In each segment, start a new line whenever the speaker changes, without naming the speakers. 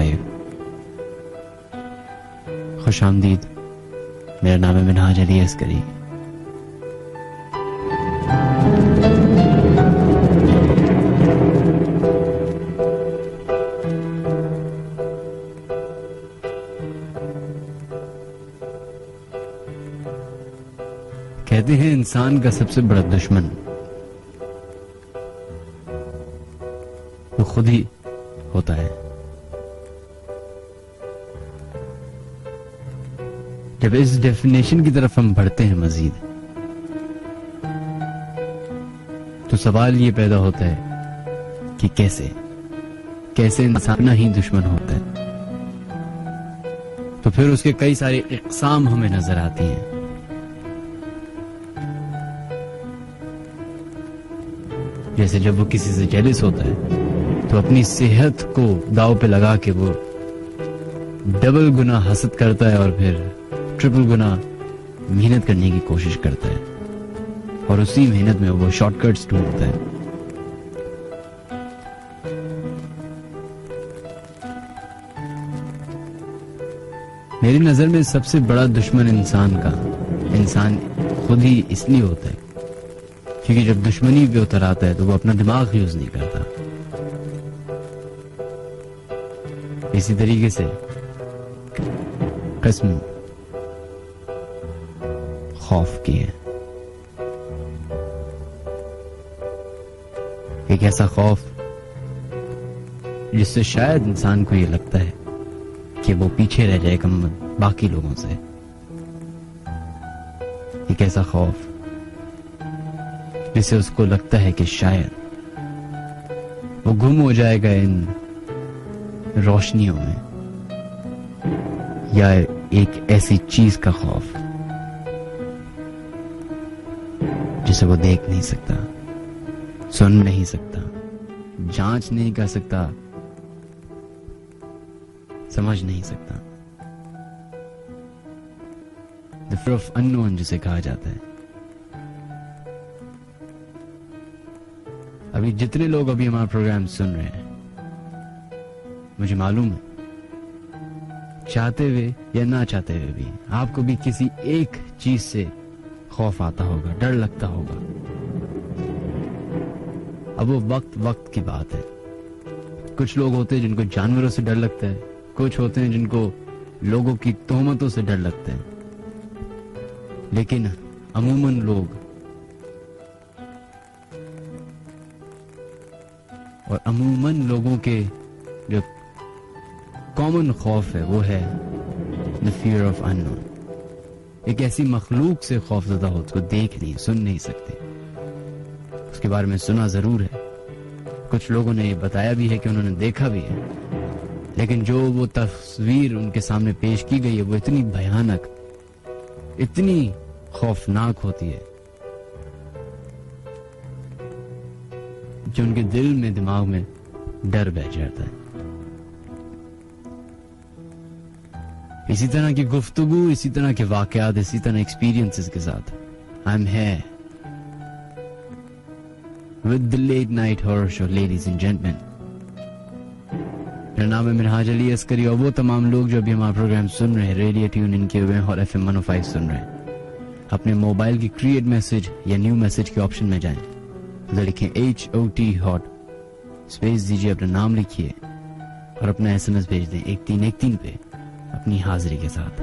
5। खुश आमदीद, मेरा नाम है मिनहाज अली अस्करी। कहते हैं इंसान का सबसे बड़ा दुश्मन वो खुद ही होता है। जब इस डेफिनेशन की तरफ हम बढ़ते हैं मजीद, तो सवाल ये पैदा होता है कि कैसे इंसान ही दुश्मन होता है। तो फिर उसके कई सारे इक़साम हमें नजर आती हैं। जैसे जब वो किसी से जेलिस होता है तो अपनी सेहत को दांव पे लगा के वो डबल गुना हसद करता है और फिर ट्रिपल गुना मेहनत करने की कोशिश करता है, और उसी मेहनत में वो शॉर्टकट्स ढूंढता है। मेरी नजर में सबसे बड़ा दुश्मन इंसान खुद ही इसलिए होता है क्योंकि जब दुश्मनी पे उतर आता है तो वो अपना दिमाग यूज नहीं करता। इसी तरीके से कसम खौफ की है, एक ऐसा खौफ जिससे शायद इंसान को ये लगता है कि वो पीछे रह जाएगा बाकी लोगों से। एक ऐसा खौफ जिससे उसको लगता है कि शायद वो गुम हो जाएगा इन रोशनियों में, या एक ऐसी चीज का खौफ जिसे वो देख नहीं सकता, सुन नहीं सकता, जांच नहीं कर सकता, समझ नहीं सकता। द फियर ऑफ अननोन जिसे कहा जाता है। अभी जितने लोग अभी हमारा प्रोग्राम सुन रहे हैं, मुझे मालूम है चाहते हुए या ना चाहते हुए भी आपको भी किसी एक चीज से खौफ आता होगा, डर लगता होगा। अब वो वक्त की बात है। कुछ लोग होते हैं जिनको जानवरों से डर लगता है, कुछ होते हैं जिनको लोगों की तोहमतों से डर लगता है, लेकिन अमूमन लोग और अमूमन लोगों के जो कॉमन खौफ है वो है द फियर ऑफ अननोन। एक ऐसी मखलूक से खौफजदा हो उसको देख नहीं, सुन नहीं सकते। उसके बारे में सुना जरूर है, कुछ लोगों ने ये बताया भी है कि उन्होंने देखा भी है, लेकिन जो वो तस्वीर उनके सामने पेश की गई है वो इतनी भयानक, इतनी खौफनाक होती है जो उनके दिल में, दिमाग में डर बैठ जाता है। इसी तरह की गुफ्तगू, इसी तरह के वाकयात, इसी तरह एक्सपीरियंसेस के साथ I am here with the late night horror show, ladies and gentlemen. मेरा नाम है मिनहाज अली अस्करी, और वो तमाम लोग जो अभी हमारा प्रोग्राम सुन रहे हैं, रेडियो ट्यून इन किए हुए हैं और FM 105 सुन रहे हैं, अपने मोबाइल की क्रिएट मैसेज या न्यू मैसेज के ऑप्शन में जाएं, उधर लिखें HOT हॉट, स्पेस दीजिए, अपना नाम लिखिए और अपना SMS भेज दें 1313 पे अपनी हाजिरी के साथ।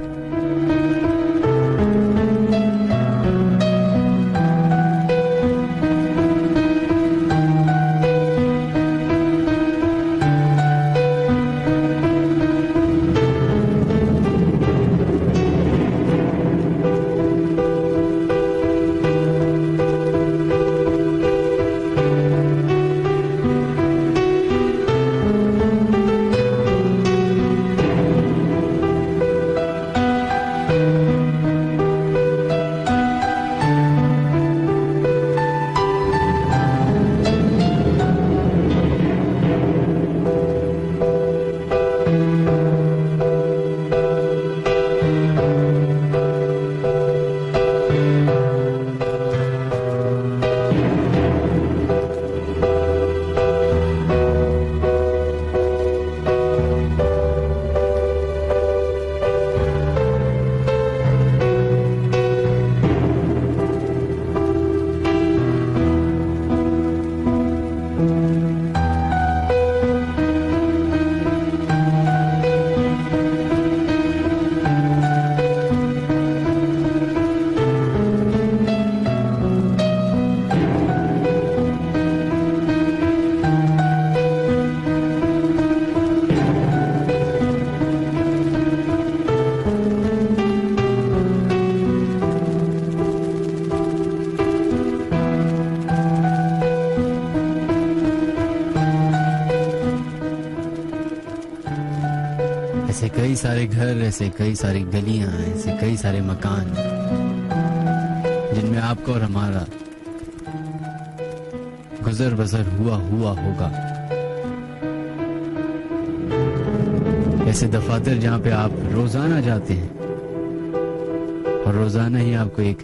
ऐसे कई सारे घर, ऐसे कई सारी गलियां, ऐसे कई सारे मकान जिनमें आपका और हमारा गुजर बसर हुआ होगा। ऐसे दफातर जहां पे आप रोजाना जाते हैं और रोजाना ही आपको एक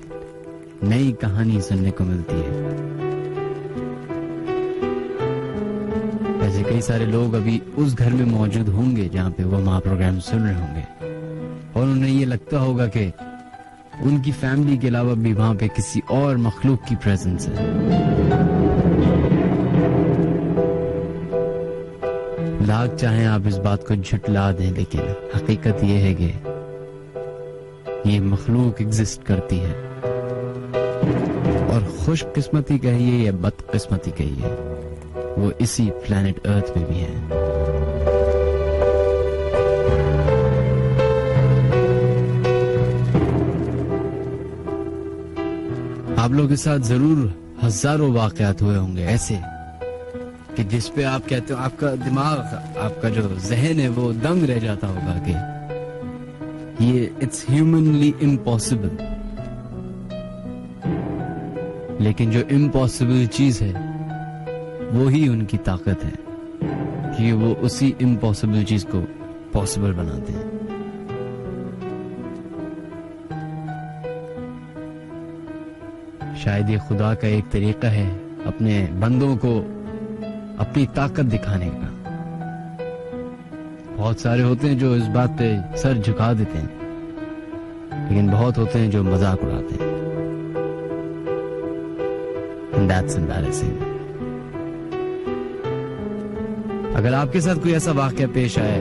नई कहानी सुनने को मिलती है। ऐसे कई सारे लोग अभी उस घर में मौजूद होंगे जहां पे वो हमारा प्रोग्राम सुन रहे होंगे और उन्हें ये लगता होगा कि उनकी फैमिली के अलावा भी वहां पे किसी और मखलूक की प्रेजेंस है। लाख चाहें आप इस बात को झुटला दें, लेकिन हकीकत ये है कि ये मखलूक एग्जिस्ट करती है, और खुशकिस्मती कहिए या बदकिस्मती कहिए, वो इसी प्लेनेट अर्थ पे भी है। आप लोगों के साथ जरूर हजारों वाकयात हुए होंगे ऐसे कि जिस पे आप कहते हो, आपका दिमाग, आपका जो जहन है वो दंग रह जाता होगा कि ये इट्स ह्यूमनली इम्पॉसिबल। लेकिन जो इम्पॉसिबल चीज है वो ही उनकी ताकत है कि वो उसी इम्पॉसिबल चीज को पॉसिबल बनाते हैं। शायद ये खुदा का एक तरीका है अपने बंदों को अपनी ताकत दिखाने का। बहुत सारे होते हैं जो इस बात पे सर झुका देते हैं, लेकिन बहुत होते हैं जो मजाक उड़ाते हैं। And that's embarrassing. अगर आपके साथ कोई ऐसा वाकया पेश आया,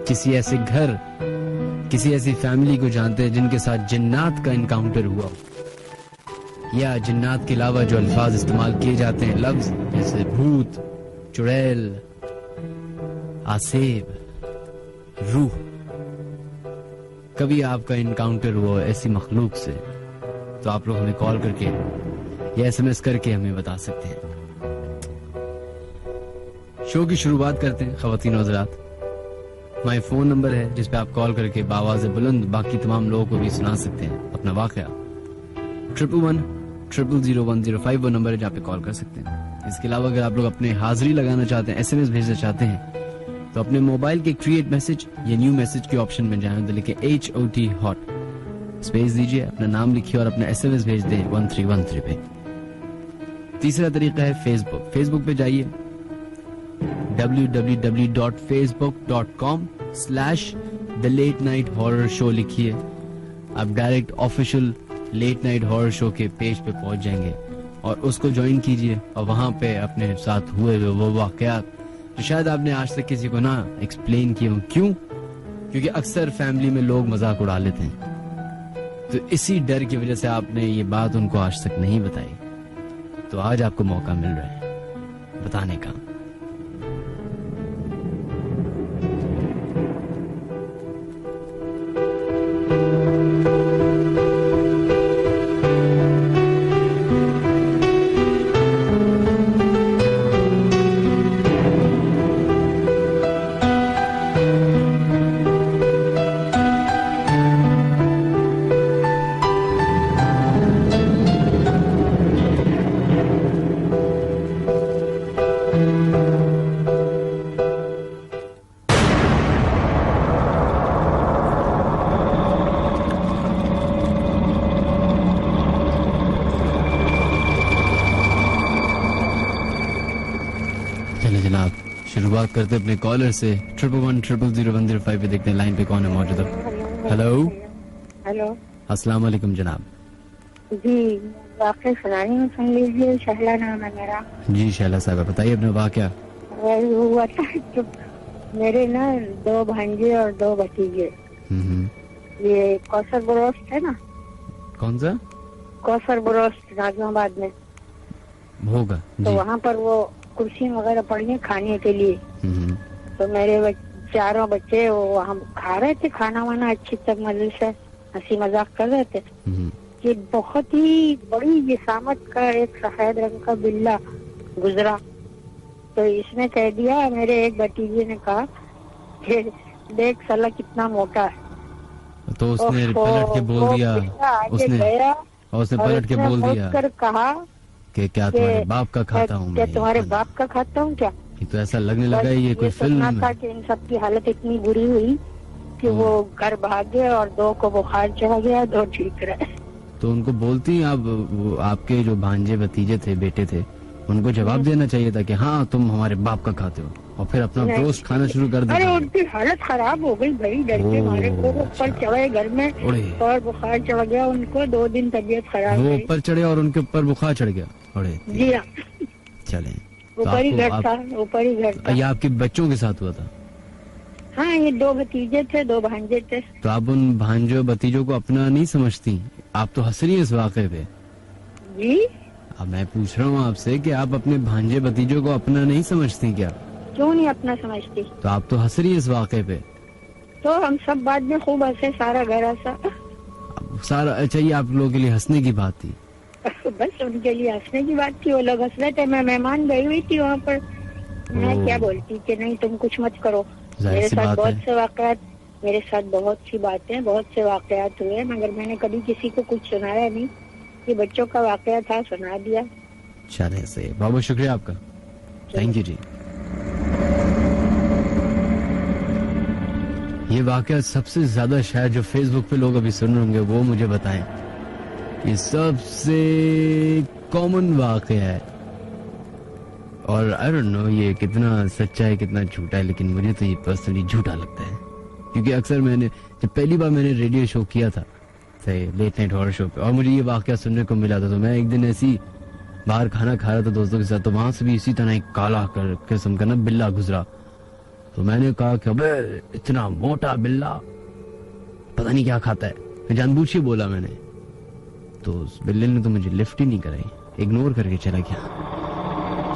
किसी ऐसे घर, किसी ऐसी फैमिली को जानते हैं जिनके साथ जिन्नात का इनकाउंटर हुआ, या जिन्नात के अलावा जो अल्फाज इस्तेमाल किए जाते हैं, लफ्ज जैसे भूत, चुड़ैल, आसेब, रूह, कभी आपका इनकाउंटर हुआ ऐसी मखलूक से, तो आप लोग हमें कॉल करके या SMS करके हमें बता सकते हैं। शो की शुरुआत करते हैं ख्वातीन और हज़रात। हमारा फोन नंबर है जिस पे आप कॉल करके बावाज़ बुलंद बाकी तमाम लोगों को भी सुना सकते हैं अपना वाकया। 111-000-105 वो नंबर है जहाँ पे कॉल कर सकते हैं। इसके अलावा अगर आप लोग अपने हाजिरी लगाना चाहते हैं, SMS भेजना चाहते हैं, तो अपने मोबाइल के क्रिएट मैसेज या न्यू मैसेज के ऑप्शन में जाएं, तो लिखे HOT हॉट, स्पेस दीजिए, अपना नाम लिखिए और अपना SMS भेज दें 1313 पे। तीसरा तरीका है फेसबुक पे जाइए, www.facebook.com/thelate-night-horror-show लिखिए। आप direct official late night horror show के पेज पे पहुंच जाएंगे और उसको ज्वाइन कीजिए, और वहां पे अपने साथ हुए वो वाकयात जो शायद आपने आज तक किसी को ना एक्सप्लेन किए। क्यों? क्योंकि अक्सर फैमिली में लोग मजाक उड़ा लेते हैं, तो इसी डर की वजह से आपने ये बात उनको आज तक नहीं बताई। तो आज आपको मौका मिल रहा है बताने का। शुरुआत करते अपने कॉलर से 111-000-105 पे। देखते हैं लाइन पे कौन है मौजूद। हेलो, अस्सलाम वालेकुम जनाब।
जी, वाकई सुनानी हूँ, सुन लीजिए। शहला नाम है मेरा।
जी शहला साहब, बताइए अपना वाकया।
हुआ था तो मेरे ना 2 भांजे और 2 भतीजे। ये कौसर बरोस्ट है ना?
कौन सा?
कौसर बरोस्ट नाजमाबाद में
होगा।
तो वहाँ पर वो कुर्सी वगैरह पड़ी है खाने के लिए। तो मेरे 4 बच्चे वो वहाँ खा रहे थे खाना वाना, अच्छी तक मजे से हंसी मजाक कर रहे थे। ये बहुत ही बड़ी जिसामत का एक सफेद रंग का बिल्ला गुजरा। तो इसने कह दिया, मेरे एक भतीजे ने कहा कि देख साला कितना मोटा है।
तो उसने पलट के बोल दिया, उसने पलट के बोल दिया
कर कहा
कि क्या तुम्हारे बाप का खाता हूँ,
क्या तुम्हारे बाप का खाता हूँ क्या?
तो ऐसा लगने लगा ये कोई फिल्म
था कि इन सब की हालत इतनी बुरी हुई कि वो घर भाग गए और 2 को बुखार चढ़ा गया, 2 ठीक रहे।
तो उनको बोलती आप, आपके जो भांजे भतीजे थे, बेटे थे, उनको जवाब देना चाहिए था कि हाँ तुम हमारे बाप का खाते हो, और फिर अपना रोस्ट खाना शुरू कर दिया।
अरे उनकी हालत खराब हो गई भाई, डर के मारे वो ऊपर चढ़े घर में और बुखार चढ़ गया उनको, 2 दिन तबीयत खराब।
वो ऊपर चढ़े और उनके ऊपर बुखार चढ़ गया। अरे
जी हाँ,
चले
ऊपर ही घर था, ऊपर ही घर था।
ये आपके बच्चों के साथ हुआ था?
हाँ, ये 2 भतीजे थे, 2 भांजे थे।
तो आप उन भांजों भतीजों को अपना नहीं समझती? आप तो हंस रही हैं इस वाक़े पे।
जी,
अब मैं पूछ रहा हूँ आपसे कि आप अपने भांजे भतीजों को अपना नहीं समझती क्या?
क्यों नहीं अपना समझती?
तो आप तो हंस रही हैं इस वाक़े पे।
तो हम सब बाद में खूब हंसे, सारा घर हंसा।
सारा? अच्छा, ये आप लोगों के लिए हंसने की बात थी?
बस उनके लिए हंसने की बात थी, वो लोग हंस रहे थे। मैं मेहमान गई हुई थी वहाँ पर, मैं क्या बोलती कि नहीं तुम कुछ मत करो। मेरे साथ बहुत से वाकयात, मेरे साथ बहुत सी बातें, बहुत से वाकयात हुए, मगर मैंने कभी किसी को कुछ सुनाया नहीं। ये बच्चों का वाकया था, सुना दिया।
चले से बहुत बहुत शुक्रिया आपका, थैंक यू जी। ये वाकया सबसे ज्यादा शायद जो फेसबुक पे लोग अभी सुन रहे होंगे वो मुझे बताएं, ये सबसे कॉमन वाकया है। और आई डोंट नो ये कितना सच्चा है कितना झूठा है, लेकिन मुझे तो ये पर्सनली झूठा लगता है, क्योंकि अक्सर मैंने जब पहली बार मैंने रेडियो शो किया था, लेट नाइट हॉरर शो पे, और मुझे ये वाकया सुनने को मिला था, तो मैं एक दिन ऐसी बाहर खाना खा रहा था दोस्तों के साथ, तो वहां से भी इसी तरह एक काला किस्म का ना बिल्ला गुजरा। तो मैंने कहा कि अबे इतना मोटा बिल्ला पता नहीं क्या खाता है, मैं जानबूझ के बोला मैंने। तो उस बिल्ले ने तो मुझे लिफ्ट ही नहीं कराई, इग्नोर करके चला गया।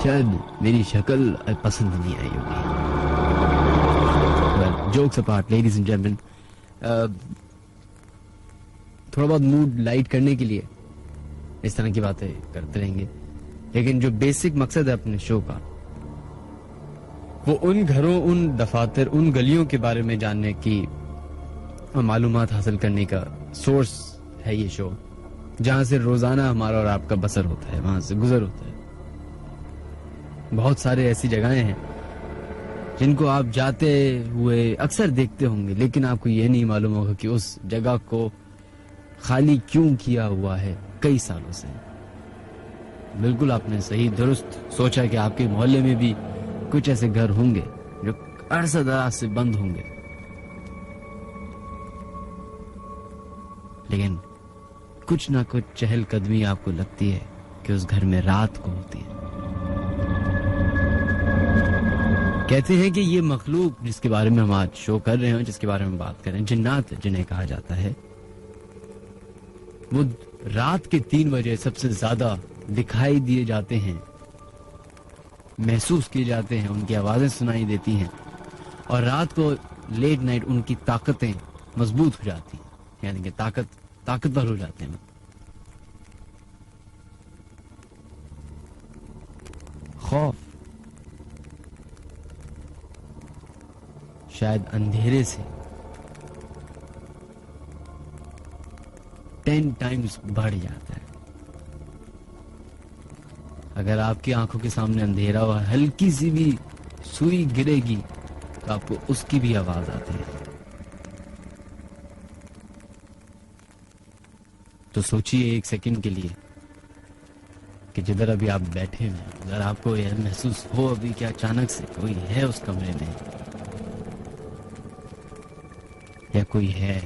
शायद मेरी शक्ल पसंद नहीं आई होगी। Jokes apart ladies and gentleman, थोड़ा बहुत मूड लाइट करने के लिए इस तरह की बातें करते रहेंगे, लेकिन जो बेसिक मकसद है अपने शो का वो उन घरों, उन दफातर, उन गलियों के बारे में जानने की और मालूमात हासिल करने का सोर्स है ये शो, जहां से रोजाना हमारा और आपका बसर होता है, वहां से गुजर होता है। बहुत सारे ऐसी जगहें हैं जिनको आप जाते हुए अक्सर देखते होंगे, लेकिन आपको ये नहीं मालूम होगा कि उस जगह को खाली क्यों किया हुआ है कई सालों से। बिल्कुल आपने सही दुरुस्त सोचा कि आपके मोहल्ले में भी कुछ ऐसे घर होंगे जो अरसा दराज से बंद होंगे, लेकिन कुछ ना कुछ चहलकदमी आपको लगती है कि उस घर में रात को होती है। कहते हैं कि ये मखलूक जिसके बारे में हम आज शो कर रहे हैं, जिसके बारे में बात कर रहे हैं, जिन्नात जिन्हें कहा जाता है, वो रात के 3 बजे सबसे ज्यादा दिखाई दिए जाते हैं, महसूस किए जाते हैं, उनकी आवाजें सुनाई देती हैं, और रात को लेट नाइट उनकी ताकतें मजबूत हो जाती हैं, यानी कि ताकतवर हो जाते हैं। खौफ शायद अंधेरे से 10 टाइम्स बढ़ जाता है। अगर आपकी आंखों के सामने अंधेरा हुआ, हल्की सी भी सुई गिरेगी तो आपको उसकी भी आवाज आती है। तो सोचिए एक सेकंड के लिए कि जिधर अभी आप बैठे हैं, अगर आपको यह महसूस हो अभी कि अचानक से कोई है उस कमरे में, या कोई है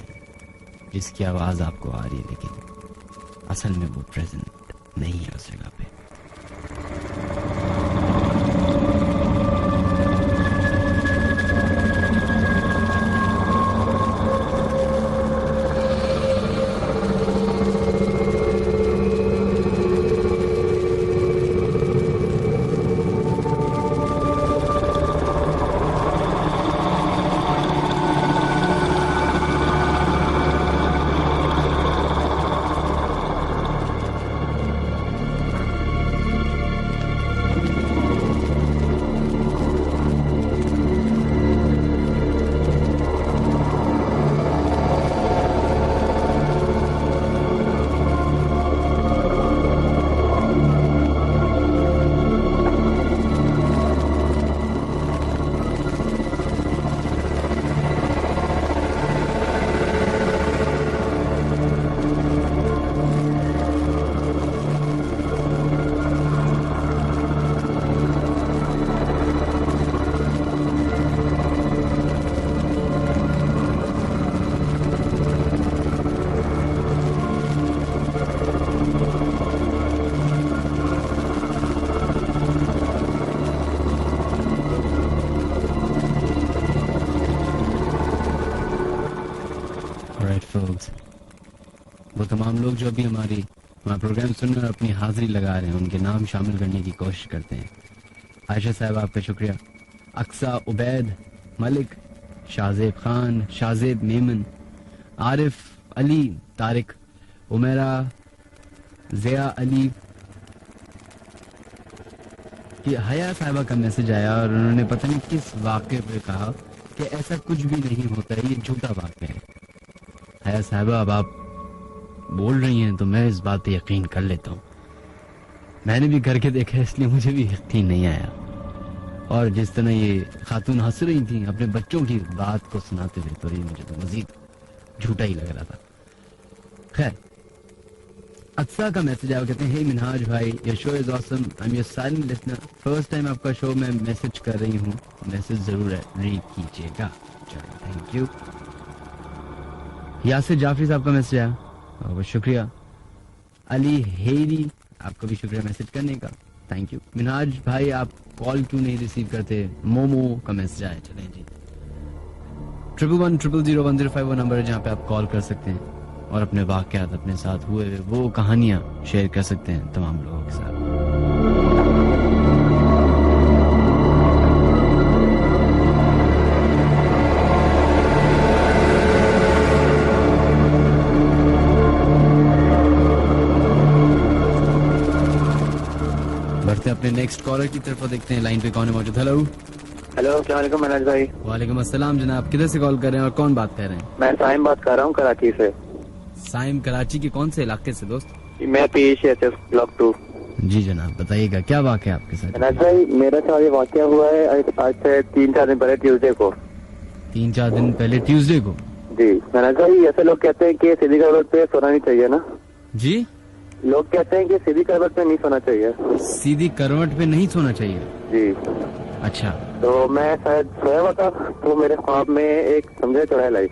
जिसकी आवाज आपको आ रही है, लेकिन असल में वो प्रेजेंट नहीं है उस जगह पे। राइट folks, वो तमाम लोग जो अभी हमारा प्रोग्राम सुन रहे और अपनी हाजिरी लगा रहे हैं, उनके नाम शामिल करने की कोशिश करते हैं। आयशा साहब आपका शुक्रिया, अक्सा, उबैद, मलिक, शाहजेब खान, शाहजेब मेमन, आरिफ अली, तारिक, उमेरा, ज़िया अली। कि हया साहिबा का मैसेज आया और उन्होंने पता नहीं किस वाक़े पे कहा कि ऐसा कुछ भी नहीं होता है, ये झूठा वाक़या है। हया साहिबा, अब आप बोल रही हैं तो मैं इस बात पे यकीन कर लेता हूँ। मैंने भी करके देखा इसलिए मुझे भी यकीन नहीं आया। और जिस तरह ये खातून हंस रही थी अपने बच्चों की बात को सुनाते हुए, तो ये मुझे तो मजीद झूठा ही लग रहा था। खैर, अक्सा का मैसेज आया, कहते हैं हे मिनहाज भाई, your show is awesome, I am your silent listener, first time आपका शो मैं मैसेज कर रही हूँ, मैसेज जरूर रीड कीजिएगा। चलो, थैंक यू। यासिर जाफरी साहब का मैसेज आया, बहुत शुक्रिया। अली हेरी, आपका भी शुक्रिया मैसेज करने का, थैंक यू। मिनहाज भाई, आप कॉल क्यों नहीं रिसीव करते? मोमो का मैसेज आया। चलें जी, 11100105 वो नंबर है जहाँ पे आप कॉल कर सकते हैं और अपने वाक़यात, अपने साथ हुए वो कहानियां शेयर कर सकते हैं तमाम लोगों के साथ। बढ़ते अपने नेक्स्ट कॉलर की तरफ, देखते हैं लाइन पे कौन है मौजूद। हेलो
हेलो, अस्सलाम वालेकुम मनोज भाई।
वालेकुम अस्सलाम जनाब, किधर से कॉल कर रहे हैं और कौन बात कर रहे हैं?
मैं साइम बात कर रहा हूँ कराची से।
साइम, कराची के कौन से इलाके से दोस्त?
मैं पीएच एचएस ब्लॉक 2।
जी जनाब, बताइएगा क्या वाक़या आपके साथ?
मनोज भाई, मेरा साथ ये वाक़या हुआ है आज से 3-4 दिन पहले, ट्यूसडे को।
3-4 दिन पहले ट्यूसडे को?
जी मनोज भाई, ऐसे लोग कहते हैं कि सीधी करवट पे सोना नहीं चाहिए ना।
जी,
लोग कहते हैं कि सीधी करवट पे नहीं सोना चाहिए।
सीधी करवट पे नहीं सोना चाहिए?
जी।
अच्छा।
तो मैं शायद सोया हुआ था, तो मेरे ख्वाब में एक समझे चुड़ैल आई।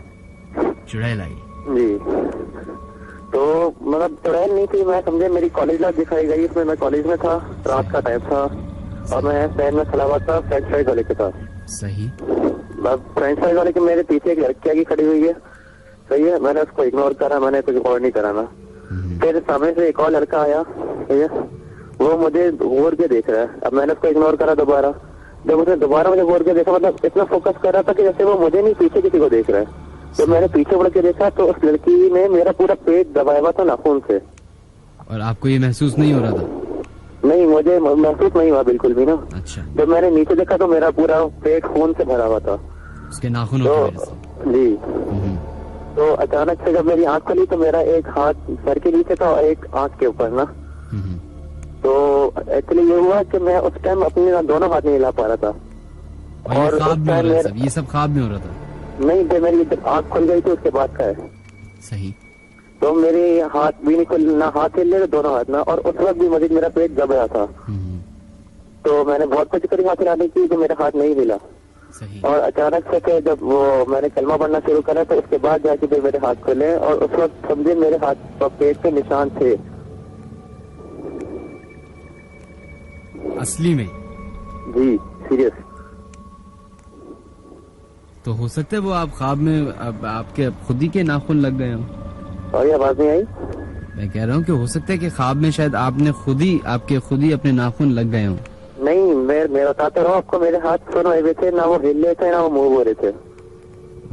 चुड़ैल आई?
जी। तो मतलब चुड़ैल नहीं थी, मैं समझे मेरी कॉलेज लाइफ दिखाई गई, उसमें मैं कॉलेज में था, रात का टाइम था और मैं ट्रेन में खड़ा हुआ था फ्रेंच फ्राइज वाले के साथ।
सही।
अब फ्रेंच फ्राइज वाले के मेरे पीछे एक लड़की आगे खड़ी हुई है, सही है, मैंने उसको इग्नोर करा, मैंने कुछ गौर नहीं करा ना। फिर सामने से एक और लड़का आया, सही है, वो मुझे घूर के देख रहा है। अब मैंने उसको इग्नोर करा दोबारा, जब उसने दोबारा मुझे घूर के देखा, मतलब इतना फोकस कर रहा था कि जैसे वो मुझे नहीं पीछे किसी को देख रहा है। जब मैंने पीछे मुड़ के देखा तो उस लड़की ने मेरा पूरा पेट दबाया हुआ था नाखून से।
और आपको ये महसूस नहीं हो रहा था?
नहीं, मुझे महसूस नहीं हुआ बिल्कुल भी ना।
अच्छा।
जब मैंने नीचे देखा तो मेरा पूरा पेट खून से भरा हुआ था,
उसके नाखूनों की वजह से?
जी। तो अचानक से जब मेरी आंख खुली तो मेरा एक हाथ सर के नीचे था और एक आंख के ऊपर ना। तो एक्चुअली ये हुआ कि मैं उस टाइम अपने दोनों हाथ नहीं हिला पा रहा था।
और ये सब ख्वाब में हो रहा था?
नहीं, जब मेरी आंख खुल गई थी उसके बाद का है।
सही।
तो मेरे हाथ भी नहीं खुल, ना हाथ हिल रहे, दोनों हाथ ना, और उस वक्त भी मजीद मेरा पेट दब रहा था। तो मैंने बहुत कोशिश करी हाथ हिलाने की, तो मेरा हाथ नहीं हिला।
सही।
और अचानक से जब वो मैंने कलमा पढ़ना शुरू करा तो उसके बाद जाके फिर मेरे हाथ खुले और उस वक्त समझे मेरे हाथ पर पेट पे निशान थे
असली में?
जी, सीरियस।
तो हो सकता है वो आप ख्वाब में आपके खुद ही के नाखून लग गए हो?
और ये आवाज नहीं आई?
मैं कह रहा हूँ कि हो सकता है कि ख्वाब में शायद आपके खुद ही अपने नाखून लग गए हो।
नहीं, मैं बताता रहा हूँ आपको, मेरे हाथ सुन हुए थे ना, वो हिल रहे थे ना वो मूव हो रहे थे।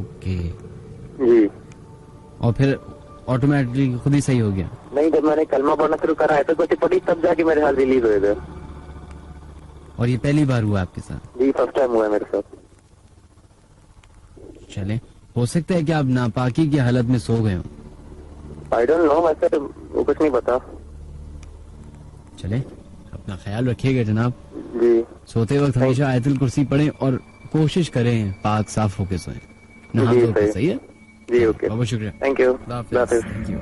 ओके
जी।
और फिर ऑटोमेटिकली खुद ही सही हो गया?
नहीं, जब मैंने कलमा पढ़ना शुरू करा है तो कुछ पढ़ी तब जाके मेरे हाथ रिलीज हुए थे।
और ये पहली बार हुआ आपके साथ?
जी, फर्स्ट टाइम हुआ है मेरे साथ।
चले, हो सकता है कि आप नापाकी की हालत में सो गए हो?
आई डोंट नो, वैसे तो कुछ नहीं पता।
चले, अपना ख्याल रखिएगा जनाब
जी।
सोते वक्त हमेशा आयतुल कुर्सी पढ़ें और कोशिश करें पाक साफ होके सोएं। नहा धोकर, सही है
जी? ओके,
बहुत शुक्रिया,
थैंक यू।
Thank you.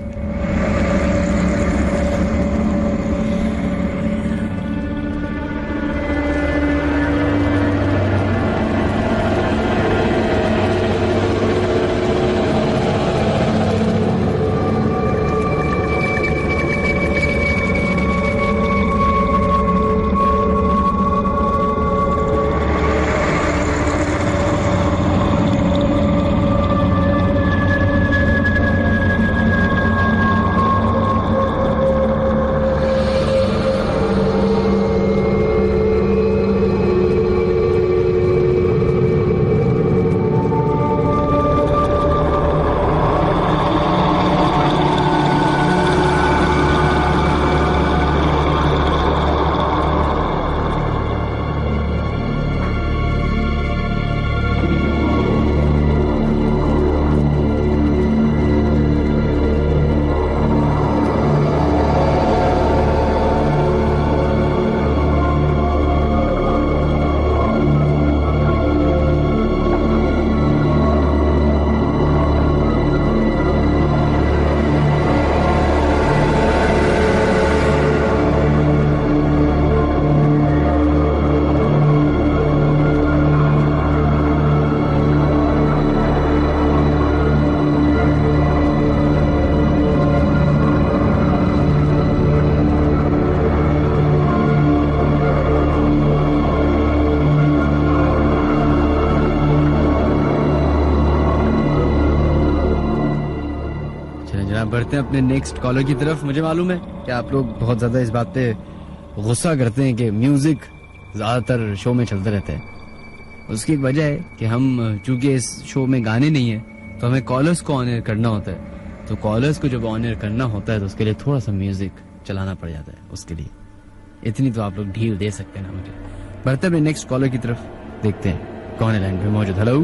आप बढ़ते हैं अपने नेक्स्ट कॉलर की तरफ। मुझे मालूम है कि आप लोग बहुत ज्यादा इस बात पे गुस्सा करते हैं कि म्यूजिक ज्यादातर शो में चलते रहते हैं। उसकी एक वजह है कि हम चूंकि इस शो में गाने नहीं है तो हमें कॉलर्स को ऑन एयर करना होता है। तो कॉलर्स को जब ऑन एयर करना होता है तो उसके लिए थोड़ा सा म्यूजिक चलाना पड़ जाता है। उसके लिए इतनी तो आप लोग ढील दे सकते हैं ना मुझे। बढ़ते अपने नेक्स्ट कॉलर की तरफ, देखते हैं कौन है लाइन पे मौजूद। हेलो।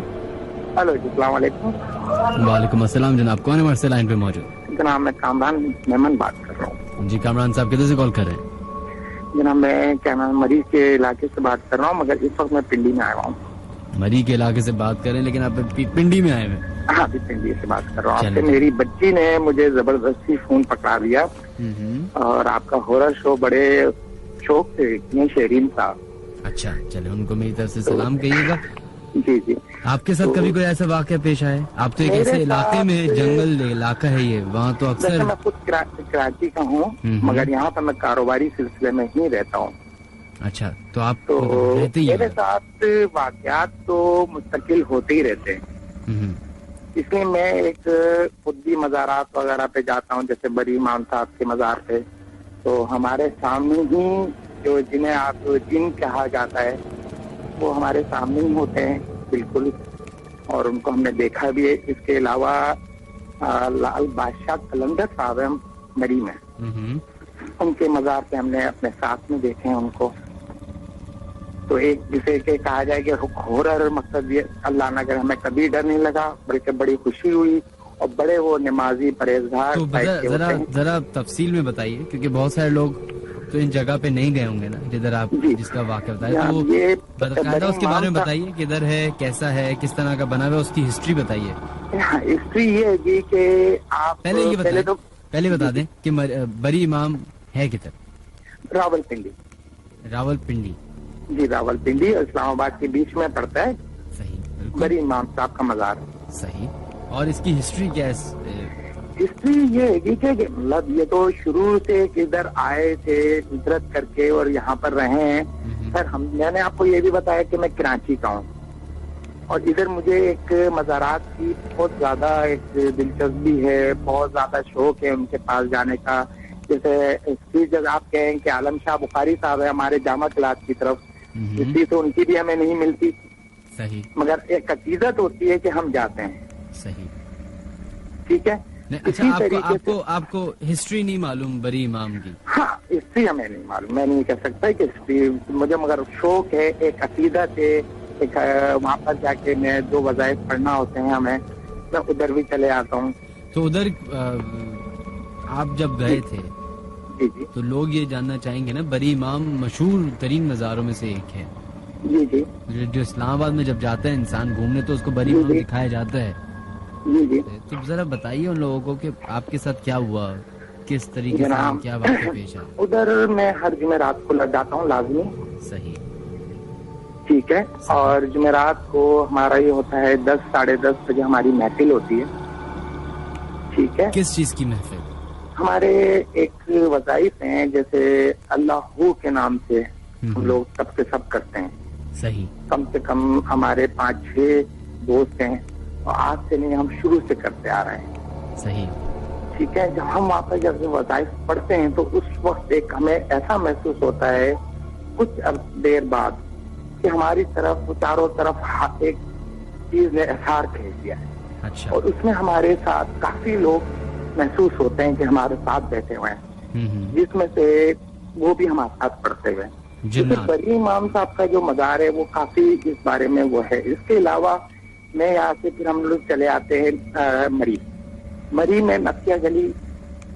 हेलो जी, अस्सलाम वालेकुम।
वालेकुम अस्सलाम जनाब, कौन है हमारे लाइन पे मौजूद?
जनाब मैं कामरान मेमन बात कर रहा हूँ।
जी कामरान साहब, किधर से कॉल कर रहे हैं?
जनाब मैं क्या नाम मरीज के इलाके से बात कर रहा हूँ, मगर इस वक्त मैं पिंडी में आया हूँ।
मरी के इलाके से बात कर रहे हैं, लेकिन आप पिंडी में आए हुए?
हाँ अभी पिंडी से बात कर रहा हूँ आपसे। मेरी बच्ची ने मुझे जबरदस्ती फोन पकड़ा दिया और आपका हॉरर शो बड़े शौक से देखती है शेरीन साहब।
अच्छा चले, उनको मेरी तरफ से सलाम कहिएगा।
जी जी।
आपके साथ कभी कोई ऐसा वाकया पेश आया? आप तो एक ऐसे इलाके में, जंगल इलाका है ये, वहाँ तो अक्सर।
मैं खुद कराची का हूँ, मगर यहाँ पर मैं कारोबारी सिलसिले में ही रहता हूँ।
अच्छा, तो आप
तो
रहते ही
मेरे साथ वाकयात तो मुस्तकिल होते ही रहते हैं, इसलिए मैं एक खुद भी मज़ारात वगैरह पे जाता हूँ, जैसे बरी इमाम साहब के मज़ार पे। तो हमारे सामने ही जो जिन्हें आप जिन कहा जाता है वो हमारे सामने ही होते हैं बिल्कुल, और उनको हमने देखा भी है। इसके अलावा लाल बादशाह कलंदर साहब है मरी में, उनके मज़ार पे हमने अपने साथ में देखे हैं उनको। तो एक जिसे के कहा जाए कि हॉरर मकसद ये अल्लाह न करे, हमें कभी डर नहीं लगा, बल्कि बड़ी खुशी हुई। और बड़े वो नमाजी परहेजगार
तो जरा तफसील में बताइए, क्योंकि बहुत सारे लोग तो इन जगह पे नहीं गए होंगे ना जिधर आप जिसका वाक़या बताया, तो
ये
उसके बारे में बताइए, किधर है, कैसा है, किस तरह का बना हुआ है, उसकी हिस्ट्री बताइए।
हिस्ट्री ये है जी कि आप
पहले बता दें कि बरी इमाम है किधर?
रावलपिंडी।
रावलपिंडी? जी
रावलपिंडी इस्लामाबाद के बीच में पड़ता है।
सही,
बरी इमाम साहब का मज़ार।
सही। और इसकी हिस्ट्री क्या है?
हिस्ट्री ये है कि मतलब ये तो शुरू से इधर आए थे हिजरत करके और यहाँ पर रहे हैं। सर मैंने आपको ये भी बताया कि मैं कराची का हूँ, और इधर मुझे एक मज़ारात की बहुत ज्यादा एक दिलचस्पी है, बहुत ज्यादा शौक है उनके पास जाने का। जैसे इसकी जगह आप कहें कि आलम शाह बुखारी साहब है हमारे जामा क्लास की तरफ, इसलिए तो उनकी भी हमें नहीं मिलती।
सही। मगर
एक अकीदत होती है कि हम जाते हैं।
सही,
ठीक है।
अच्छा, आपको हिस्ट्री नहीं मालूम बरी इमाम की?
हाँ, हिस्ट्री हमें नहीं मालूम, मैं नहीं कह सकता कि हिस्ट्री मुझे, मगर शौक है, एक अकीदत है, एक वहाँ पर जाके मैं जो वज़ाइफ पढ़ना होते हैं हमें, मैं उधर भी चले आता हूँ।
तो उधर आप जब गए थे
जी जी,
तो लोग ये जानना चाहेंगे ना, बरी इमाम मशहूर तरीन मज़ारों में से एक है।
जी जी।
जो इस्लामाबाद में जब जाता है इंसान घूमने तो उसको बरी इमाम दिखाया जाता है।
जी जी।
तो जरा बताइए उन लोगों को कि आपके साथ क्या हुआ, किस तरीके से क्या वाक़या पेश आया?
उधर मैं हर जुमेरात को लग जाता हूँ लाजमी।
सही,
ठीक है। और जुमेरात को हमारा ये होता है 10 साढ़े 10 बजे हमारी महफिल होती है। ठीक है।
किस चीज की महफिल?
हमारे एक वज़ाइफ हैं, जैसे अल्लाह के नाम से हम लोग सब के सब करते हैं।
सही।
कम से कम हमारे 5-6 दोस्त हैं, और आज से नहीं, हम शुरू से करते आ रहे हैं।
सही।
ठीक है। जब हम वहाँ पर जब वज़ाइफ पढ़ते हैं तो उस वक्त एक हमें ऐसा महसूस होता है कुछ देर बाद कि हमारी तरफ चारों तरफ एक चीज ने एहसार भेज दिया है।
अच्छा।
और उसमें हमारे साथ काफी लोग महसूस होते हैं कि हमारे साथ बैठे हुए हैं, जिसमें से वो भी हमारे साथ पढ़ते हुए हैं। बरी इमाम साहब का जो मज़ार है वो काफी इस बारे में वो है। इसके अलावा मैं यहाँ से फिर हम लोग चले आते हैं मरी में नथिया गली,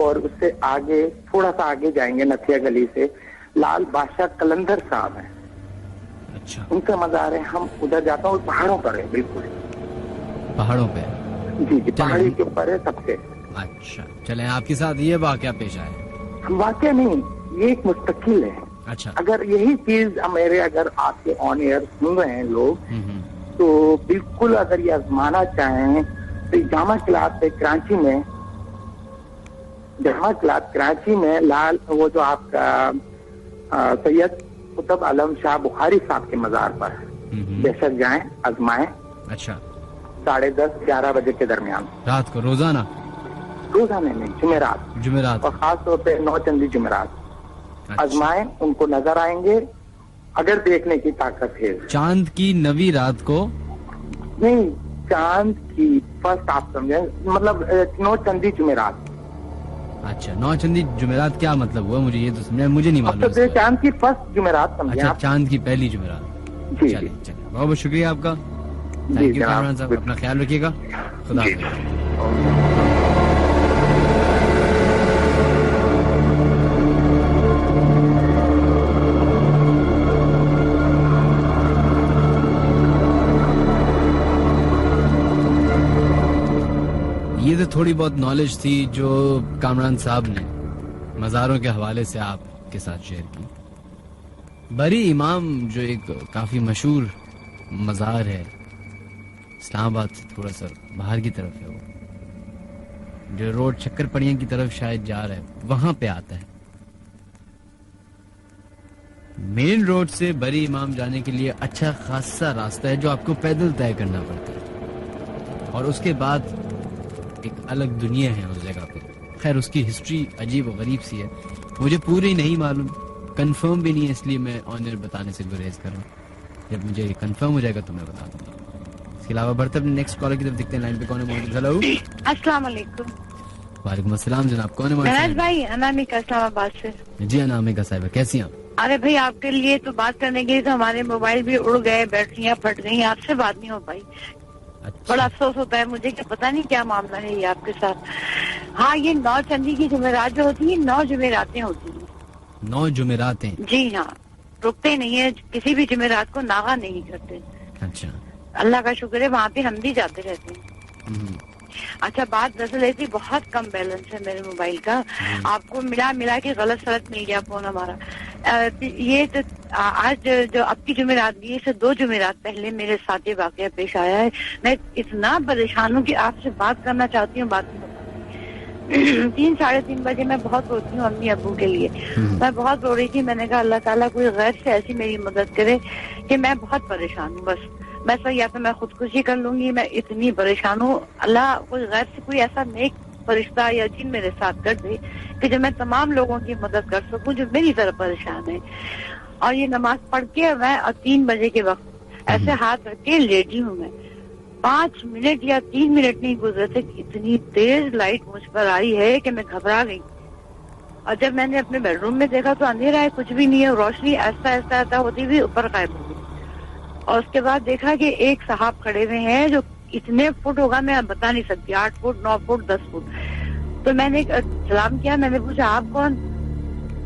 और उससे आगे थोड़ा सा आगे जाएंगे नथिया गली से लाल बादशाह कलंदर साहब हैं।
अच्छा।
उनका मज़ार है, हम उधर जाता हूँ। पहाड़ों पर है, बिल्कुल
पहाड़ों पे?
जी जी, पहाड़ी के ऊपर है सबसे।
अच्छा, चले आपके साथ ये वाकया पेश आया?
वाकया नहीं, ये एक मुस्तकिल है।
अच्छा।
अगर यही चीज मेरे अगर आपके ऑन एयर सुन रहे हैं लोग, तो बिल्कुल अगर ये आजमाना चाहें तो जामा क्लास है कराची में, जामा क्लास कराची में लाल वो जो आपका सैयद कुतुब आलम शाह बुखारी साहब के मज़ार पर बेशक जाएं, आजमाएं।
अच्छा।
10:30-11 बजे के दरमियान
रात को रोजाना?
रोजाना नहीं, जुमेरात, और खास तौर पे 9 चंदी जुमेरात आजमाएं, उनको नजर आएंगे अगर देखने की ताकत है।
चांद की 9वीं रात को
नहीं, चांद की फर्स्ट, आप समझे, मतलब 9 चंदी जुमेरात।
अच्छा, 9 चंदी जुमेरात क्या मतलब हुआ, मुझे ये तो समझ, मुझे नहीं मालूम।
तो चांद की फर्स्ट जुमेरात समझे। अच्छा,
चांद की पहली जुमेरात। चलिए, बहुत बहुत शुक्रिया आपका, थैंक यू कामरान साहब, अपना ख्याल रखिएगा, खुदा हाफिज़। ये तो थोड़ी बहुत नॉलेज थी जो कामरान साहब ने मज़ारों के हवाले से आपके साथ शेयर की। बरी इमाम जो एक काफ़ी मशहूर मज़ार है, इस्लामाबाद से थोड़ा सा बाहर की तरफ है, वो जो रोड शक्करपड़ियाँ की तरफ शायद जा रहा है, वहाँ पे आता है। मेन रोड से बरी इमाम जाने के लिए अच्छा खासा रास्ता है जो आपको पैदल तय करना पड़ता है, और उसके बाद एक अलग दुनिया है उस जगह पे। खैर, उसकी हिस्ट्री अजीब और गरीब सी है, मुझे पूरी नहीं मालूम, कंफर्म भी नहीं है, इसलिए मैं ऑन एयर बताने से गुरेज कर रहा हूँ। जब मुझे कंफर्म हो जाएगा तो मैं बता दूंगा। इसके अलावा बढ़ते अपने नेक्स्ट कॉलर की तरफ देखते हैं, लाइन पे कौन है मौजूद। हेलो,
अस्सलाम वालेकुम।
वालेकुम अस्सलाम जनाब, कौन है मौजूद?
भाई, अनामिका इस्लामाबाद से।
जी अनामिका साहिबा, कैसी हैं आप?
अरे भाई, आपके लिए तो बात करने के लिए तो हमारे मोबाइल भी उड़ गए, बैटरियां फट गई, आपसे बात नहीं हो पाई।
अच्छा।
बड़ा अफसोस होता है मुझे कि पता नहीं क्या मामला है ये आपके साथ। हाँ, ये 9 चंदी की जुमेरात जो होती है, 9 जुमेरातें होती हैं।
9 जुमेरातें?
जी हाँ, रुकते नहीं है, किसी भी जुमेरात को नागा नहीं करते।
अच्छा,
अल्लाह का शुक्र है, वहाँ पे हम भी जाते रहते हैं। अच्छा, बात दरअसल ऐसी, बहुत कम बैलेंस है मेरे मोबाइल का, आपको मिला के गलत सलत मिल गया फोन हमारा। ये तो आज जो अब की जुमेरात गई, इससे 2 जुमेरात पहले मेरे साथ ये वाकया पेश आया है। मैं इतना परेशान हूँ कि आपसे बात करना चाहती हूँ, बात नहीं। 3 साढ़े 3 बजे मैं बहुत रोती हूँ अम्मी अब्बू के लिए, मैं बहुत रो रही थी। मैंने कहा अल्लाह ताला कोई गैर से ऐसी मेरी मदद करे कि मैं बहुत परेशान हूँ, बस मैं तो या तो मैं खुदकुशी कर लूंगी, मैं इतनी परेशान हूँ। अल्लाह कोई गैर से कोई ऐसा नेक फरिश्ता या जिन मेरे साथ कर दे कि जो मैं तमाम लोगों की मदद कर सकूं जो मेरी तरह परेशान है। और ये नमाज पढ़ के मैं 3 बजे के वक्त ऐसे हाथ रख के लेटी हूँ, मैं 5 मिनट या 3 मिनट नहीं गुजरे थे, इतनी तेज लाइट मुझ पर आई है कि मैं घबरा गई। और जब मैंने अपने बेडरूम में देखा तो अंधेरा है, कुछ भी नहीं है, रोशनी ऐसा ऐसा ऐसा होती हुई ऊपर गायब हो गई। और उसके बाद देखा कि एक साहब खड़े हुए हैं जो इतने फुट होगा मैं बता नहीं सकती, 8 फुट 9 फुट 10 फुट। तो मैंने सलाम किया, मैंने पूछा आप कौन?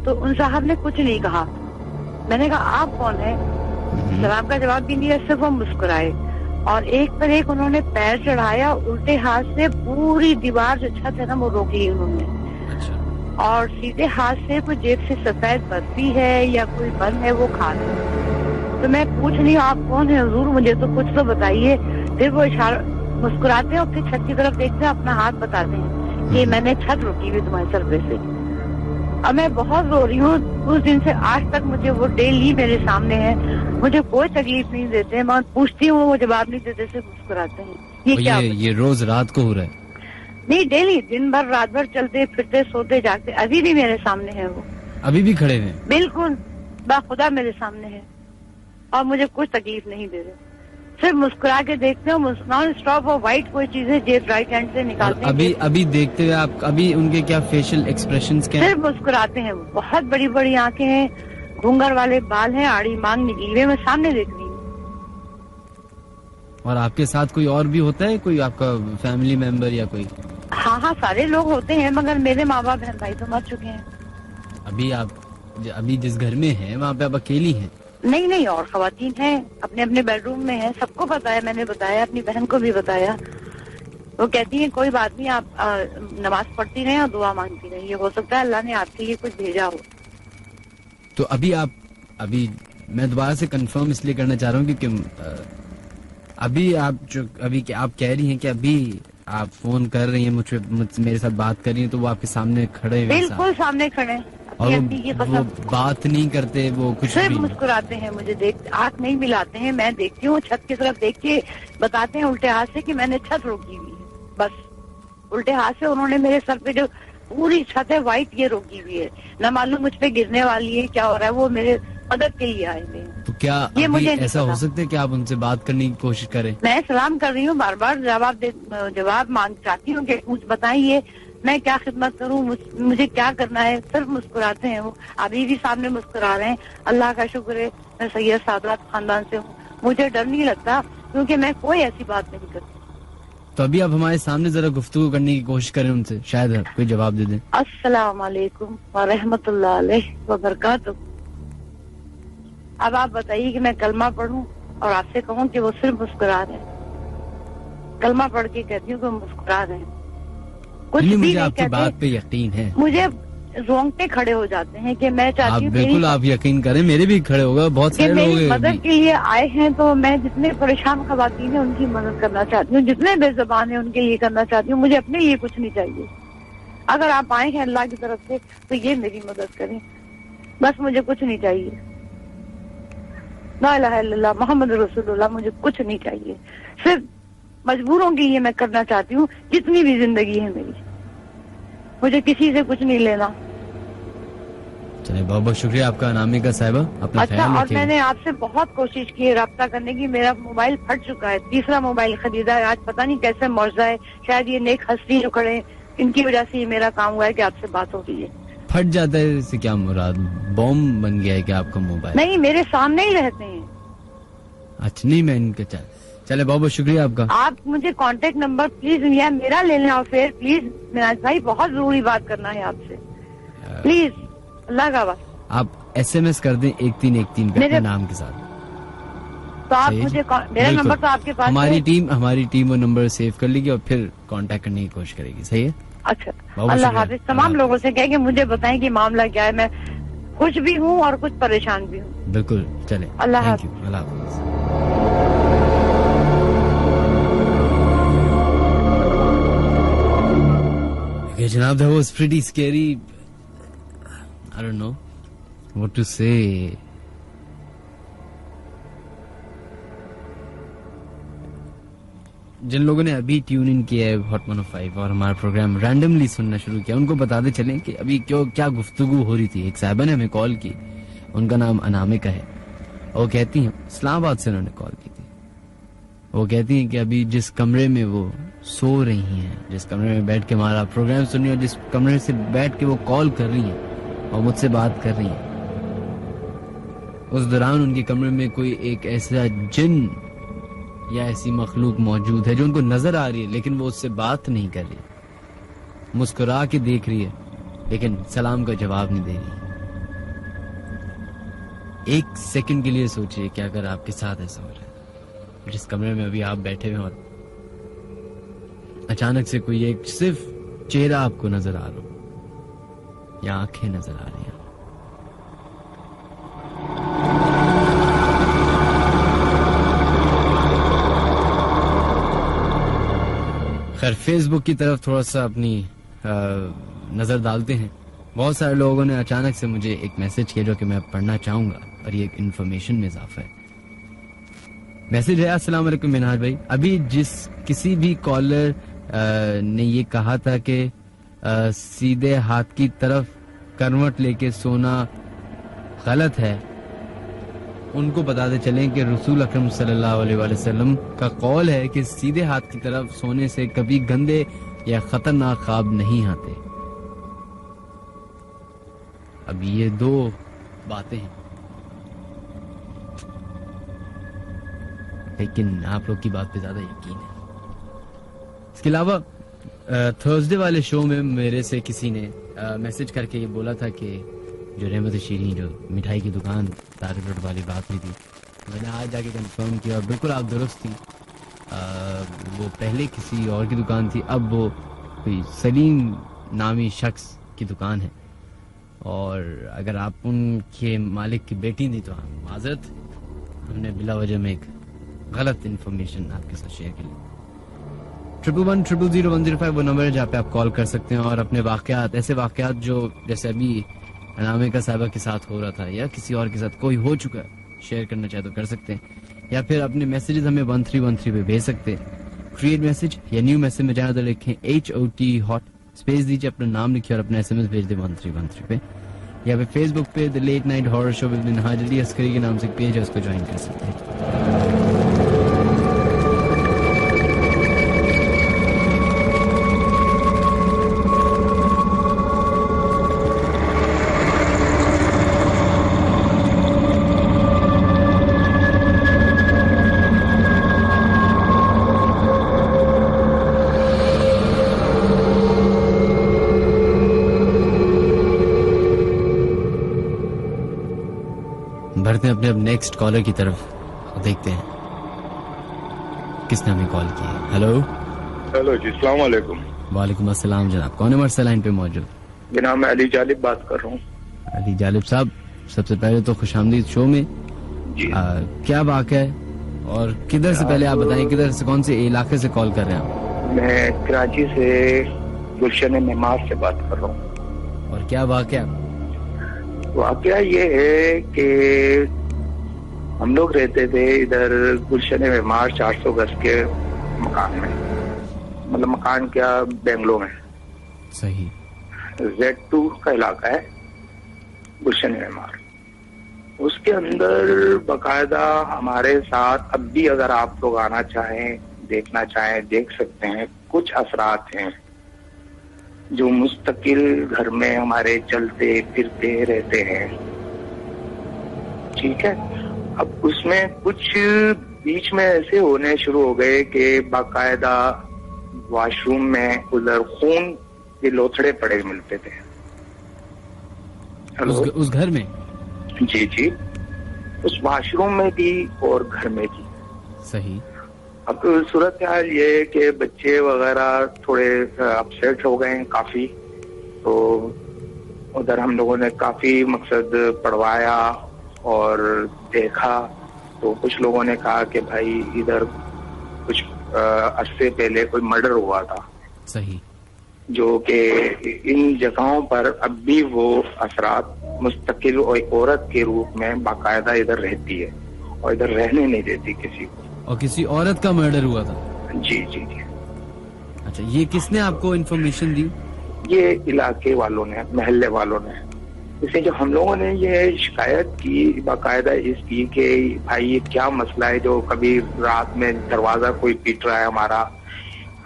तो उन साहब ने कुछ नहीं कहा। मैंने कहा आप कौन है? सलाम का जवाब भी नहीं दिया, सिर्फ वो मुस्कुराए और एक पर एक उन्होंने पैर चढ़ाया, उल्टे हाथ से पूरी दीवार जो छत है ना वो रोक ली उन्होंने। और सीधे हाथ से कोई जेब से सफेद बर्फी है या कोई बन है वो खा रहे। तो मैं पूछ रही हूँ आप कौन है हुजूर, मुझे तो कुछ तो बताइए। फिर वो इशारा मुस्कुराते हैं और फिर छत की तरफ देखते हैं, अपना हाथ बताते हैं कि मैंने छत रोकी हुई तुम्हारे सर पे से। अब मैं बहुत रो रही हूँ, उस दिन से आज तक मुझे वो डेली मेरे सामने है, मुझे कोई तकलीफ नहीं देते। मैं पूछती हूँ वो जवाब नहीं देते, सिर्फ मुस्कुराते हैं। ये क्या?
ये रोज रात को हो रहा है?
नहीं, डेली, दिन भर रात भर चलते फिरते सोते जागते, अभी भी मेरे सामने है वो, अभी
भी खड़े हैं
बिल्कुल बाखुदा मेरे सामने है और मुझे कुछ तकलीफ नहीं दे रहे, सिर्फ मुस्कुरा के देखते हो। नॉन स्टॉप और व्हाइट कोई चीजें जेब राइट हैंड से निकालते हैं।
अभी देखते हुए आप, अभी उनके क्या फेशियल एक्सप्रेशंस क्या हैं?
सिर्फ मुस्कुराते हैं। बहुत बड़ी बड़ी आंखें हैं, घूंघर वाले बाल हैं, आड़ी मांग निकली हुई, मैं सामने देख रही हूँ।
और आपके साथ कोई और भी होता है, कोई आपका फैमिली मेंबर या कोई?
हाँ, सारे लोग होते हैं, मगर मेरे माँ बाप बहन भाई तो मर चुके हैं।
अभी जिस घर में हैं वहाँ पे आप अकेली हैं?
नहीं, और खवातीन हैं, अपने अपने बेडरूम में हैं, सबको पता है, मैंने बताया, अपनी बहन को भी बताया। वो कहती है कोई बात नहीं, आप नमाज पढ़ती रहे और दुआ मांगती रहिए, हो सकता है अल्लाह ने आपके लिए कुछ भेजा हो।
तो अभी मैं दोबारा से कंफर्म इसलिए करना चाह रहा हूँ क्योंकि अभी आप कह रही हैं कि अभी आप फोन कर रही हैं मुझसे मेरे साथ बात कर रही हैं, तो वो आपके सामने खड़े हैं?
बिल्कुल सामने खड़े हैं।
और वो बात नहीं करते, वो कुछ
सिर्फ मुस्कुराते हैं, मुझे देख, आंख नहीं मिलाते हैं। मैं देखती हूँ छत की तरफ देख के बताते हैं उल्टे हाथ से कि मैंने छत रोकी हुई है, बस। उल्टे हाथ से उन्होंने मेरे सर पे जो पूरी छत है व्हाइट ये रोकी हुई है, न मालूम मुझ पे गिरने वाली है, क्या हो रहा है, वो मेरे मदद के लिए आए हुए हैं।
तो क्या
ये मुझे
ऐसा हो सकता है कि आप उनसे बात करने की कोशिश करें?
मैं सलाम कर रही हूँ, बार बार जवाब मांग चाहती हूँ कि कुछ बताइए, मैं क्या खिदमत करूँ, मुझे क्या करना है। सिर्फ मुस्कुराते हैं वो, अभी भी सामने मुस्कुरा रहे हैं। अल्लाह का शुक्र है मैं सैयद सादात खानदान से हूँ, मुझे डर नहीं लगता क्योंकि मैं कोई ऐसी बात नहीं करती।
तो अभी आप हमारे सामने जरा गुफ्तगू करने की कोशिश करें उनसे, शायद कोई जवाब दे दें।
अस्सलाम वालेकुम व रहमतुल्लाह अलैहि व बरकातुहू। अब आप बताइए कि मैं कलमा पढ़ूं और आपसे कहूं कि वो सिर्फ मुस्कुरा रहे हैं। कलमा पढ़ के कहती हूँ कि मुस्कुरा रहे हैं, कुछ भी
मुझे
नहीं
आपकी
कहते।
बात पे यकीन है,
मुझे रोंगटे खड़े हो जाते हैं कि मैं चाहती हूँ
बिल्कुल आप यकीन करें, मेरे भी खड़े होगा, बहुत सारे लोग
मेरी मदद के लिए आए हैं। तो मैं जितने परेशान खवातीन है उनकी मदद करना चाहती हूँ, जितने बेजुबान है उनके लिए करना चाहती हूँ। मुझे अपने लिए कुछ नहीं चाहिए। अगर आप आए हैं अल्लाह की तरफ से तो ये मेरी मदद करें, बस मुझे कुछ नहीं चाहिए। ला इलाहा इल्लल्लाह मोहम्मद रसूलुल्लाह, मुझे कुछ नहीं चाहिए। सिर्फ मजबूरों के लिए मैं करना चाहती हूँ, जितनी भी जिंदगी है मेरी, मुझे किसी से कुछ नहीं लेना।
चलिए बहुत बहुत शुक्रिया आपका अनामिका साहिबा, अपना
अच्छा,
ख्याल
और
रखिए।
मैंने आपसे बहुत कोशिश की है रब्ता करने की, मेरा मोबाइल फट चुका है, तीसरा मोबाइल खरीदा है। आज पता नहीं कैसे मौजूदा है, शायद ये नेक हस्ती जो खड़े हैं इनकी वजह से ये मेरा काम हुआ है कि आपसे बात हो रही है।
फट जाता है इससे क्या मुराद? बॉम्ब बन गया है क्या आपका मोबाइल?
नहीं, मेरे सामने ही रहते हैं।
अच्छा, नहीं मैं इनका चले बहुत बहुत शुक्रिया आपका।
आप मुझे कांटेक्ट नंबर प्लीज या मेरा ले लें, और फिर प्लीज मिनाज भाई बहुत जरूरी बात करना है आपसे, प्लीज अल्लाह का वास्ता।
आप SMS कर दें 1313 पे अपने नाम के साथ।
तो आप
सही
मुझे
है?
मेरा नंबर तो आपके पास
हमारी
है।
टीम वो नंबर सेव कर लेगी और फिर कांटेक्ट करने की कोशिश करेगी। सही है?
अच्छा,
बहुत
अल्लाह
शुक्रिया।
हाफिज। तमाम लोगों से कह के मुझे बताएं कि मामला क्या है, मैं खुश भी हूँ और कुछ परेशान भी हूँ।
बिल्कुल, चले,
अल्लाह
थैंक यू, अल्लाह हाफिज। Okay, जनाब, that was pretty scary. I don't know what to say. जिन लोगों ने अभी ट्यून इन किया है हॉट 105 और हमारा प्रोग्राम रैंडमली सुनना शुरू किया, उनको बताते चलें कि अभी क्या गुफ्तगू हो रही थी। एक साहिबा ने हमें कॉल की, उनका नाम अनामिका है। वो कहती हैं, इस्लामाबाद से उन्होंने कॉल की थी। वो कहती हैं कि अभी जिस कमरे में वो सो रही हैं, जिस कमरे में बैठ के हमारा प्रोग्राम सुन रही है, जिस कमरे से बैठ के वो कॉल कर रही हैं और मुझसे बात कर रही हैं, उस दौरान उनके कमरे में कोई एक ऐसा जिन या ऐसी मखलूक मौजूद है जो उनको नजर आ रही है, लेकिन वो उससे बात नहीं कर रही, मुस्कुरा के देख रही है लेकिन सलाम का जवाब नहीं दे रही। एक सेकंड के लिए सोचिए कि अगर आपके साथ ऐसा हो रहा है, जिस कमरे में अभी आप बैठे हुए और अचानक से कोई एक सिर्फ चेहरा आपको नजर आ रहा हो या आंखें नजर आ रही हैं। खैर, फेसबुक की तरफ थोड़ा सा अपनी नजर डालते हैं। बहुत सारे लोगों ने अचानक से मुझे एक मैसेज किया जो कि मैं पढ़ना चाहूंगा और ये एक इन्फॉर्मेशन में इजाफा है। मैसेज है, अस्सलाम वालेकुम मिनहाज भाई, अभी किसी भी कॉलर ने ये कहा था कि सीधे हाथ की तरफ करवट लेके सोना गलत है, उनको बताते चलें कि रसूल अकरम सल्लल्लाहु अलैहि वसल्लम का कौल है कि सीधे हाथ की तरफ सोने से कभी गंदे या खतरनाक ख्वाब नहीं आते। अब ये दो बातें हैं, लेकिन आप लोग की बात पे ज्यादा यकीन है। इसके अलावा थर्सडे वाले शो में मेरे से किसी ने मैसेज करके ये बोला था कि जो रहमत शीरीं जो मिठाई की दुकान तारिक रोड वाली बात हुई थी, मैंने आज जाके कंफर्म किया, बिल्कुल आप दुरुस्त थी। वो पहले किसी और की दुकान थी, अब वो कोई सलीम नामी शख्स की दुकान है, और अगर आप उनके मालिक की बेटी थी तो हम माजरत, हमने बिला वजह में एक गलत इन्फॉर्मेशन आपके साथ शेयर की। 111000105 वो नंबर है जहाँ पे आप कॉल कर सकते हैं और अपने वाकयात, ऐसे वाकयात जो जैसे अभी अनामिका साहिबा के साथ हो रहा था या किसी और के साथ कोई हो चुका है, शेयर करना चाहे तो कर सकते हैं, या फिर अपने मैसेजेस हमें 1313 पे भेज सकते हैं। क्रिएट मैसेज या न्यू मैसेज में जाना तो लिखें HOT हॉट, स्पेस दीजिए, अपना नाम लिखिए और अपना SMS भेज दे 1313 पे। या फिर फेसबुक पे the late night horror show with Neha जल्दी अस्करी के नाम से पेज है, उसको ज्वाइन कर सकते हैं। बढ़ते हैं अपने अब नेक्स्ट कॉलर की तरफ, देखते हैं किसने हमें कॉल किया है। हेलो
हेलो जी, अस्सलाम वालेकुम।
वालेकुम अस्सलाम जनाब, कौन है मर्सा लाइन पे मौजूद?
जनाब मैं अली जालिब बात कर रहा हूँ।
अली जालिब साहब, सबसे पहले तो खुशामदीद शो में।
जी
क्या वाक़या है और किधर से, पहले आप बताएं किधर से, कौन से इलाके से कॉल कर रहे हैं आप?
मैं कराची से गुलशन मेमार से बात कर रहा हूँ।
और क्या वाक़या?
वाकया ये है कि हम लोग रहते थे इधर गुलशन मेमार 400 गज के मकान में, मतलब मकान क्या, बेंगलो में।
सही।
Z2 का इलाका है गुलशन मेमार। उसके अंदर बकायदा हमारे साथ अब भी अगर आप लोग आना चाहें, देखना चाहें, देख सकते हैं। कुछ असरात हैं जो मुस्तकिल घर में हमारे चलते फिरते रहते हैं, ठीक है। अब उसमें कुछ बीच में ऐसे होने शुरू हो गए कि बाकायदा वॉशरूम में उधर खून के लोथड़े पड़े मिलते थे।
उस घर में?
जी जी, उस वॉशरूम में भी और घर में भी।
सही।
अब सूरत हाल ये कि बच्चे वगैरह थोड़े अपसेट हो गए हैं काफी, तो उधर हम लोगों ने काफी मकसद पढ़वाया और देखा, तो कुछ लोगों ने कहा कि भाई इधर कुछ अरसे पहले कोई मर्डर हुआ था।
सही।
जो कि इन जगहों पर अब भी वो असरात मुस्तकिल और औरत के रूप में बाकायदा इधर रहती है और इधर रहने नहीं देती किसी को।
और किसी औरत का मर्डर हुआ था?
जी जी जी।
अच्छा, ये किसने आपको इन्फॉर्मेशन दी?
ये इलाके वालों ने, मोहल्ले वालों ने। इसलिए जो हम लोगों ने ये शिकायत की बाकायदा इसकी कि भाई ये क्या मसला है, जो कभी रात में दरवाजा कोई पीट रहा है हमारा,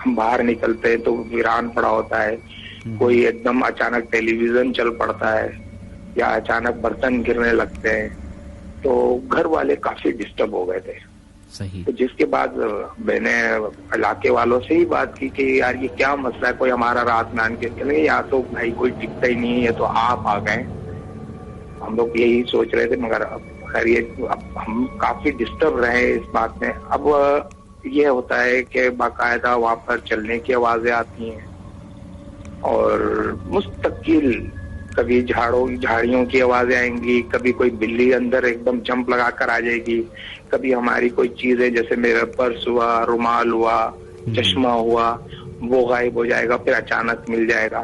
हम बाहर निकलते हैं तो वीरान पड़ा होता है, कोई एकदम अचानक टेलीविजन चल पड़ता है या अचानक बर्तन गिरने लगते हैं, तो घर वाले काफी डिस्टर्ब हो गए थे।
सही।
तो जिसके बाद मैंने इलाके वालों से ही बात की कि यार ये क्या मसला है, कोई हमारा रात में आन के चले, या तो भाई कोई टिकता ही नहीं है, तो आप आ गए। हम लोग यही सोच रहे थे, मगर खैर ये हम काफी डिस्टर्ब रहे इस बात में। अब ये होता है कि बाकायदा वहां पर चलने की आवाजें आती हैं और मुस्तकिल कभी झाड़ियों की आवाजें आएंगी, कभी कोई बिल्ली अंदर एकदम जंप लगा कर आ जाएगी, कभी हमारी कोई चीज है जैसे मेरा पर्स हुआ, रुमाल हुआ, चश्मा हुआ, वो गायब हो जाएगा, फिर अचानक मिल जाएगा।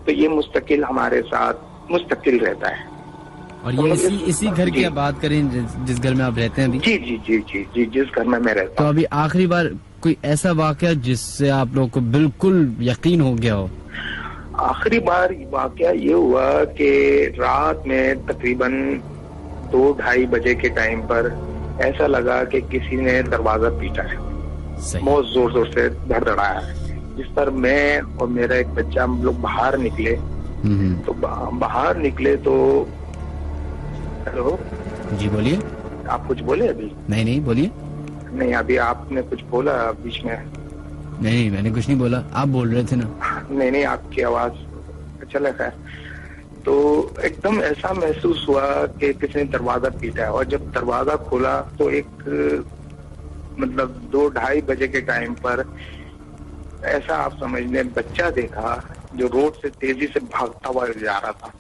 तो ये मुस्तकिल हमारे साथ मुस्तकिल रहता है।
और ये इसी घर की आप बात करें जिस घर में आप रहते हैं अभी?
जी जी जी जी जी, जिस घर में मैं रहता हूँ।
तो अभी आखिरी बार कोई ऐसा वाकया जिससे आप लोग को बिल्कुल यकीन हो गया हो?
आखिरी बार वाकया ये हुआ कि रात में तकरीबन 2-2:30 बजे के टाइम पर ऐसा लगा कि किसी ने दरवाजा पीटा है, बहुत जोर जोर से धड़धड़ाया है, जिस पर मैं और मेरा एक बच्चा हम लोग बाहर निकले। तो बाहर निकले तो हेलो जी, बोलिए। आप कुछ बोले अभी? नहीं बोलिए। नहीं, अभी आपने कुछ बोला बीच में। नहीं, मैंने कुछ नहीं बोला, आप बोल रहे थे ना। नहीं, आपकी आवाज चला है। तो एकदम ऐसा महसूस हुआ कि किसी ने दरवाजा पीटा है, और जब दरवाजा खोला तो एक मतलब 2-2:30 बजे के टाइम पर ऐसा आप समझ लें बच्चा देखा जो रोड से तेजी से भागता हुआ जा रहा था,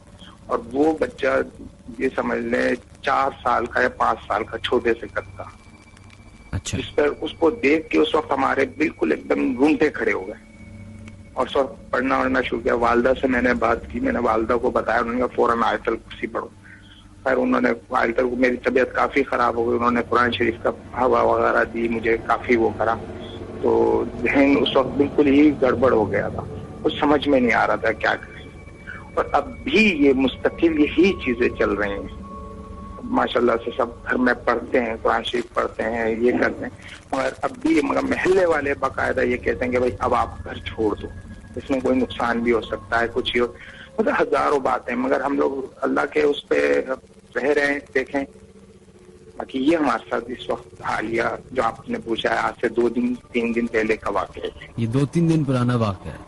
और वो बच्चा ये समझ लें 4 साल का या 5 साल का, छोटे से कद का। अच्छा। जिस पर उसको देख के उस वक्त हमारे बिल्कुल एकदम रूंगटे खड़े हो गए और उस वक्त पढ़ना वढ़ना शुरू किया। वालदा से मैंने बात की, मैंने वालदा को बताया, उन्होंने कहा फौरन आयतल कुर्सी पढ़ो। फिर उन्होंने आयतल को, मेरी तबीयत काफी खराब हो गई, उन्होंने कुरान शरीफ का हवा वगैरह दी मुझे, काफी वो करा। तो जहन उस वक्त बिल्कुल ही गड़बड़ हो गया था, कुछ समझ में नहीं आ रहा था क्या करें। और अब भी ये मुस्तकिल यही चीजें चल रही हैं। माशाल्लाह से सब घर में पढ़ते हैं, कुरान शरीफ पढ़ते हैं, ये करते हैं, मगर अब भी मगर महल्ले वाले बाकायदा ये कहते हैं कि भाई अब आप घर छोड़ दो, इसमें कोई नुकसान भी हो सकता है, कुछ ही हो, मतलब हजारों बातें, मगर हम लोग अल्लाह के उस पे रह रहे हैं, देखें। बाकी ये हमारे साथ इस वक्त हालिया जो आपने पूछा है, आज से 2-3 दिन पहले का वाक़या है।
ये 2-3 दिन पुराना वाक़या है।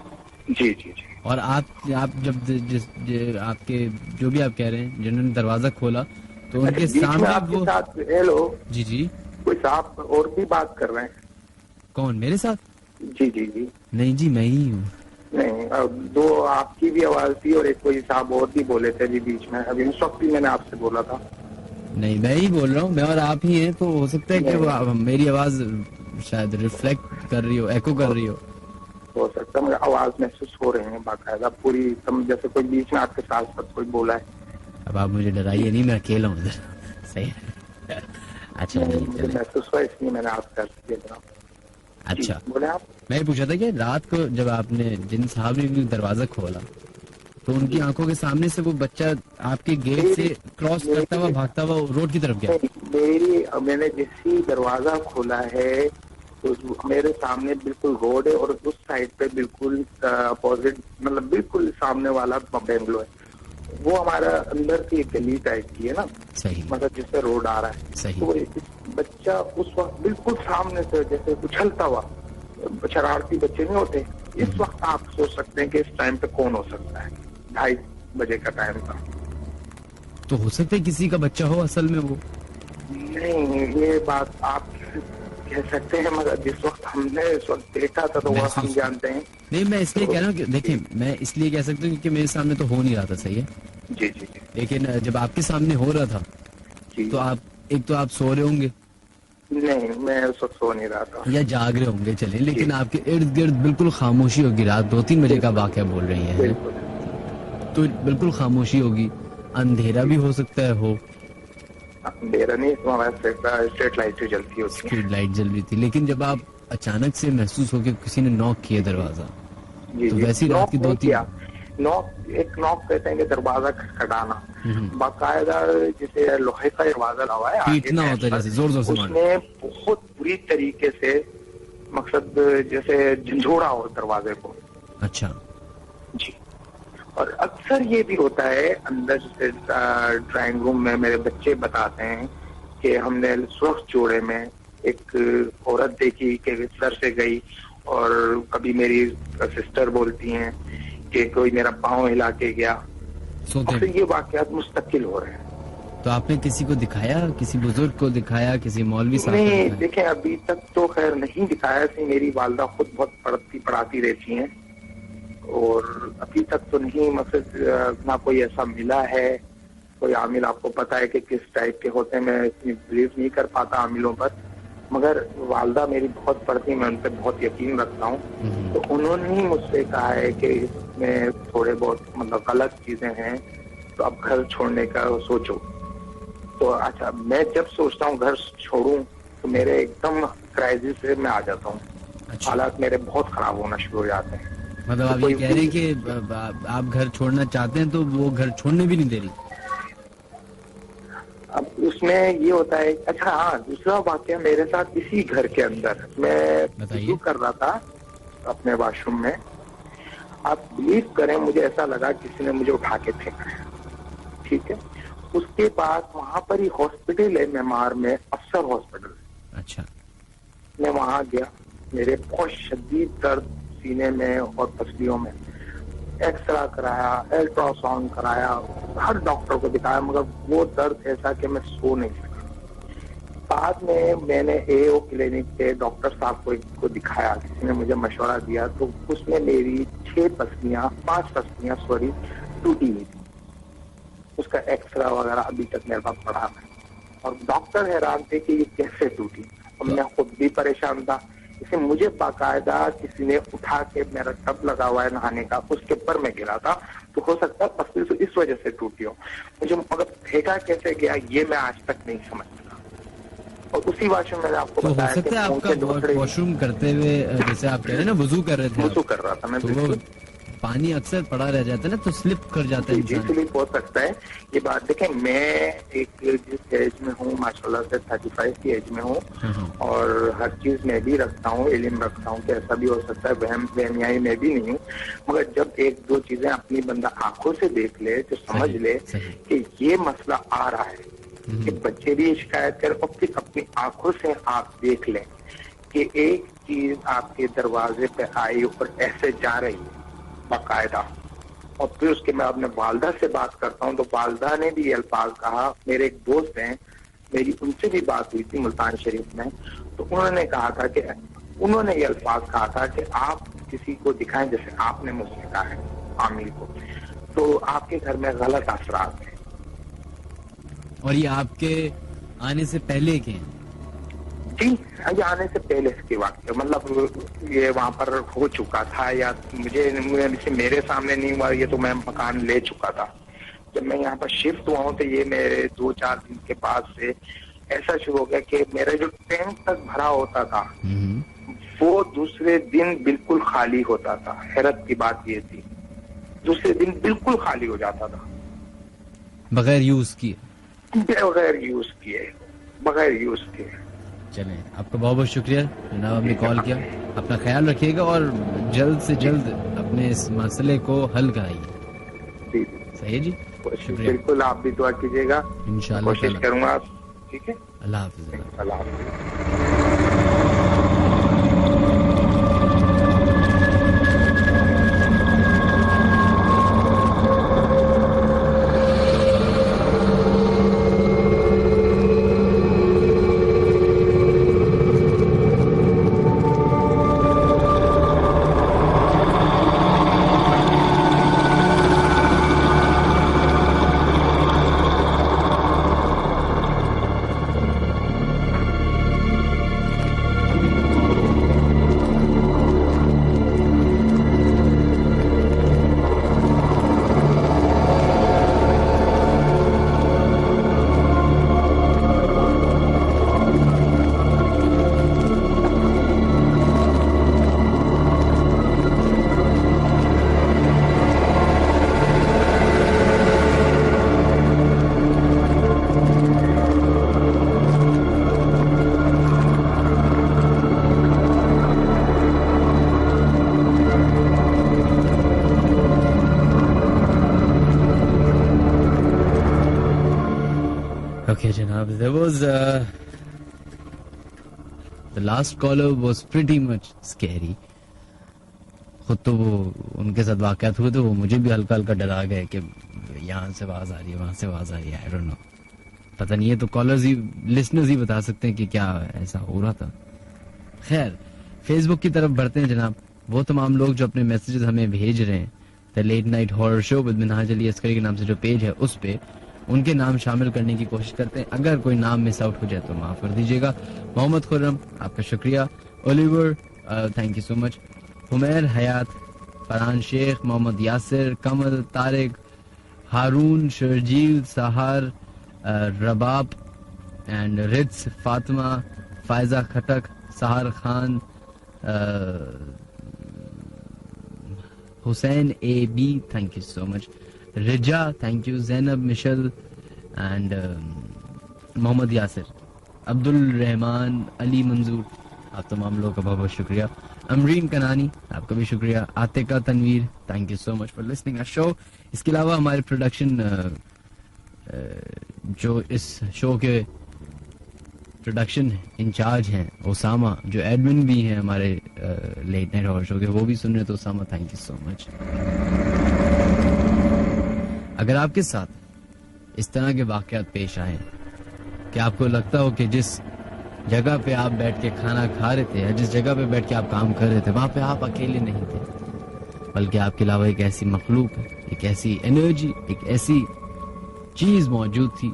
जी जी जी।
और आप जब आपके जो भी आप कह रहे हैं, जिन्होंने दरवाजा खोला तो उनके सामने
आपके
वो
साथ, हेलो
जी जी,
कोई साहब और भी बात कर रहे हैं?
कौन, मेरे साथ?
जी जी जी।
नहीं जी, मैं ही हूँ।
नहीं, दो आपकी भी आवाज थी और एक कोई साहब और भी बोले थे जी बीच में, अभी उस वक्त भी मैंने आपसे बोला था।
नहीं, मैं ही बोल रहा हूँ, मैं और आप ही हैं, तो हो सकता है कि वो मेरी आवाज शायद रिफ्लेक्ट कर रही हो, एको कर रही हो
सकता है, मुझे आवाज महसूस हो रही है बाकायदा पूरी, जैसे कोई बीच में आपके साथ कोई बोला है।
अब आप मुझे डराइए नहीं, मैं अकेला हूँ इधर। सही है। अच्छा
मुझे महसूस हुआ, इसलिए मैंने आपका दिया।
अच्छा,
बोले आप।
मैं पूछा था कि रात को जब आपने, जिन साहब ने दरवाजा खोला, तो उनकी आंखों के सामने से वो बच्चा आपके गेट से क्रॉस करता हुआ, भागता हुआ रोड की तरफ गया?
मैंने जैसे दरवाजा खोला है तो मेरे सामने बिल्कुल रोड है और उस साइड पे बिल्कुल अपोजिट, मतलब बिल्कुल सामने वाला बेंगलो है। वो हमारा अंदर की एक गली टाइप की है ना,
सही,
मतलब जिससे रोड आ रहा है।
सही।
तो बच्चा उस वक्त बिल्कुल सामने से जैसे उछलता हुआ, शरारती बच्चे नहीं होते, इस वक्त आप सोच सकते हैं कि इस टाइम पे कौन हो सकता है। 2:30 बजे का टाइम था।
तो हो सकता है किसी का बच्चा हो असल में वो?
नहीं, ये बात आप कह सकते हैं, मगर जिस वक्त हमने इस वक्त देखा था तो वो हम जानते हैं।
नहीं, मैं इसलिए कह रहा हूँ कि देखिए, मैं इसलिए कह सकता हूँ क्योंकि मेरे सामने तो हो नहीं रहा था, सही है
जी जी जी।
लेकिन जब आपके सामने हो रहा था तो आप सो रहे होंगे?
नहीं, मैं उस वक्त सो नहीं रहा था,
या जाग रहे होंगे, चले, लेकिन आपके इर्द गिर्द बिल्कुल खामोशी होगी। रात 2-3 बजे का वाकया बोल रही है, तो बिल्कुल खामोशी होगी, अंधेरा भी हो सकता है। हो
अंधेरा नहीं, स्ट्रीट लाइट जलती होती,
स्ट्रीट लाइट जल रही थी, लेकिन जब आप अचानक से महसूस हो कि किसी ने नॉक किया दरवाजा, तो वैसी रात की 2-3
नॉक कहते हैं कि दरवाजा खटखटाना, बाकायदा जिसे लोहे का दरवाजा लगा है,
पीटना होता है जैसे जोर जोर से,
उसने बहुत बुरी तरीके से, मकसद जैसे झंझोड़ा हो दरवाजे को।
अच्छा
जी। और अक्सर ये भी होता है अंदर से ड्राइंग रूम में मेरे बच्चे बताते हैं कि हमने सुरख जोड़े में एक औरत देखी कि सर से गई, और कभी मेरी सिस्टर बोलती हैं कि कोई मेरा पाँव हिला के गया। अक्सर ये वाकयात मुस्तकिल हो रहे हैं।
तो आपने किसी को दिखाया, किसी बुजुर्ग को दिखाया, किसी मौलवी साहब को?
नहीं, देखें अभी तक तो खैर नहीं दिखाया। मेरी वालदा खुद बहुत पढ़ाती रहती हैं और अभी तक तो नहीं, मकसद ना कोई ऐसा मिला है। कोई आमिल आपको पता है कि किस टाइप के होते हैं, मैं इतनी बिलीव नहीं कर पाता आमिलों पर, मगर वालदा मेरी बहुत पढ़ती, मैं उन पर बहुत यकीन रखता हूँ। तो उन्होंने ही मुझसे कहा है कि इसमें थोड़े बहुत मतलब गलत चीजें हैं, तो अब घर छोड़ने का सोचो। तो अच्छा, मैं जब सोचता हूँ घर छोड़ूं तो मेरे एकदम क्राइसिस से मैं आ जाता हूँ। अच्छा। हालात मेरे बहुत खराब होना शुरू हो जाते हैं।
मतलब आप ये कह रहे हैं कि आप घर छोड़ना चाहते हैं तो वो घर छोड़ने भी नहीं दे रही?
अब उसमें ये होता है, अच्छा हाँ, दूसरा वाकया मेरे साथ इसी घर के अंदर, मैं वुज़ू कर रहा था अपने वॉशरूम में। आप बिलीव करें, मुझे ऐसा लगा किसी ने मुझे उठा के फेंका है, ठीक है। उसके बाद वहां पर ही हॉस्पिटल है मेमार में, अफसर हॉस्पिटल।
अच्छा।
मैं वहां गया, मेरे बहुत शदीद दर्द सीने में और पसलियों में, एक्सरा कराया, अल्ट्रासाउंड कराया, हर डॉक्टर को दिखाया, मगर वो दर्द ऐसा कि मैं सो नहीं सका। बाद में मैंने एओ क्लिनिक के डॉक्टर साहब को दिखाया, किसी ने मुझे मशवरा दिया, तो उसमें मेरी 5 पसलियां टूटी हुई थी। उसका एक्सरा वगैरह अभी तक मेरे पास पड़ा है, और डॉक्टर हैरान थे कि ये कैसे टूटी। और मैं खुद भी परेशान था। इसे मुझे बाकायदा किसी ने उठा के, मेरा टब लगा हुआ है नहाने का, उसके ऊपर मैं गिरा था, तो हो सकता है पसली तो इस वजह से टूटी हो। मुझे मगर फेंका कैसे गया ये मैं आज तक नहीं समझ सका।
और उसी वॉशरूम में आपको
तो हो
बताया
सकता है आपका वॉशरूम करते हुए, जैसे आप कह रहे हैं ना वुजू कर रहे थे,
वुजू कर रहा था मैं,
तो वो पानी अक्सर पड़ा रह जाता है ना, तो स्लिप कर जाता है इंसान।
स्लिप हो सकता है। ये बात देखें, मैं एक जिस एज में हूँ माशाल्लाह से 35 की एज में हूँ, और हर चीज में भी रखता हूँ, इल्म रखता हूँ कि ऐसा भी हो सकता है, वहम बेनियाई में भी नहीं हूँ। मगर जब एक दो चीजें अपनी बंदा आंखों से देख ले तो समझ ले कि ये मसला आ रहा है, कि बच्चे भी शिकायत करें, और फिर अपनी आंखों से आप देख लें कि एक चीज आपके दरवाजे पे आई और ऐसे जा रही है बाकायदा, और फिर उसके मैं अपने वालदा से बात करता हूँ तो वालदा ने भी ये अल्फाज कहा। मेरे एक दोस्त हैं, मेरी उनसे भी बात हुई थी मुल्तान शरीफ में, तो उन्होंने कहा था कि उन्होंने ये अल्फाज कहा था कि आप किसी को दिखाएं, जैसे आपने मुझसे कहा है आमिर को, तो आपके घर में गलत असरात हैं। और
ये आपके आने से पहले के हैं?
जी, ये आने से पहले के वाक्य, मतलब ये वहां पर हो चुका था, या मेरे सामने नहीं हुआ, ये तो मैं मकान ले चुका था। जब मैं यहाँ पर शिफ्ट हुआ हूँ तो ये मेरे 2-4 दिन के बाद से ऐसा शुरू हो गया कि मेरा जो टैंक तक भरा होता था वो दूसरे दिन बिल्कुल खाली होता था। हैरत की बात ये थी, दूसरे दिन बिल्कुल खाली हो जाता था,
बगैर यूज किए। चलें, आपका बहुत बहुत शुक्रिया जनाब, आपने कॉल किया। अपना ख्याल रखिएगा और जल्द से जल्द अपने इस मसले को हल कराइए। सही है जी, शुक्रिया।
बिल्कुल, आप भी दुआ कीजिएगा,
इंशाअल्लाह
कोशिश करूंगा। ठीक है,
अल्लाह हाफिज़।
अल्लाह हाफिज़।
Okay, Janab, there was the last caller was pretty much scary. खुद तो वो उनके साथ वाक़यात हुए तो वो मुझे भी हल्का हल्का डरा गए कि यहाँ से आवाज आ रही है, वहां से आवाज आ रही है। आई डोंट नो, पता नहीं है, तो कॉलर्स ही, लिसनर्स ही बता सकते हैं कि क्या ऐसा हो रहा था। खैर, फेसबुक की तरफ बढ़ते हैं जनाब। वो तमाम लोग जो अपने मैसेजेस हमें भेज रहे हैं the late night horror show with Minhaj Ali Askari के नाम से जो पेज है, उस पे उनके नाम शामिल करने की कोशिश करते हैं। अगर कोई नाम मिस आउट हो जाए तो माफ कर दीजिएगा। मोहम्मद खुर्रम, आपका शुक्रिया। Oliver, thank you so much. Humair Hayat, Farhan Sheikh, Mohammad Yasir, Kamal, Tariq, Haroon, Sharjeel, Sahar, Rabab and Rits, Fatima, Faiza Khattak, Sahar Khan, Hussain A B, thank you so much. Riza, thank you. Zainab, Mishal and Mohammad Yasir, Abdul Rehman, Ali Manzoor, आप तमाम लोगों का बहुत बहुत शुक्रिया। अमरीन कनानी, आपका भी शुक्रिया। Atika Tanveer, thank you so much for listening a show. इसके अलावा हमारे प्रोडक्शन जो इस शो के प्रोडक्शन इंचार्ज हैं, ओसामा, जो एडमिन भी हैं हमारे लेट नाइट हॉरर शो के, वो भी सुन रहे, तो Osama thank you so much. अगर आपके साथ इस तरह के वाकयात पेश आए कि आपको लगता हो कि जिस जगह पे आप बैठ के खाना खा रहे थे या जिस जगह पे बैठ के आप काम कर रहे थे, वहां पे आप अकेले नहीं थे, बल्कि आपके अलावा एक ऐसी मखलूक, एक ऐसी एनर्जी, एक ऐसी चीज मौजूद थी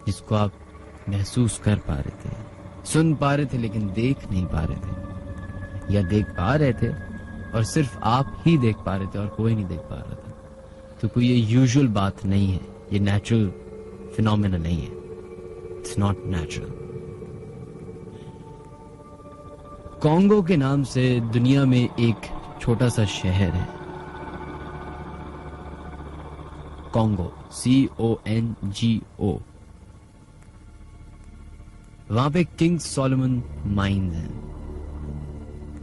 जिसको आप महसूस कर पा रहे थे, सुन पा रहे थे, लेकिन देख नहीं पा रहे थे, या देख पा रहे थे और सिर्फ आप ही देख पा रहे थे और कोई नहीं देख पा रहा था। तो कोई ये यूजुअल बात नहीं है, ये नेचुरल फिनोमेना नहीं है, इट्स नॉट नेचुरल। कॉन्गो के नाम से दुनिया में एक छोटा सा शहर है, कॉन्गो, CONGO। वहां पे किंग सोलोमन माइंस है।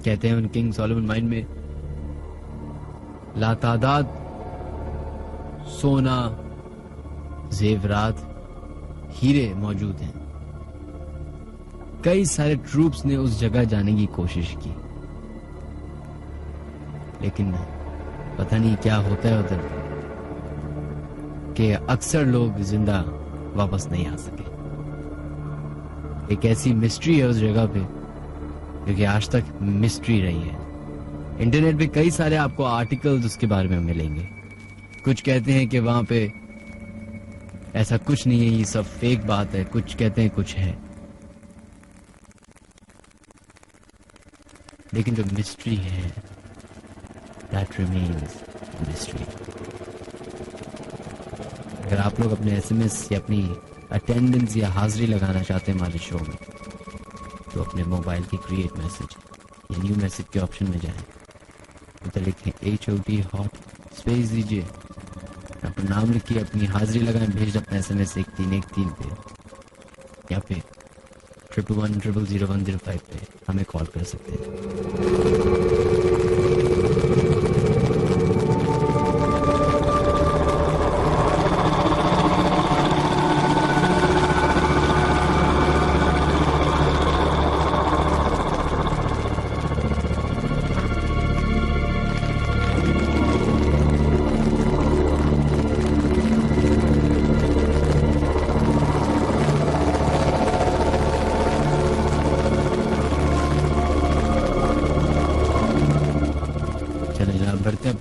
कहते हैं उन किंग सोलोमन माइन में लातादाद सोना, जेवरात, हीरे मौजूद हैं। कई सारे ट्रूप्स ने उस जगह जाने की कोशिश की, लेकिन पता नहीं क्या होता है उधर कि अक्सर लोग जिंदा वापस नहीं आ सके। एक ऐसी मिस्ट्री है उस जगह पे जो कि आज तक मिस्ट्री रही है। इंटरनेट पे कई सारे आपको आर्टिकल्स उसके बारे में मिलेंगे। कुछ कहते हैं कि वहां पे ऐसा कुछ नहीं है, ये सब फेक बात है। कुछ कहते हैं कुछ है, लेकिन जो मिस्ट्री है दैट रिमेन्स मिस्ट्री। अगर आप लोग अपने SMS या अपनी अटेंडेंस या हाजिरी लगाना चाहते हैं हमारे शो में, तो अपने मोबाइल की क्रिएट मैसेज या न्यू मैसेज के ऑप्शन में जाएं, उधर लिखें HOT हॉट, स्पेस दीजिए, अपना नाम लिखिए, अपनी हाजिरी लगाएं, भेज अपना SMS 1313 पे या फिर 11100105 पे हमें कॉल कर सकते हैं।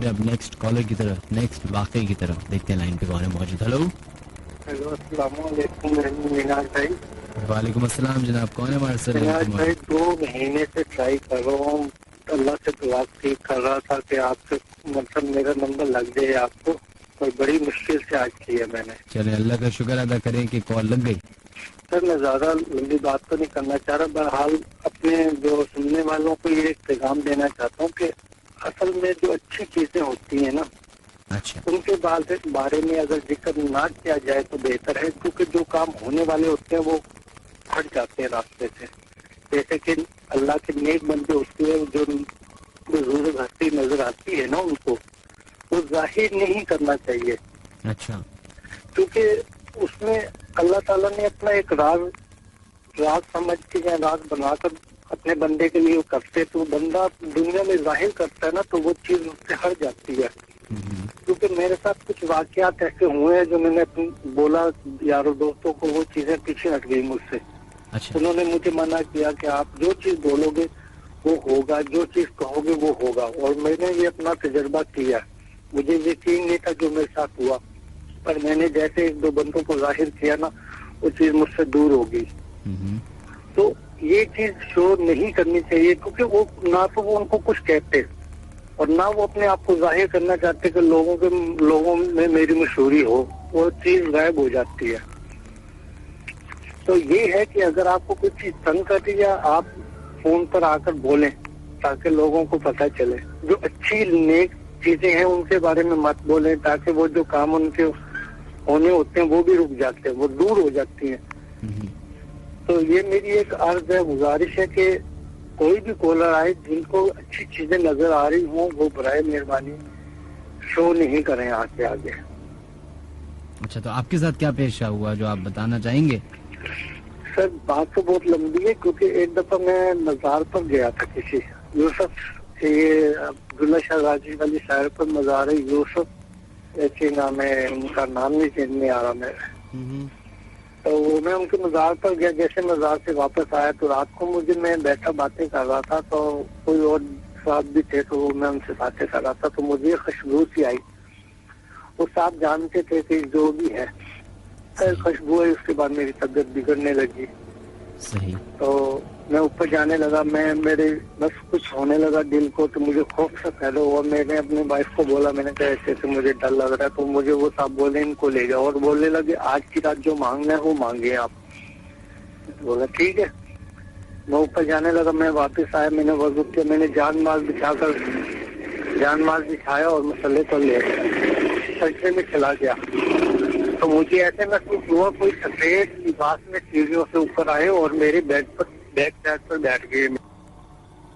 अब नेक्स्ट कॉलर की तरफ, नेक्स्ट वाकई की तरफ देखते हैं लाइन पे कौन है मौजूद। हेलो
हेलो, अस्सलाम वालेकुम मिनाज भाई।
वालेकुम अस्सलाम जनाब, कौन है हमारे सर?
मिनाज भाई 2 महीने से ट्राई कर रहा हूँ, अल्लाह से दुआ ठीक कर रहा था कि आपसे मतलब मेरा नंबर लग जाए आपको, और बड़ी मुश्किल से आज की है मैंने।
चले अल्लाह का शुक्र अदा करें कि कॉल लग गई।
सर मैं ज्यादा लंबी बात तो नहीं करना चाह रहा, बहरहाल अपने जो सुनने वालों को ये एक पैगाम देना चाहता हूँ कि असल में जो अच्छी चीजें होती हैं ना,
अच्छा,
उनके बारे में अगर जिक्र ना किया जाए तो बेहतर है, क्योंकि जो काम होने वाले होते हैं वो हट जाते हैं रास्ते से। जैसे कि अल्लाह के नेक बंदे होते हैं, जो बुजुर्ग हस्ती नजर आती है ना, उनको वो जाहिर नहीं करना चाहिए।
अच्छा,
क्योंकि उसमें अल्लाह ताला ने अपना एक राज समझ के या राज बनाकर अपने बंदे के लिए करते, तो बंदा दुनिया में जाहिर करता है ना, तो वो चीज उससे हट जाती है। क्योंकि मेरे साथ कुछ वाकयात ऐसे हुए हैं जो मैंने बोला यारों दोस्तों को, वो चीजें पीछे हट गई मुझसे।
अच्छा,
उन्होंने मुझे मना किया कि आप जो चीज बोलोगे वो होगा, जो चीज कहोगे वो होगा, और मैंने ये अपना तजर्बा किया। मुझे यकीन नहीं था जो मेरे साथ हुआ, पर मैंने जैसे 1-2 बंदों को जाहिर किया ना, वो चीज मुझसे दूर हो गई। तो ये चीज शो नहीं करनी चाहिए, क्योंकि वो ना तो वो उनको कुछ कहते और ना वो अपने आप को जाहिर करना चाहते कि लोगों में मेरी मशहूरी हो, वो चीज गायब हो जाती है। तो ये है कि अगर आपको कुछ चीज तंग कर रही है, आप फोन पर आकर बोलें ताकि लोगों को पता चले। जो अच्छी नेक चीजें हैं उनके बारे में मत बोलें, ताकि वो जो काम उनके होने होते हैं वो भी रुक जाते हैं, वो दूर हो जाती हैं। तो ये मेरी एक अर्ज है, गुजारिश है कि कोई भी कॉलर आए जिनको अच्छी चीजें नजर आ रही हों, वो बराए मेहरबानी शो नहीं करें आगे आगे।
अच्छा, तो आपके साथ क्या पेश हुआ जो आप बताना चाहेंगे?
सर बात तो बहुत लंबी है, क्योंकि एक दफा मैं मजार पर गया था किसी यूसुफ, ये अब्दुल्ला शाह गाजी वाली शहर पर मजार है, यूसुफ ऐसे नाम है उनका, नाम नहीं समझ में आ रहा मेरे। तो मैं उनके मजार पर गया, जैसे मजार से वापस आया तो रात को मैं बैठा बातें कर रहा था, तो कोई और साहब भी थे, तो मैं उनसे बातें कर रहा था, तो मुझे खुशबू सी आई। वो साहब जानते थे कि जो भी है खुशबू है, उसके बाद मेरी तबीयत बिगड़ने लगी।
सही।
तो मैं ऊपर जाने लगा, मेरे बस कुछ होने लगा दिल को, तो मुझे खौफ सा पैदा हुआ। मैंने अपनी वाइफ को बोला, मैंने कहा ऐसे ऐसे मुझे डर लग रहा है, तो मुझे वो साहब बोले इनको ले जाओ, और बोलने लगे आज की रात जो मांगना है वो मांगे आप। बोला ठीक है। मैं ऊपर जाने लगा, मैं वापस आया, मैंने वजू किया, मैंने जान माल बिछाया और मसले पर ले सजदे में चला गया। तो मुझे ऐसे महसूस हुआ कोई सफेद लिबास में सीढ़ियों से ऊपर आए और मेरे बैक साइड पर बैठ गए।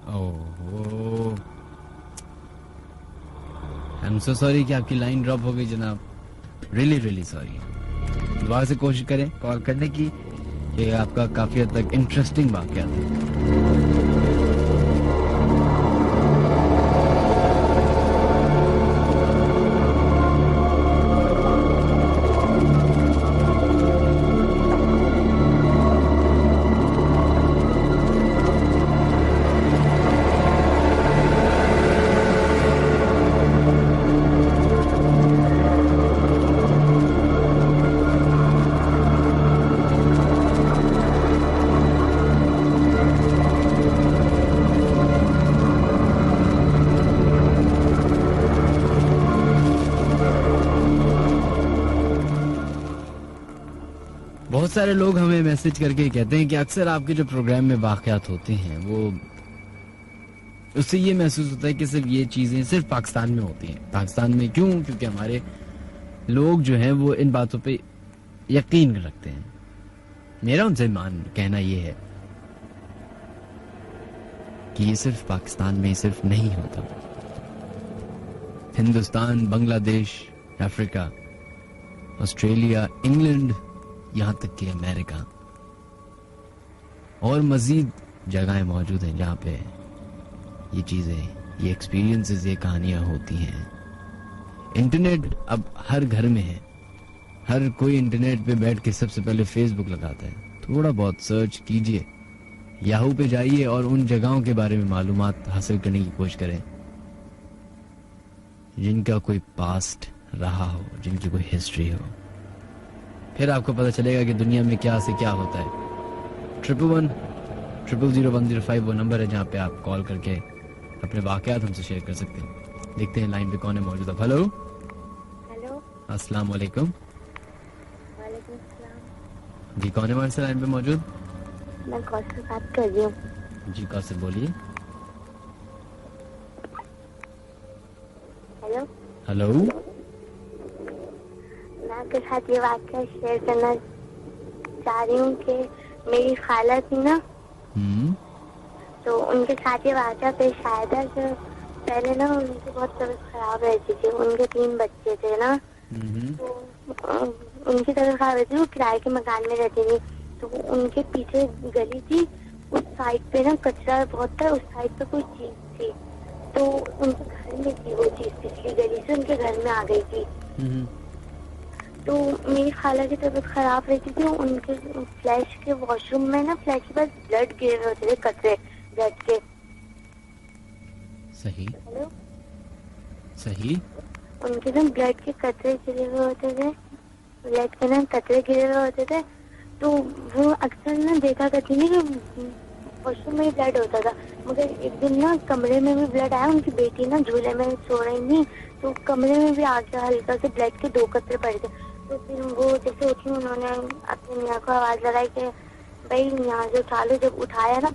ओह, आई एम सो सॉरी कि आपकी लाइन ड्रॉप हो गई जनाब, रियली रियली सॉरी। दोबारा से कोशिश करें कॉल करने की, ये आपका काफी हद तक इंटरेस्टिंग वाकया था। बहुत सारे लोग हमें मैसेज करके कहते हैं कि अक्सर आपके जो प्रोग्राम में वाकयात होते हैं वो उससे ये महसूस होता है कि सिर्फ ये चीजें सिर्फ पाकिस्तान में होती हैं। पाकिस्तान में क्यों? क्योंकि हमारे लोग जो हैं वो इन बातों पे यकीन रखते हैं। मेरा उनसे कहना ये है कि ये सिर्फ पाकिस्तान में सिर्फ नहीं होता। Hindustan, Bangladesh, Africa, Australia, England, यहां तक कि अमेरिका और मजीद जगहें मौजूद हैं जहां पे ये चीजें, ये एक्सपीरियंसेस, ये कहानियां होती हैं। इंटरनेट अब हर घर में है। हर कोई इंटरनेट पे बैठ के सबसे पहले फेसबुक लगाता है। थोड़ा बहुत सर्च कीजिए, याहू पे जाइए और उन जगहों के बारे में मालूमात हासिल करने की कोशिश करें जिनका कोई पास्ट रहा हो, जिनकी कोई हिस्ट्री हो। फिर आपको पता चलेगा कि दुनिया में क्या से क्या होता है। 11100105 वो नंबर है जहाँ पे आप कॉल करके अपने वाकयात हमसे शेयर कर सकते हैं। देखते हैं लाइन पे कौन है मौजूद। हेलो
हेलो,
अस्सलाम वालेकुम।
वालेकुम सलाम।
जी, कौन है हमारे लाइन पे मौजूद?
मैं कौशल बात कर रही हूँ।
जी कौशल बोलिए।
हेलो
हेलो,
मैं आपके साथ ये वाकया शेयर करना चाह रही हूँ कि मेरी खाला थी ना, तो उनके साथ ये वाकया पेश आया था कि पहले ना उनकी बहुत तबीयत खराब रहती थी। उनके 3 बच्चे थे ना, तो उनकी तबीयत खराब रहती थी। वो किराए के मकान में रहती थी। तो उनके पीछे गली थी, उस साइड पे ना कचरा बहुत था, उस साइड पे कोई चीज थी, तो उनके घर में थी वो चीज, पिछली गली से उनके घर में आ गई थी। तो मेरी खाला की तबीयत खराब रहती थी। उनके फ्लैश के वॉशरूम में ना, फ्लैश के पास ब्लड गिरे होते थे, कचरे ब्लड के।
सही।
हेलो,
सही।
उनके ना ब्लड के कचरे गिरे हुए होते थे, ब्लड के ना कचरे गिरे हुए होते थे। तो वो अक्सर ना देखा करती थी कि वॉशरूम में ब्लड होता था। मगर एक दिन ना कमरे में भी ब्लड आया। उनकी बेटी ना झूले में सो रही थी, तो कमरे में भी आ गया हल्का से ब्लड के 2 कतरे पड़ गए। तो फिर वो जैसे उठी, उन्होंने अपने मियाँ को आवाज लगाई कि भाई यहाँ से उठा लो। जब उठाया ना,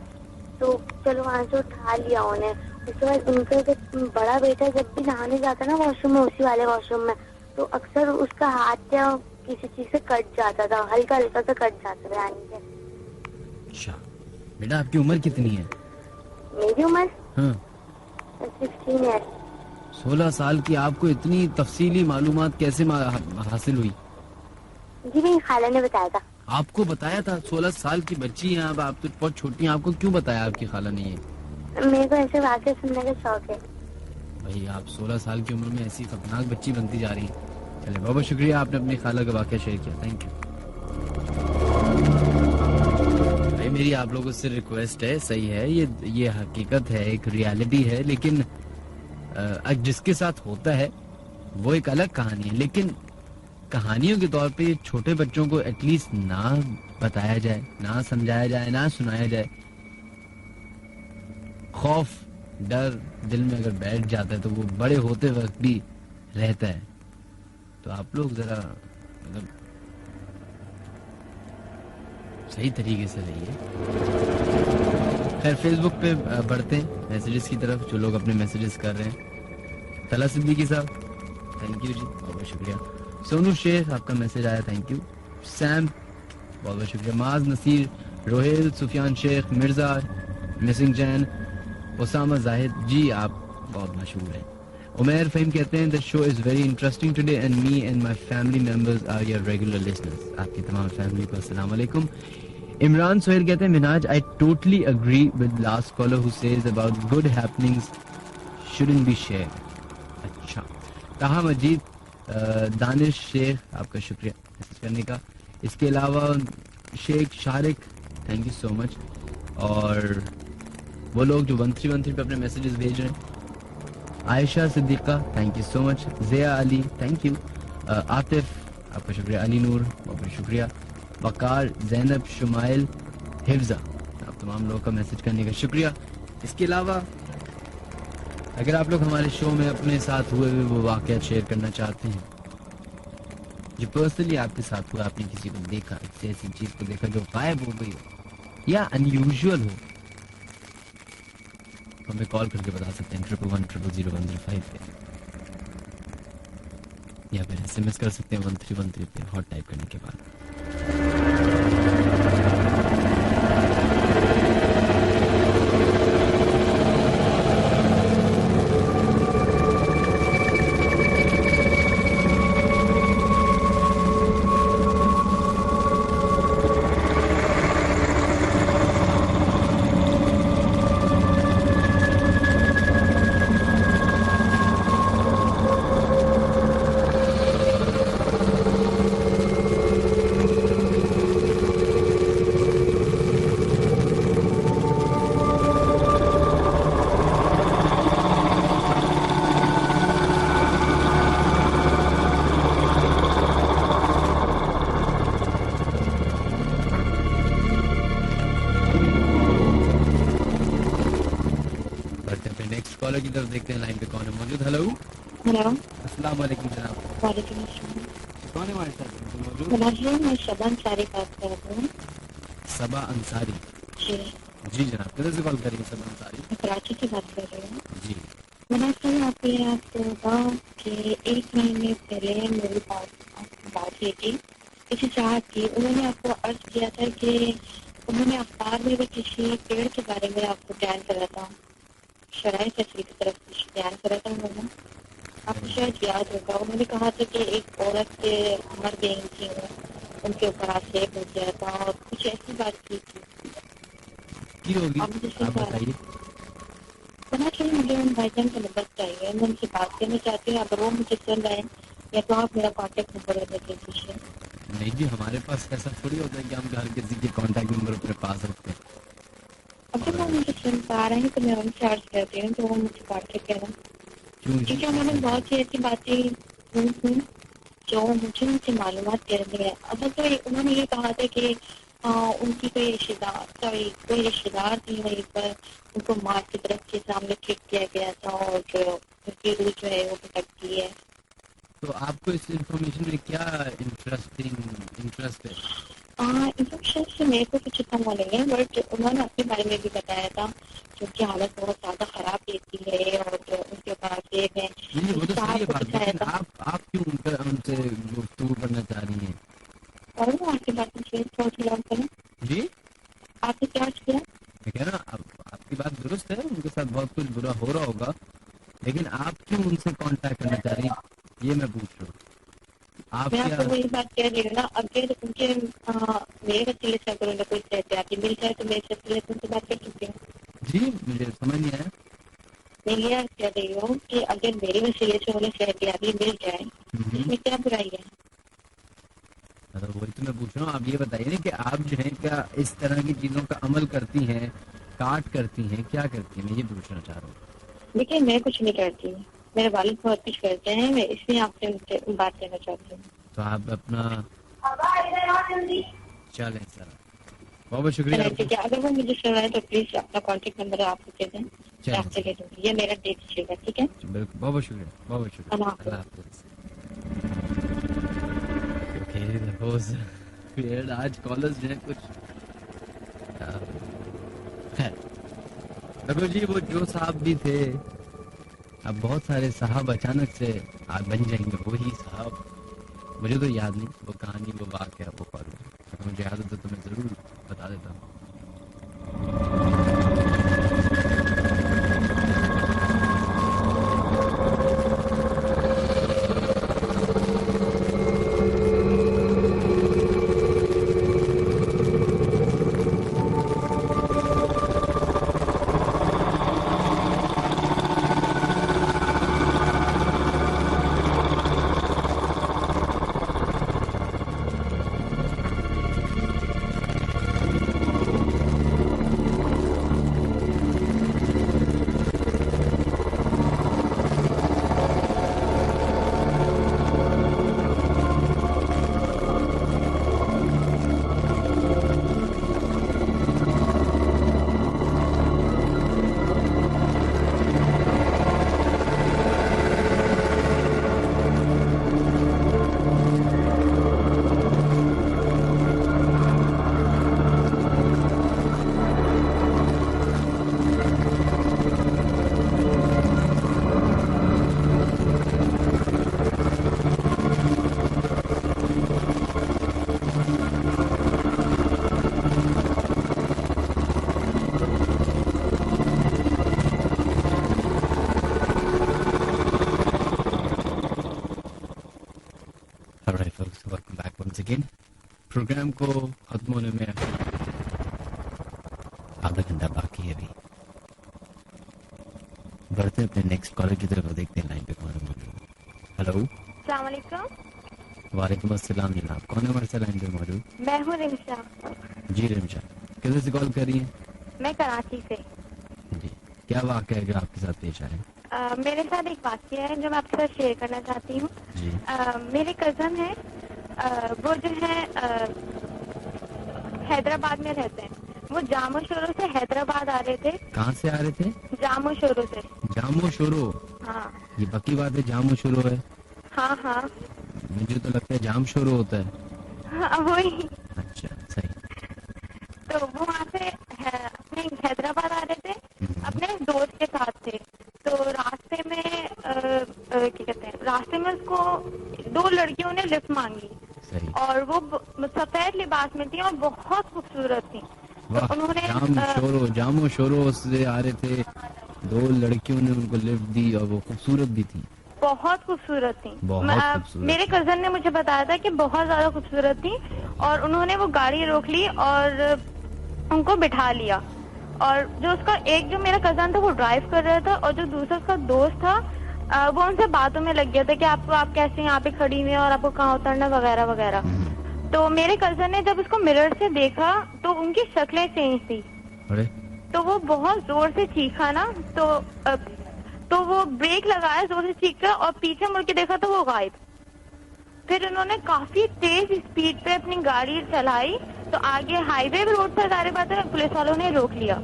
तो चलो वहाँ से उठा लिया उन्हें। उसके बाद उनका जो बड़ा बेटा जब भी नहाने जाता ना वॉशरूम में, उसी वाले वॉशरूम में, तो अक्सर उसका हाथ या किसी चीज से कट जाता था, हल्का हल्का सा कट जाता था यानी से।
अच्छा बेटा, आपकी उम्र कितनी है?
मेरी उम्र
16
है।
16 साल की आपको इतनी तफसीली मालूमात कैसे हासिल हुई?
जी मेरी खाला ने बताया था।
आपको बताया था? 16 साल की बच्ची हैं आप तो बहुत छोटी हैं, आपको क्यों बताया आपकी खाला ने ये?
मेरे को ऐसे वाक़े सुनने का शौक है।
भाई आप 16 साल की उम्र में ऐसी खतरनाक बच्ची बनती जा रही है। चले बहुत बहुत शुक्रिया, आपने अपनी खाला का वाक़या शेयर किया, थैंक यू। भाई मेरी आप लोगों से रिक्वेस्ट है, सही है, ये हकीकत है, एक रियलिटी है, लेकिन जिसके साथ होता है वो एक अलग कहानी है। लेकिन कहानियों के तौर पे छोटे बच्चों को एटलीस्ट ना बताया जाए, ना समझाया जाए, ना सुनाया जाए। खौफ, डर दिल में अगर बैठ जाता है तो वो बड़े होते वक्त भी रहता है। तो आप लोग जरा मतलब सही तरीके से रहिए। खैर फेसबुक पे बढ़ते हैं मैसेजेस की तरफ, जो लोग अपने मैसेजेस कर रहे हैं। तला सिद्दीकी साहब थैंक यू जी, बहुत बहुत शुक्रिया। सोनू शेख आपका मैसेज आया, थैंक यू। सैम बहुत बहुत शुक्रिया। माज नसीर, रोहिल, सुफियान शेख, मिर्जा, मिसिंग जैन, ओसामा जाहिद जी आप बहुत मशहूर हैं। उमैर फहीम कहते हैं the show is very interesting today and me and my family members are your regular listeners. आपकी तमाम फैमिली को अस्सलाम वालेकुम। इमरान सोहेल कहते हैं Minhaj I totally agree with last caller who says about good happenings shouldn't be shared. अच्छा, ताहा मजीद, दानिश शेख आपका शुक्रिया मैसेज करने का। इसके अलावा Sheikh Shariq thank you so much. और वो लोग जो 1313 पे अपने मैसेजेस भेज रहे हैं, Ayesha Siddiqa thank you so much. Zia Ali thank you. Atif आपका शुक्रिया। अली नूर बहुत शुक्रिया। वकार, जैनब, शुमाइल, हिफ्जा, आप तमाम लोगों का मैसेज करने का शुक्रिया। इसके अलावा अगर आप लोग हमारे शो में अपने साथ हुए वो वाक़या शेयर करना चाहते हैं जो पर्सनली आपके साथ हुआ, आपने किसी को देखा, ऐसी चीज़ को देखा जो गायब हो गई हो या अनयूजुअल हो, हमें कॉल करके बता सकते हैं 111000105 पे, या फिर SMS कर सकते हैं 1313 पे हॉट टाइप करने के बाद। की तरफ देखते हैं लाइन पे कौन है मौजूद। हेलो
हेलो,
अस्सलाम वालेकुम जनाब।
वालेकुम अस्सलाम।
कौन है हमारे साथ मौजूद?
मैं सबा अंसारी बात कर रही हूँ।
सबा अंसारी
जी
जी जनाब, किधर से कॉल कर रही हैं सबा अंसारी?
मैं कराची से बात कर रही हूँ
जी।
मैंने कल आपको बताऊँ कि 1 महीने पहले मेरी बात हुई थी किसी साहब की। उन्होंने आपको अर्ज किया था कि उन्होंने अखबार में भी किसी पेड़ के बारे में आपको बयान करा था, शराय फैसले की तरफ कुछ बयान करा था उन्होंने, आपको शायद याद होगा। उन्होंने कहा था कि एक औरत के मर गई थी, उनके ऊपर आक्षेप हो गया था और कुछ ऐसी बात की थी।
होगी आप बताइए।
बना चाहिए मुझे उन भाईजान का नंबर चाहिए, मैं उनसे बात करना चाहती हूँ। अगर वो मुझे चल रहे हैं या तो आप मेरा कॉन्टेक्ट नंबर दे दीजिए।
नहीं जी, हमारे पास ऐसा थोड़ी होता है कि हम हर किसी के कॉन्टेक्ट नंबर अपने पास रखते हैं।
अगर वो मुझे सुन पा रहे हैं तो मैं उनसे अर्ज करती हूँ तो वो मुझे कॉन्टेक्ट करें, क्योंकि उन्होंने बहुत सी ऐसी बातें जो मुझे उनसे मालूमात करनी है। अगर तो उन्होंने ये कहा था कि उनकी कोई रिश्तेदार थी वहीं पर, उनको माँ की तरफ के सामने ट्रीट किया गया था और उनकी रूह जो है वो भटकती है।
तो आपको इस इंफॉर्मेशन में क्या इंटरेस्ट है?
इन्फॉर्मेशन से मेरे को कुछ इतना वो नहीं है, बट उन्होंने अपने बारे में भी बताया था कि उनकी हालत बहुत ज्यादा खराब रहती है और उनके ऊपर आक्षेप है।
वो तो सही है बात, लेकिन आप क्यों उनसे गुफ्तगू करना चाह रही हैं?
और वो आपकी बात करें
जी,
आपने क्या किया?
मैं कह रहा हूँ आपकी बात दुरुस्त है, उनके साथ बहुत कुछ बुरा हो रहा होगा, लेकिन आप क्यों उनसे कांटेक्ट करना चाह रही हैं ये मैं पूछ रहा हूँ।
मैं आपको वही बात कह रही हूँ ना, अगर उनके मेरे वसीले से अगर उन्हें कोई सहतियाती मिल जाए तो मेरे वसीले से उनसे बात कर सकती हूँ।
जी मुझे समझ नहीं आया।
मैं ये कह रही हूँ कि अगर मेरे वसीले से उन्हें सहतियाती मिल जाए इसमें क्या बुराई है?
वही तो मैं पूछ रहा हूँ। आप ये बताइए ना कि आप जो है क्या इस तरह की चीजों का अमल करती हैं, काट करती हैं, क्या करती हैं, मैं ये पूछना चाह रहा हूँ।
देखिए मैं कुछ नहीं करती, मेरे वालिद बहुत कुछ करते हैं, मैं इसलिए आपसे उनसे बात करना चाहती हूँ।
तो आप अपना चलें सर, बहुत बहुत शुक्रिया।
ठीक है, अगर वो मुझे सुन रहे हैं तो प्लीज अपना कॉन्टेक्ट नंबर आपको दे दें, मैं आपसे ले दूँगी, ये मेरा दे दीजिएगा। ठीक है,
बिल्कुल, बहुत बहुत शुक्रिया, बहुत बहुत शुक्रिया। अल्लाह हाफ़िज़। आज कॉलर्स जो है कुछ खैर रघु जी वो जो साहब भी थे, अब बहुत सारे साहब अचानक से आज बन जाएंगे वही साहब। मुझे तो याद नहीं वो कहानी, वो वाक़या, वो पल। अगर मुझे याद हो तो मैं जरूर बता देता हूँ। प्रोग्राम को खत्म होने में आधा घंटा बाकी है अभी। बढ़ते अपने नेक्स्ट कॉलर की तरफ, देखते हैं लाइन पे कौन है। हेलो,
अस्सलाम वालेकुम।
वालेकुम अस्सलाम जनाब, कौन है हमारे साथ लाइन पे मौजूद?
मैं हूँ रिमशा।
जी रिमशा, किधर से कॉल कर रही हैं?
मैं कराची से।
जी, क्या वाक़या है जो आपके साथ पेश आए?
मेरे साथ एक वाक़या है जो मैं आपके साथ शेयर करना चाहती हूँ। मेरे कज़न है, वो जो है हैदराबाद में रहते हैं। वो जामो शोरो से हैदराबाद आ रहे थे।
कहाँ से आ रहे थे?
जामो शोरो से।
जामो शोरो?
हाँ,
ये पक्की बात है जामो शोरो है?
हाँ हाँ,
मुझे तो लगता है जाम शोरो होता है।
हाँ वही।
अच्छा, सही।
तो वो वहाँ से अपने हैदराबाद आ रहे थे, अपने दोस्त के साथ थे। तो रास्ते में क्या कहते हैं, रास्ते में उसको दो लड़कियों ने लिफ्ट मांगी और वो सफेद लिबास में थी और बहुत खूबसूरत थी। तो उन्होंने
जामो शोरो से आ रहे थे, दो लड़कियों ने उनको लिफ्ट दी और वो खूबसूरत भी थी,
बहुत खूबसूरत थी। मेरे कजन ने मुझे बताया था कि बहुत ज्यादा खूबसूरत थी और उन्होंने वो गाड़ी रोक ली और उनको बिठा लिया। और जो उसका एक जो मेरा कजन था वो ड्राइव कर रहा था और जो दूसरा उसका दोस्त था वो उनसे बातों में लग गया था कि आप कैसे यहाँ पे खड़ी हुई हैं और आपको कहाँ उतरना वगैरह वगैरह। तो मेरे कजन ने जब उसको मिरर से देखा तो उनकी शक्लें चेंज थी। तो वो बहुत जोर से चीखा ना, तो वो ब्रेक लगाया जोर से चीख कर और पीछे मुड़ के देखा तो वो गायब। फिर उन्होंने काफी तेज स्पीड पे अपनी गाड़ी चलाई तो आगे हाईवे रोड पर सारे बातें पुलिस वालों ने रोक लिया।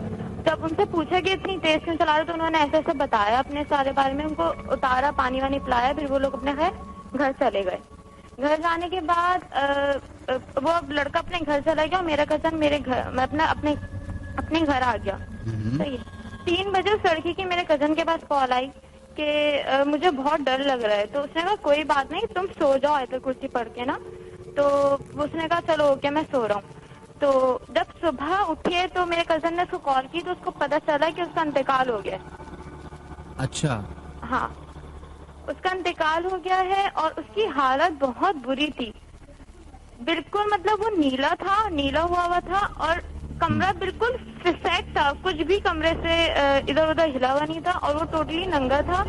जब उनसे पूछा कि इतनी तेज क्यों चला रहे, तो उन्होंने ऐसे ऐसे बताया अपने सारे बारे में। उनको उतारा, पानी वानी पिलाया, फिर वो लोग अपने घर चले गए। घर जाने के बाद वो लड़का अपने घर चला गया और मेरा कजन मेरे घर अपने घर आ गया। सही 3 बजे उस लड़की की मेरे कजन के पास कॉल आई कि मुझे बहुत डर लग रहा है। तो उसने कहा कोई बात नहीं, तुम सो जाओ आयत कुर्सी पढ़ के ना। तो उसने कहा चलो ओके मैं सो रहा हूँ। तो जब सुबह उठी तो मेरे कजन ने उसको कॉल की तो उसको पता चला कि उसका इंतकाल हो गया। अच्छा। हाँ, उसका इंतकाल हो गया है और उसकी हालत बहुत बुरी थी। बिल्कुल मतलब वो नीला हुआ था और कमरा बिल्कुल फिसेट था, कुछ भी कमरे से इधर उधर हिला हुआ नहीं था और वो टोटली नंगा था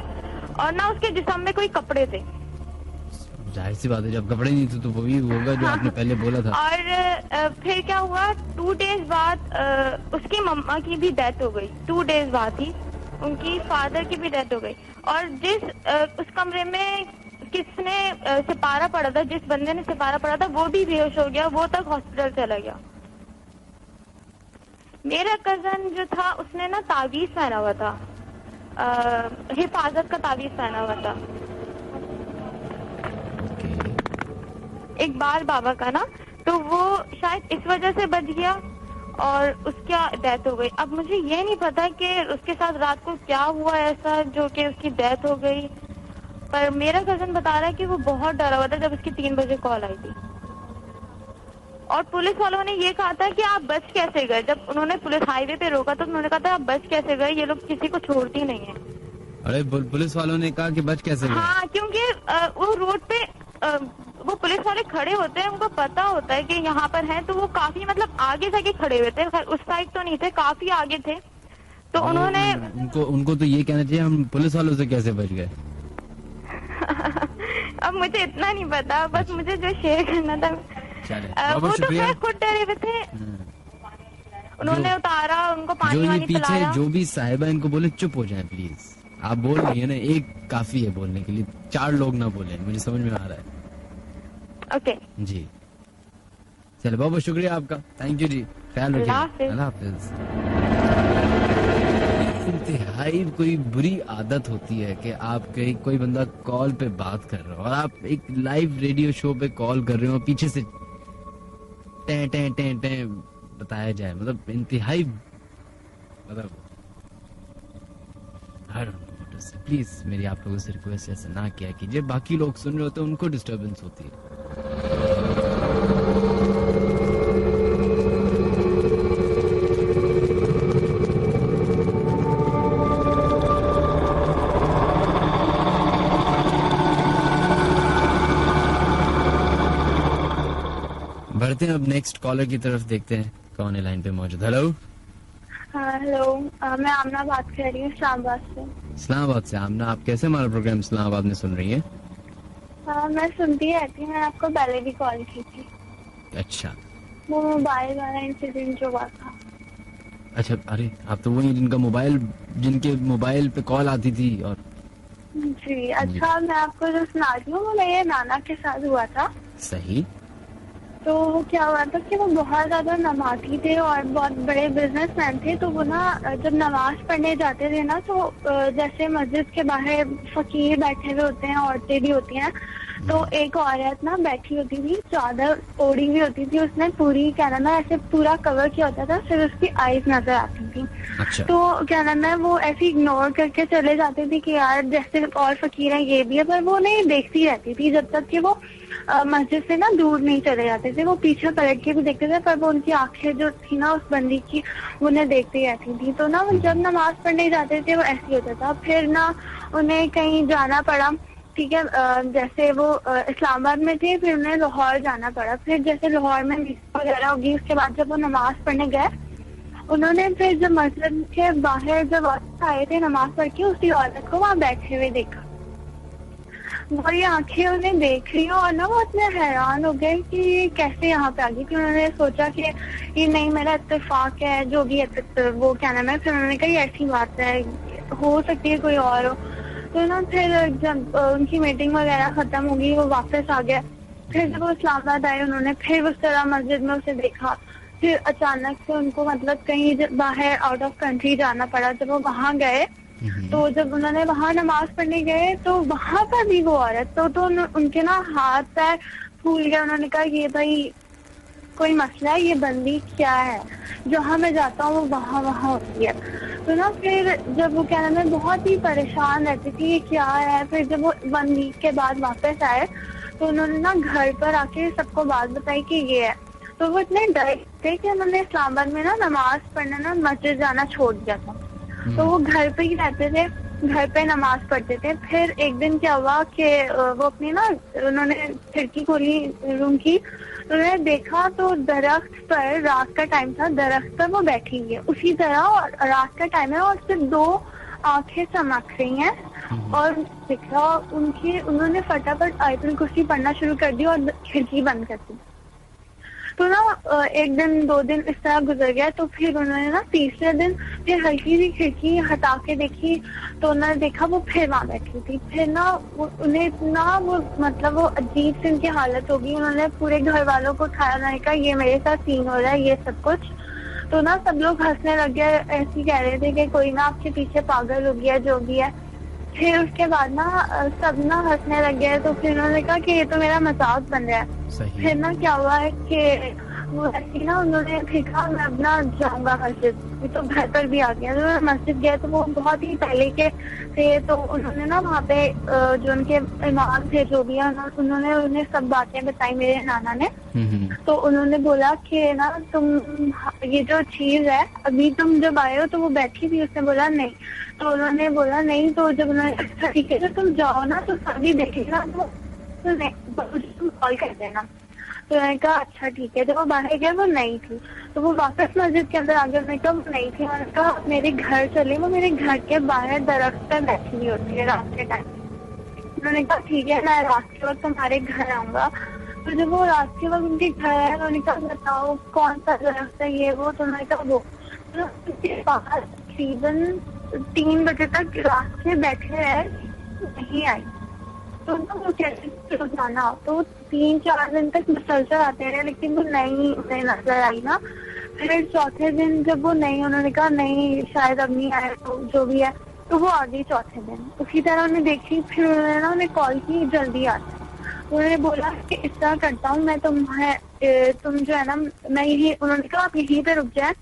और ना उसके जिस्म में कोई कपड़े थे।
जाहिर सी बात है, जब कपड़े नहीं थे तो वो भी होगा जो आपने पहले बोला था।
और फिर क्या हुआ, 2 डेज बाद उसकी मम्मा की भी डेथ हो गई। 2 डेज बाद ही उनकी फादर की भी डेथ हो गई। और जिस उस कमरे में किसने सिपारा पड़ा था, जिस बंदे ने सिपारा पड़ा था वो भी बेहोश हो गया, वो तक हॉस्पिटल चला गया। मेरा कजन जो था उसने ना तावीज पहना हुआ था, हिफाजत का तावीज पहना हुआ था, इकबाल बाबा का ना। तो वो शायद इस वजह से बच गया और उसकी डेथ हो गई। अब मुझे ये नहीं पता कि उसके साथ रात को क्या हुआ ऐसा जो कि उसकी डेथ हो गई, पर मेरा कजन बता रहा है कि वो बहुत डरा हुआ था जब उसकी 3 बजे कॉल आई थी। और पुलिस वालों ने ये कहा था कि आप बच कैसे गए। जब उन्होंने पुलिस हाईवे पे रोका तो उन्होंने कहा था आप बच कैसे गए, ये लोग किसी को छोड़ती नहीं है।
अरे पुलिस वालों ने कहा कि बच कैसे गए?
हाँ, क्योंकि वो रोड पे वो पुलिस वाले खड़े होते हैं, उनको पता होता है कि यहाँ पर है, तो वो काफी मतलब आगे जाके खड़े हुए थे, उस साइड तो नहीं थे, काफी आगे थे। तो उन्होंने
उनको तो ये कहना चाहिए हम पुलिस वालों से कैसे बच गए।
अब मुझे इतना नहीं पता, बस मुझे जो शेयर करना था। वो तो खैर खुद डरे हुए थे, उन्होंने उतारा, उनको पानी वानी पिलाया।
जो भी साहिबा इनको बोले चुप हो जाए प्लीज। आप बोल रही है ना, एक काफी है बोलने के लिए, 4 लोग ना बोले, मुझे समझ में आ रहा है।
ओके
जी, चलो बहुत बहुत शुक्रिया आपका, थैंक यू जी, ख्याल रखिए, अल्लाह हाफिज। इंतहाई कोई बुरी आदत होती है कि आप कोई बंदा कॉल पे बात कर रहा हो और आप एक लाइव रेडियो शो पे कॉल कर रहे हो, पीछे से टें टें टें टें बताया जाए, मतलब इंतहाई, मतलब प्लीज मेरी आप लोगों से रिक्वेस्ट ऐसा ना किया कीजिए, बाकी लोग सुन रहे होते हैं उनको डिस्टर्बेंस होती है। बढ़ते हैं अब नेक्स्ट कॉलर की तरफ, देखते हैं कौन है लाइन पे मौजूद। हेलो।
हेलो, मैं आमना बात कर रही हूँ इस्लामाबाद से।
इस्लामाबाद से आमना, आप कैसे हमारा प्रोग्राम इस्लामाबाद में सुन रही हैं?
मैं सुनती रहती हूँ, मैंने आपको पहले भी कॉल की थी।
अच्छा,
वो मोबाइल वाला इंसिडेंट जो हुआ था।
अच्छा, अरे आप तो वही जिनके मोबाइल पे कॉल आती थी। और
जी अच्छा, मैं आपको जो सुनाती हूँ वो मेरे नाना के साथ हुआ था।
सही।
तो वो क्या हुआ था कि वो बहुत ज्यादा नमाज़ी थे और बहुत बड़े बिजनेसमैन थे। तो वो ना जब नमाज पढ़ने जाते थे ना, तो जैसे मस्जिद के बाहर फकीर बैठे हुए होते हैं, औरतें भी होती हैं, तो एक औरत ना बैठी होती थी, चादर ओढ़ी हुई होती थी, उसने पूरी क्या नाम है ऐसे पूरा कवर किया होता था, फिर उसकी आईज नजर आती थी।
अच्छा।
तो क्या नाम है वो ऐसे इग्नोर करके चले जाते थे कि यार जैसे और फकीर है ये भी है, पर वो नहीं देखती रहती थी जब तक कि वो मस्जिद से ना दूर नहीं चले जाते थे। वो पीछे पलट के भी देखते थे, पर वो उनकी आंखें जो थी ना उस बंदी की, उन्हें देखती रहती थी। तो ना वो जब नमाज पढ़ने जाते थे वो ऐसे होता था। फिर ना उन्हें कहीं जाना पड़ा, ठीक है, जैसे वो इस्लामाबाद में थे, फिर उन्हें लाहौर जाना पड़ा। फिर जैसे लाहौर में मीटिंग वगैरह होगी, उसके बाद जब वो नमाज पढ़ने गए, उन्होंने फिर जब मस्जिद के बाहर जब आए थे नमाज पढ़ के, उसी औरत को वहाँ बैठे हुए देखा। वो ये आंखें उन्हें देख रही और ना वो इतने हैरान हो गए कि ये कैसे यहाँ पे आ गई। कि उन्होंने सोचा कि ये नहीं मेरा इत्तेफाक है, जो भी है वो क्या नाम है। फिर उन्होंने कहा ये ऐसी बात है, हो सकती है कोई और हो। तो ना फिर जब उनकी मीटिंग वगैरह खत्म होगी, वो वापस आ गया। फिर जब वो इस्लामाबाद आए, उन्होंने फिर उस तरह मस्जिद में उसे देखा। फिर अचानक से उनको मतलब कहीं बाहर आउट ऑफ कंट्री जाना पड़ा। जब वो वहाँ गए, तो जब उन्होंने वहाँ नमाज पढ़ने गए, तो वहाँ पर भी वो औरत तो उनके ना हाथ पैर फूल गए। उन्होंने कहा ये भाई कोई मसला है, ये बंदी क्या है, जहाँ मैं जाता हूँ वो वहाँ होती है। तो ना फिर जब वो क्या नाम है बहुत ही परेशान रहती थी ये क्या है। फिर जब वो 1 वीक के बाद वापस आए, तो उन्होंने ना घर पर आके सबको बात बताई कि ये है। तो वो इतने डरे थे कि उन्होंने इस्लामाबाद में ना नमाज पढ़ना ना मस्जिद जाना छोड़ दिया था। तो वो घर पे ही रहते थे, घर पे नमाज पढ़ते थे। फिर एक दिन क्या हुआ कि वो अपनी ना उन्होंने खिड़की खोली रूम की, तो उन्होंने देखा तो दरख्त पर, रात का टाइम था, दरख्त पर वो बैठी हुई है उसी तरह, और रात का टाइम है और सिर्फ 2 आंखें चमक रही हैं और दिख रहा। उन्होंने फटाफट आयतुल कुर्सी पढ़ना शुरू कर दी और खिड़की बंद कर दी। तो ना 1 दिन 2 दिन इस तरह गुजर गया। तो फिर उन्होंने ना तीसरे दिन फिर हल्की सी खिड़की हटा के देखी, तो उन्होंने देखा वो फिर वहाँ बैठी थी। फिर ना उन्हें इतना वो मतलब वो अजीब सी उनकी हालत होगी। उन्होंने पूरे घर वालों को उठाया, उन्होंने कहा ये मेरे साथ सीन हो रहा है, ये सब कुछ। तो ना सब लोग हंसने लग गए, ऐसे कह रहे थे कि कोई ना आपके पीछे पागल हो गया, जो भी है। फिर उसके बाद ना सब ना हंसने लग गए। तो फिर उन्होंने कहा कि ये तो मेरा मजाक बन रहा है। फिर ना क्या हुआ है कि वो ऐसी ना उन्होंने फेंका, मैं अपना जाऊंगा मस्जिद, तो घर पर भी आ गया। तो मस्जिद गए तो वो बहुत ही पहले के थे, तो उन्होंने ना वहाँ पे जो उनके इमाम थे जो भी है, उन्होंने उन्हें सब बातें बताई मेरे नाना ने। तो उन्होंने बोला कि ना तुम ये जो चीज है अभी तुम जब आए हो तो वो बैठी थी, उसने बोला नहीं, तो उन्होंने बोला नहीं, तो जब उन्होंने अच्छा ठीक है तो तुम जाओ ना तो सभी देखेगा तो तुम कॉल कर देना। तो मैंने कहा अच्छा ठीक है। जब वो बाहर गया वो नहीं थी, तो वो वापस मस्जिद के अंदर आ गया, मैंने कहा वो नहीं थी। मैंने कहा मेरे घर चले, वो मेरे घर के बाहर दरख्त पर बैठी हुई होती है रात के टाइम। उन्होंने कहा ठीक है मैं रात के वक्त तुम्हारे घर आऊंगा। तो जब वो रात के वक्त उनके घर आया, उन्होंने कहा बताओ कौन सा दरख्त है ये वो, तो उन्होंने कहा वो। तो उसके बाहर तकरीबन 3 बजे तक रात से बैठे रहे, नहीं आई। तो वो कैसे जाना, तो 3-4 दिन तक मुसलसल आते रहे, लेकिन वो नहीं नजर आई ना। फिर चौथे दिन जब वो नहीं, उन्होंने कहा नहीं शायद अब नहीं आए, तो जो भी है, तो वो आ गई चौथे दिन। उसी तरह उन्हें देखी, फिर उन्होंने ना उन्हें कॉल की जल्दी आते। उन्होंने बोला कि इस तरह करता हूँ मैं, तुम जो है ना मैं यही, उन्होंने कहा आप यहीं पे रुक जाए,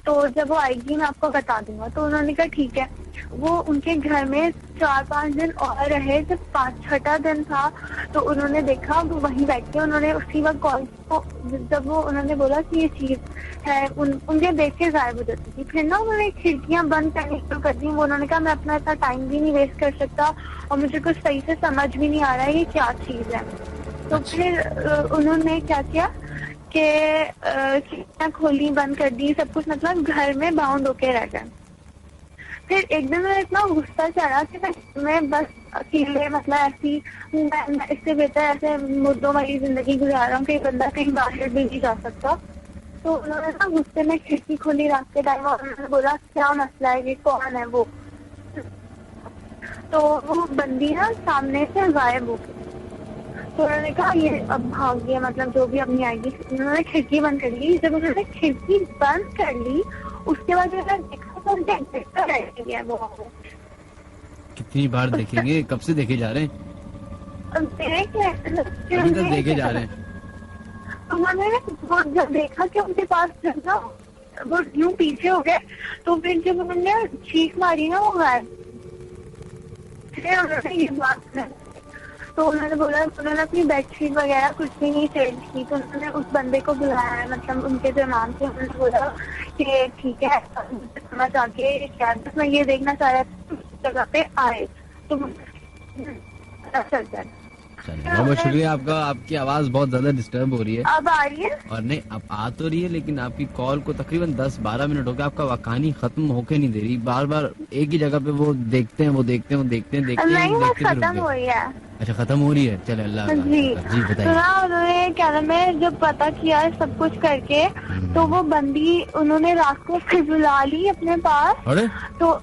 तो जब वो आएगी मैं आपको बता दूंगा। तो उन्होंने कहा ठीक है। वो उनके घर में 4-5 दिन और रहे। जब 5-6वां दिन था तो उन्होंने देखा वो वहीं बैठ के, उन्होंने उसी वक्त कॉल को, जब वो उन्होंने बोला कि ये चीज है, उनके देख के गायब हो जाती थी। फिर ना उन्होंने खिड़कियां बंद करनी शुरू कर दी। वो उन्होंने कहा मैं अपना इतना टाइम भी नहीं वेस्ट कर सकता और मुझे कुछ सही से समझ भी नहीं आ रहा है ये क्या चीज है। तो फिर उन्होंने क्या किया कि खिड़कियां खोली, बंद कर दी, सब कुछ, मतलब घर में बाउंड होके रह गए। फिर एक दिन मैं इतना गुस्सा चढ़ा कि मैं बस अकेले, मतलब ऐसी मैं इससे बेहतर ऐसे मुद्दों वाली जिंदगी गुजार रहा हूँ कि बंदा कहीं बाहर भी नहीं जा सकता। तो उन्होंने ना गुस्से में खिड़की खोली रात के टाइम और उन्होंने बोला क्या मसला है, ये कौन है वो। तो वो बंदी ना सामने से गायब हो गई। तो उन्होंने कहा ये अब भाग गया, मतलब जो भी अब नहीं आएगी। उन्होंने खिड़की बंद कर ली। जब उन्होंने खिड़की बंद कर ली उसके बाद उन्होंने देखा तो गया वो।
कितनी बार देखेंगे, कब से देखे जा रहे हैं? अभी तक देखे जा रहे हैं।
उन्होंने वो जब देखा कि उनके पास ना वो यूं पीछे हो गए, तो फिर जब उन्होंने चीख मारी ना वो गायब। फिर उन्होंने ये बात, तो उन्होंने बोला, उन्होंने अपनी बेडशीट वगैरह कुछ भी नहीं चेंज की। तो उन्होंने उस बंदे को बुलाया है, मतलब उनके जो इमाम थे, उन्होंने बोला कि ठीक है समझ आ गए, शायद मैं ये देखना चाह रहा था जगह पे आए तो चल जाए।
बहुत बहुत शुक्रिया आपका। आपकी आवाज बहुत ज्यादा डिस्टर्ब हो रही है।
अब आ रही है? और
नहीं अब आ तो रही है, लेकिन आपकी कॉल को तकरीबन 10-12 मिनट हो गया, आपका कहानी खत्म होके नहीं दे रही। बार बार एक ही जगह पे वो देखते हैं
खत्म हो रही है।
अच्छा खत्म हो रही है, चले अल्लाह
जी बताइए। तो उन्होंने क्या नाम है जब पता किया सब कुछ करके, तो वो बंदी उन्होंने रात को फिर बुला ली अपने पास।
अरे? तो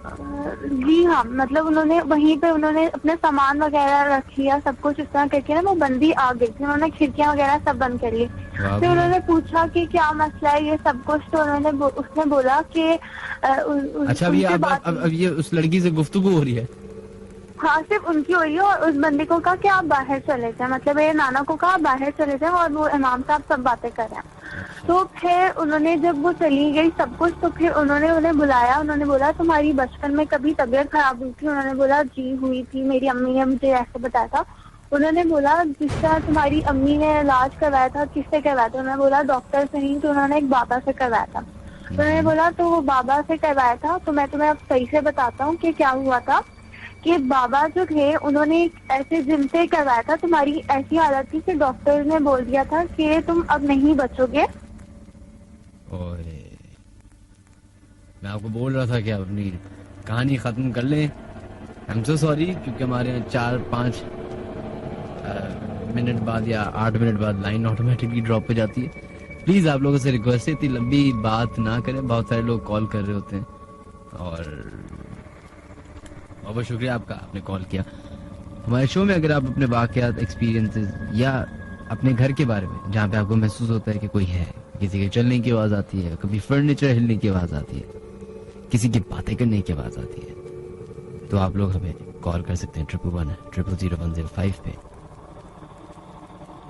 जी हाँ, मतलब उन्होंने वहीं पे उन्होंने अपने सामान वगैरह रख लिया, सब कुछ इस तरह करके ना वो बंदी आ गई थी। उन्होंने खिड़कियां वगैरह सब बंद कर ली। फिर उन्होंने पूछा कि क्या मसला है ये सब कुछ, तो उसने बोला कि
अच्छा अब ये उस लड़की से गुफ्तगू हो रही है?
हाँ सिर्फ उनकी हो रही है। और उस बंदे को कहा कि आप बाहर चले जाए, मतलब मेरे नाना को कहा बाहर चले जाए, और वो इमाम साहब सब बातें कर रहे हैं। तो फिर उन्होंने जब वो चली गई सब कुछ, तो फिर उन्होंने उन्हें बुलाया। उन्होंने बोला तुम्हारी बचपन में कभी तबीयत खराब हुई थी? उन्होंने बोला जी हुई थी, मेरी अम्मी ने मुझे ऐसे बताया था। उन्होंने बोला जिस तरह तुम्हारी अम्मी ने इलाज करवाया था किससे करवाया था? उन्होंने बोला डॉक्टर से नहीं, तो उन्होंने एक बाबा से करवाया था। उन्होंने बोला तो वो बाबा से करवाया था, तो मैं तुम्हें अब सही से बताता हूँ कि क्या हुआ था। कि बाबा जो थे उन्होंने ऐसे जिम से करवाया था, तुम्हारी ऐसी हालत थी कि डॉक्टर ने बोल दिया था कि तुम अब नहीं बचोगे।
मैं आपको बोल रहा था कि आप अपनी कहानी खत्म कर लें। आई एम सो सॉरी, क्योंकि हमारे यहाँ 4-5 मिनट बाद या 8 मिनट बाद लाइन ऑटोमेटिकली ड्रॉप हो जाती है। प्लीज आप लोगों से रिक्वेस्ट है, इतनी लंबी बात ना करें, बहुत सारे लोग कॉल कर रहे होते हैं। और बहुत शुक्रिया आपका, आपने कॉल किया। हमारे शो में अगर आप अपने वाकयात, एक्सपीरियंसेस या अपने घर के बारे में जहाँ पे आपको महसूस होता है कि कोई है, किसी के चलने की आवाज आती है, कभी फर्नीचर हिलने की आवाज आती है, किसी की बातें करने की आवाज आती है, तो आप लोग हमें कॉल कर सकते हैं 11100105 पे।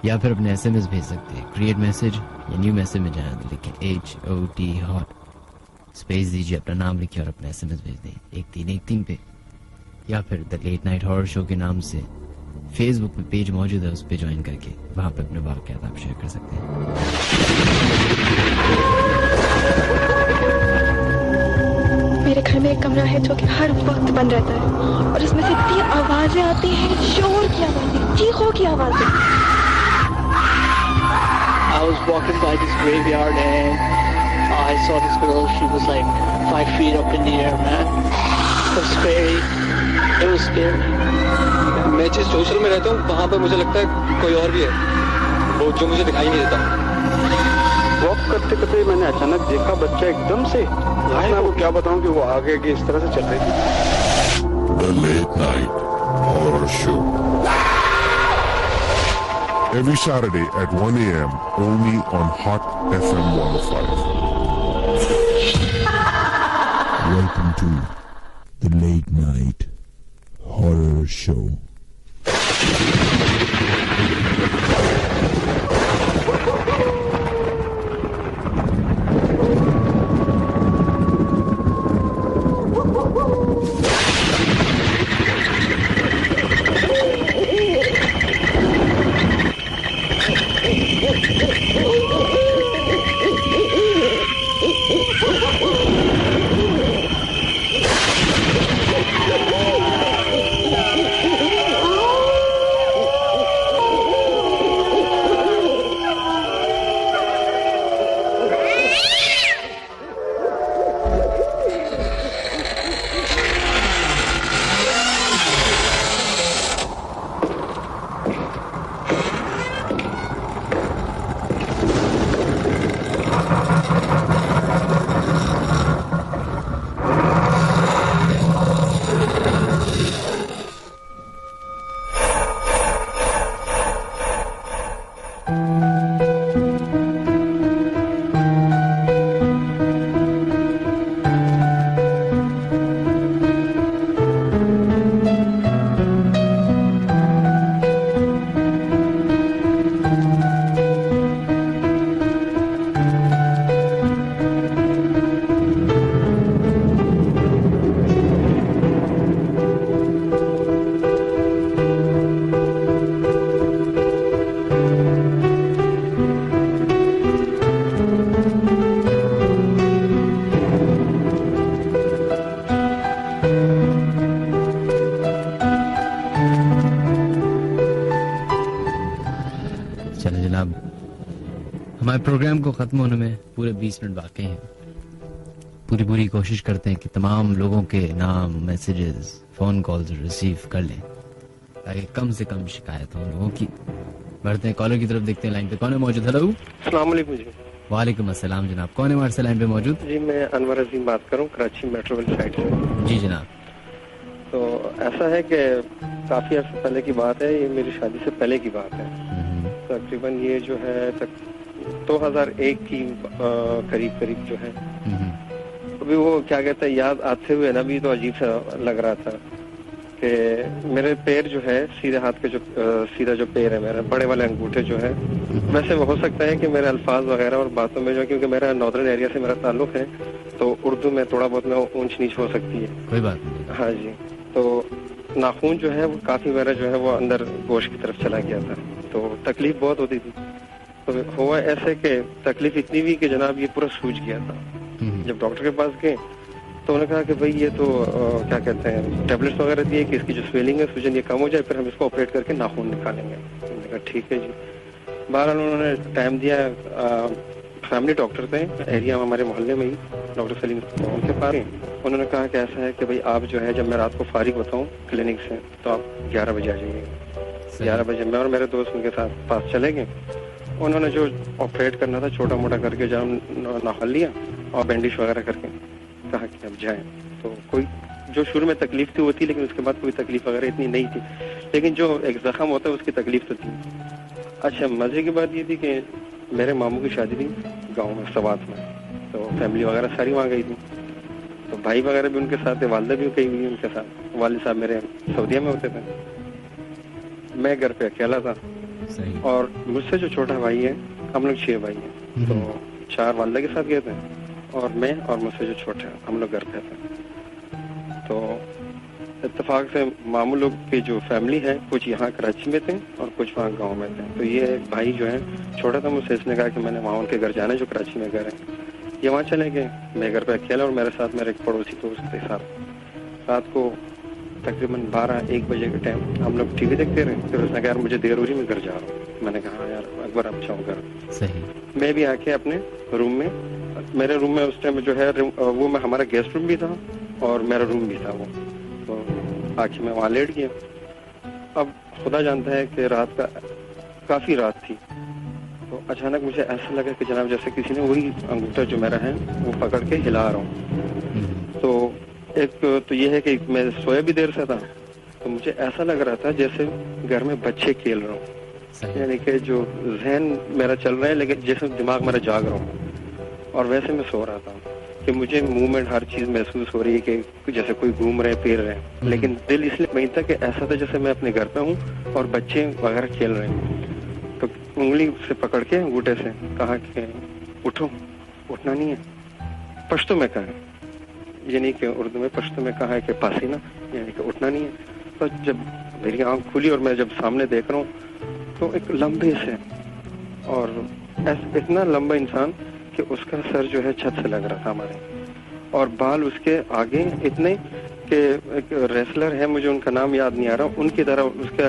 या फिर अपने SMS भेज सकते हैं। क्रिएट मैसेज या न्यू मैसेज में जाए तो लिखें HOT हॉट, स्पेस दीजिए, अपना नाम लिखिए और अपना SMS भेज दें 1313 पे। या फिर the late night horror show के नाम से फेसबुक पे पेज मौजूद है, उस पे ज्वाइन करके वहां पे अपने वाक़यात आप शेयर कर सकते हैं।
मेरे घर में एक कमरा है जो कि हर वक्त बंद रहता है और इसमें से इतनी आवाजें आती हैं, शोर की आवाजें, चीखों की आवाजें।
I was walking by this graveyard and I saw this girl. She was like 5 feet up in the air, man. It was scary. It was scary.
मैं जिस सोशल में रहता हूँ वहाँ पे मुझे लगता है कोई और भी है, वो जो मुझे दिखाई नहीं देता।
वॉक करते करते मैंने अचानक देखा बच्चा एकदम से, मैं आपको क्या बताऊं कि वो आगे की इस तरह से चल रही थी।
The Late Night Horror Show. Every Saturday at 1 a.m. only on Hot FM 105. Welcome to The Late Night Horror Show.
हमारे प्रोग्राम को खत्म होने में पूरे 20 मिनट बाकी हैं। पूरी कोशिश करते हैं कि तमाम लोगों के नाम, मैसेजेस, फोन कॉल्स रिसीव कर लें ताकि कम से कम शिकायत हो लोगों की। बढ़ते हैं कॉलर की तरफ, देखते हैं लाइन पे कौन है मौजूद। हेलो, अस्सलाम वालेकुम जी। वालेकुम अस्सलाम जनाब, कौन है हमारे से लाइन पे मौजूद?
जी मैं अनवर अजीम बात कर रहा हूँ, कराची मेट्रोवेल साइड से।
जी जनाब।
तो ऐसा है कि काफी अर्से पहले की बात है, ये मेरी शादी से पहले की बात है। तकरीबन ये जो है 2001 की करीब जो है। अभी वो क्या कहते हैं, याद आते हुए ना भी तो अजीब सा लग रहा था कि मेरे पैर जो है, सीधे हाथ के जो सीधा जो पैर है मेरा, बड़े वाले अंगूठे जो है, वैसे हो सकता है कि मेरे अल्फाज वगैरह और बातों में जो, क्योंकि मेरा नॉर्दर्न एरिया से मेरा ताल्लुक है तो उर्दू में थोड़ा बहुत में ऊंच नीच हो सकती है।
कोई बात नहीं।
हाँ जी। तो नाखून जो है वो काफी मेरा जो है वो अंदर गोश्त की तरफ चला गया था, तो तकलीफ बहुत होती थी। तो हुआ ऐसे कि तकलीफ इतनी हुई कि जनाब ये पूरा सूज गया था। जब डॉक्टर के पास गए तो उन्होंने कहा कि भाई ये तो क्या कहते हैं, टैबलेट्स वगैरह दिए कि इसकी जो स्वेलिंग है, सूजन ये कम हो जाए, फिर हम इसको ऑपरेट करके नाखून निकालेंगे। मैंने कहा ठीक है जी। बहरहाल उन्होंने टाइम दिया, फैमिली डॉक्टर थे एरिया में हमारे मोहल्ले में ही, डॉक्टर सलीम, उनके पास उन्होंने कहा कि ऐसा है कि भाई आप जो है, जब मैं रात को फारिग होता हूँ क्लिनिक से तो आप 11 बजे आ जाइए। 11 बजे मैं और मेरे दोस्त उनके साथ पास चले गए। उन्होंने जो ऑपरेट करना था छोटा मोटा करके जब नाखून लिया और बैंडेज वगैरह करके कहा कि अब जाएं। तो कोई जो शुरू में तकलीफ थी वो थी, लेकिन उसके बाद कोई तकलीफ वगैरह इतनी नहीं थी, लेकिन जो एक जख्म होता है उसकी तकलीफ तो थी। अच्छा, मजे की बात ये थी कि मेरे मामू की शादी थी गाँव में, सवात में, तो फैमिली वगैरह सारी वहाँ गई थी, तो भाई वगैरह भी उनके साथ थे, वालदा भी गई हुई उनके साथ। वालिद साहब मेरे सऊदीया में होते थे, मैं घर पे अकेला था। और मुझसे जो छोटा भाई है, हम लोग 6 भाई हैं, तो 4 वालिदा के साथ गए थे और मैं और मुझसे जो छोटे हैं हम लोग घर पे थे। तो इत्तेफाक से मामू लोग की जो फैमिली है कुछ यहाँ कराची में थे और कुछ वहाँ गांव में थे। तो ये भाई जो है छोटा था मुझसे, इसने कहा कि मैंने वहाँ उनके घर जाना है जो कराची में घर है। ये वहाँ चले गए, मैं घर पे अकेला और मेरे साथ मेरे एक पड़ोसी दोस्त के साथ। रात को तकरीबन 12-1 बजे के टाइम हम लोग टीवी देखते रहे। फिर उसने कहा मुझे देर हो रही, मैं घर जा रहा हूँ। मैंने कहा यार अकबर अब जाऊँ घर।
सही।
मैं भी आके अपने रूम में, मेरे रूम में उस टाइम जो है वो में हमारा गेस्ट रूम भी था और मेरा रूम भी था वो, तो आके मैं वहाँ लेट गया। अब खुदा जानता है कि रात का काफी रात थी, तो अचानक मुझे ऐसा लगा कि जनाब जैसे किसी ने वही अंगूठा जो मेरा है वो पकड़ के हिला रहा हूँ। तो एक तो ये है कि मैं सोया भी देर से था, तो मुझे ऐसा लग रहा था जैसे घर में बच्चे खेल रहा हूँ, यानी कि जो जहन मेरा चल रहा है लेकिन जैसे दिमाग मेरा जाग रहा हूँ। और वैसे मैं सो रहा था कि मुझे मूवमेंट हर चीज महसूस हो रही है कि जैसे कोई घूम रहे फिर रहे, लेकिन दिल इसलिए वहीं था कि ऐसा था जैसे मैं अपने घर पे हूँ और बच्चे वगैरह खेल रहे हैं। तो उंगली से पकड़ के अंगूठे से कहा कि उठो, उठना नहीं है। पश्तो में कहा, यानी कि उर्दू में पश्तो में कहा है कि पासीना, यानी कि उठना नहीं है। तो जब मेरी आंख खुली और मैं जब सामने देख रहा हूँ तो एक लंबे से और इतना लंबा इंसान कि उसका सर जो है छत से लग रहा था हमारे, और बाल उसके आगे इतने कि एक रेसलर है, मुझे उनका नाम याद नहीं आ रहा, उनकी तरह उसका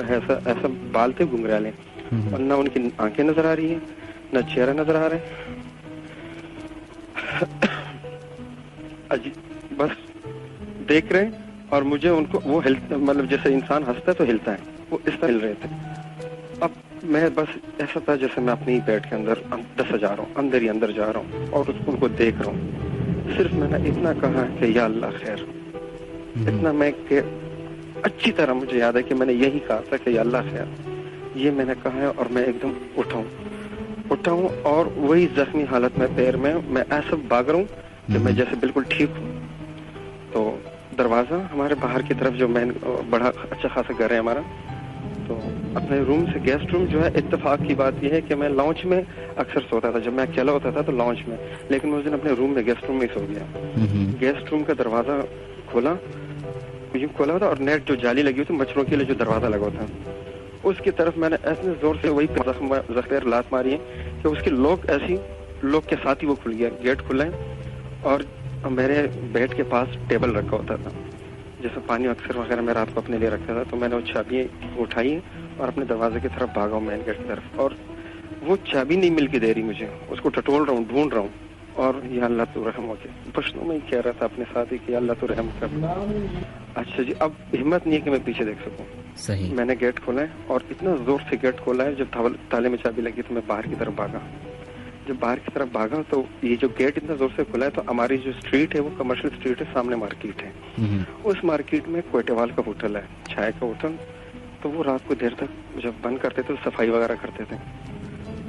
ऐसा बाल थे घुंघराले, और ना उनकी आंखें नजर आ रही है ना चेहरा नजर आ रहा है। बस देख रहे हैं और मुझे उनको वो मतलब जैसे इंसान हंसता है तो हिलता है, वो इस तरह हिल रहे थे। अब मैं बस ऐसा था जैसे मैं अपने ही बेड के अंदर दसा जा रहा हूँ, अंदर ही अंदर जा रहा हूँ और उनको देख रहा हूँ। सिर्फ मैंने इतना कहा कि या अल्लाह खैर, इतना मैं कि अच्छी तरह मुझे याद है कि मैंने यही कहा था कि या अल्लाह खैर, ये मैंने कहा है। और मैं एकदम उठा हूँ और वही जख्मी हालत में पैर में मैं ऐसा भाग रहा हूँ कि मैं जैसे बिल्कुल ठीक हूँ। तो दरवाजा हमारे बाहर की तरफ जो मेन बड़ा अच्छा खासा घर है हमारा, तो अपने रूम से गेस्ट रूम जो है, इत्तेफाक की बात यह है कि मैं लॉन्च में अक्सर सोता था जब मैं अकेला होता था तो लॉन्च में, लेकिन मैं उस दिन अपने रूम में गेस्ट रूम में सो गया। गेस्ट रूम का दरवाजा खोला था और नेट जो जाली लगी हुई थी मच्छरों के लिए जो दरवाजा लगा था, उसकी तरफ मैंने ऐसे जोर से वही जख्म लात मारी है कि उसकी लॉक के साथ ही वो खुल गया, गेट खुला है। और मेरे बेड के पास टेबल रखा होता था, जैसे पानी अक्सर वगैरह मैं रात को अपने लिए रखता था, तो मैंने वो चाबी उठाई और अपने दरवाजे की तरफ भागा हूँ, मेन गेट की तरफ। और वो चाबी नहीं मिल के दे रही मुझे, उसको टटोल रहा हूँ, ढूंढ रहा हूँ। और या अल्लाह तू रहम हो गया, पश्तो में ही कह रहा था अपने साथ ही कि अल्लाह तू रहम कर। अच्छा जी, अब हिम्मत नहीं है कि मैं पीछे देख सकूं।
सही।
मैंने गेट खोला है और इतना जोर से गेट खोला है, जब ताले में चाबी लगी तो मैं बाहर की तरफ भागा। जब बाहर की तरफ भागा तो ये जो गेट इतना जोर से खुला है, तो हमारी जो स्ट्रीट है वो कमर्शियल स्ट्रीट है, सामने मार्केट है। उस मार्केट में कोयटेवाल का होटल है, चाय का होटल। तो वो रात को देर तक जब बंद करते थे तो सफाई वगैरह करते थे,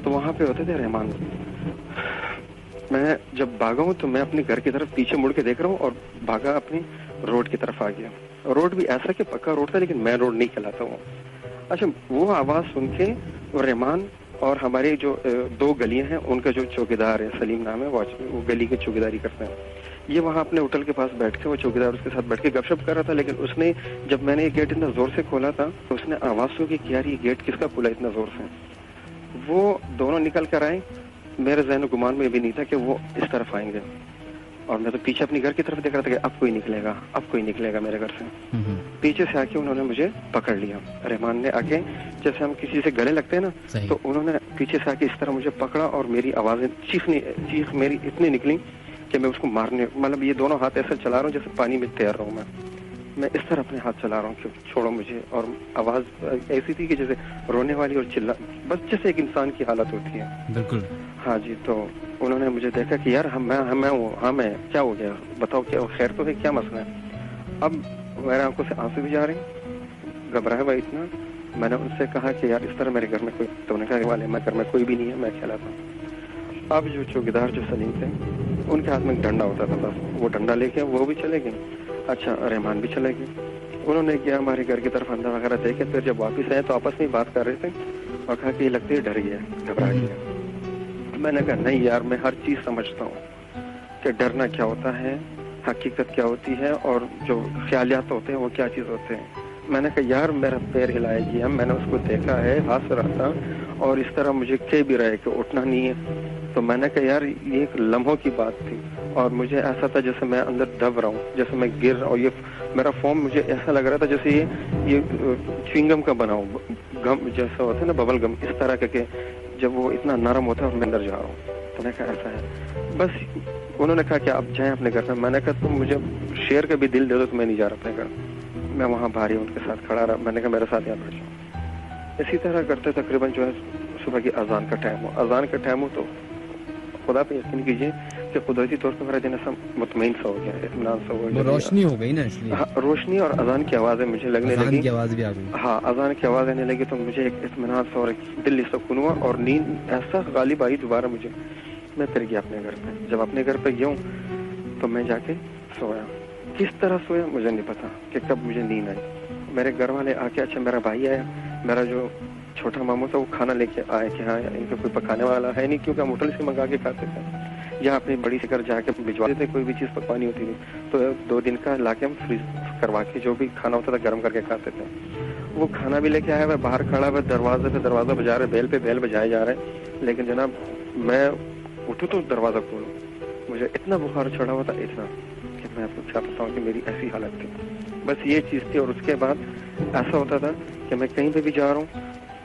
तो वहां पे होते थे रहमान। मैं जब भागा हूँ तो मैं अपने घर की तरफ पीछे मुड़ के देख रहा हूँ और भागा अपनी रोड की तरफ आ गया। रोड भी ऐसा कि पक्का रोड था लेकिन मैं रोड नहीं कहलाता हूँ। अच्छा, वो आवाज सुन के रहमान और हमारे जो 2 गलियां हैं उनका जो चौकीदार है, सलीम नाम है, वो गली की चौकीदारी करते हैं। ये वहाँ अपने होटल के पास बैठ के, वो चौकीदार उसके साथ बैठ के गपशप कर रहा था। लेकिन उसने जब मैंने ये गेट इतना जोर से खोला था तो उसने आवाज सुनी कि यार ये गेट किसका खुला इतना जोर से। वो दोनों निकल कर आए, मेरे ज़हन गुमान में भी नहीं था कि वो इस तरफ आएंगे। और मैं तो पीछे अपनी घर की तरफ देख रहा था कि अब कोई निकलेगा मेरे घर से। पीछे से आके उन्होंने मुझे पकड़ लिया, रहमान ने आके, जैसे हम किसी से गले लगते हैं ना, तो उन्होंने पीछे से आके इस तरह मुझे पकड़ा और मेरी आवाजें चीख मेरी इतनी निकली कि मैं उसको मारने, मतलब ये दोनों हाथ ऐसा चला रहा हूँ जैसे पानी में तैर रहा हूँ मैं इस तरह अपने हाथ चला रहा हूँ कि छोड़ो मुझे। और आवाज ऐसी थी कि जैसे रोने वाली और चिल्ला, बस जैसे एक इंसान की हालत होती है।
बिल्कुल।
हाँ जी। तो उन्होंने मुझे देखा कि यार मैं क्या हो गया, बताओ क्या खैर तो है, क्या मसला है। अब मेरे आंखों से आंसू भी जा रहे, घबराया हुआ इतना। मैंने उनसे कहा कि यार इस तरह मेरे घर में कोई, तो उन्होंने कहा वाले मैं घर में कोई भी नहीं है, मैं अकेला था। अब जो चौकीदार जो सलीम थे उनके हाथ में डंडा होता था, बस वो डंडा लेके वो भी चले गए। अच्छा, रहमान भी चले गए। उन्होंने क्या हमारे घर की तरफ अंदर वगैरह देखे, फिर जब वापस आए तो आपस में बात कर रहे थे और कहा कि ये लगता है डर गया, घबरा गया। मैंने कहा नहीं यार, मैं हर चीज समझता हूँ कि डरना क्या होता है, हकीकत क्या होती है, और जो ख्यालियात होते हैं वो क्या चीज होते हैं। मैंने कहा यार मेरा पैर हिलाएगी, मैं उसको देखा है, हंस रहा था और इस तरह मुझे कह भी रहा है कि उठना नहीं है। तो मैंने कहा यार ये एक लम्हों की बात थी, और मुझे ऐसा था जैसे मैं अंदर दब रहा हूँ, जैसे मैं गिर रहा हूँ। ये मेरा फॉर्म मुझे ऐसा लग रहा था जैसे ये च्युइंगम का बना हो, गम जैसा होता है ना, बबल गम, इस तरह के, जब वो इतना नरम होता है और मैं अंदर जा रहा हूँ। तो मैंने कहा ऐसा है। बस उन्होंने कहा कि आप जाएं अपने घर में। मैंने कहा तुम मुझे शेर का भी दिल दे दो तो मैं नहीं जा रहा अपने घर। मैं वहाँ बाहर उनके साथ खड़ा रहा। मैंने कहा मेरे साथ यहाँ बैठ जाओ। इसी तरह करते तकरीबन जो है सुबह की अजान का टाइम हो, अजान का टाइम हो तो खुदा पे यकीन कीजिए कि कुदरती तौर पे मेरा दिन ऐसा मुतमईन सा हो गया, इत्मीनान सा हो गया।
रोशनी हो गई ना इसलिए।
हाँ, रोशनी और अजान की आवाज़ें मुझे लगने लगी।
अजान की आवाज़ भी आ गई।
हाँ, अजान की आवाज़ आने लगी तो मुझे एक इत्मीनान सा और एक दिल सुकून हुआ और नींद ऐसा गालिब आई दोबारा मुझे। मैं फिर गया अपने घर पे। जब अपने घर पे गया तो मैं जाके सोया। किस तरह सोया मुझे नहीं पता कि कब मुझे नींद आई। मेरे घर वाले आके, अच्छा मेरा भाई आया, मेरा जो छोटा मामू था वो खाना लेके आए कि हाँ इनको कोई पकाने वाला है नहीं, क्योंकि हम होटल से मंगा के खाते थे या अपनी बड़ी से घर जाके भिजवा देते, कोई भी चीज़ पकवानी होती थी तो 2 दिन का लाके हम फ्रीज करवा के जो भी खाना होता था गर्म करके खाते थे। वो खाना भी लेके आया हुआ, बाहर खड़ा हुआ, दरवाजे पे दरवाजा बजा रहे, बेल पे बेल बजाए जा रहे। लेकिन जनाब मैं उठूँ तो दरवाजा खोलूँ, मुझे इतना बुखार चढ़ा हुआ था, इतना कि मैं आपको क्या बताऊँ कि मेरी ऐसी हालत थी। बस ये चीज़ थी। और उसके बाद ऐसा होता था कि मैं कहीं पे भी जा रहा हूँ,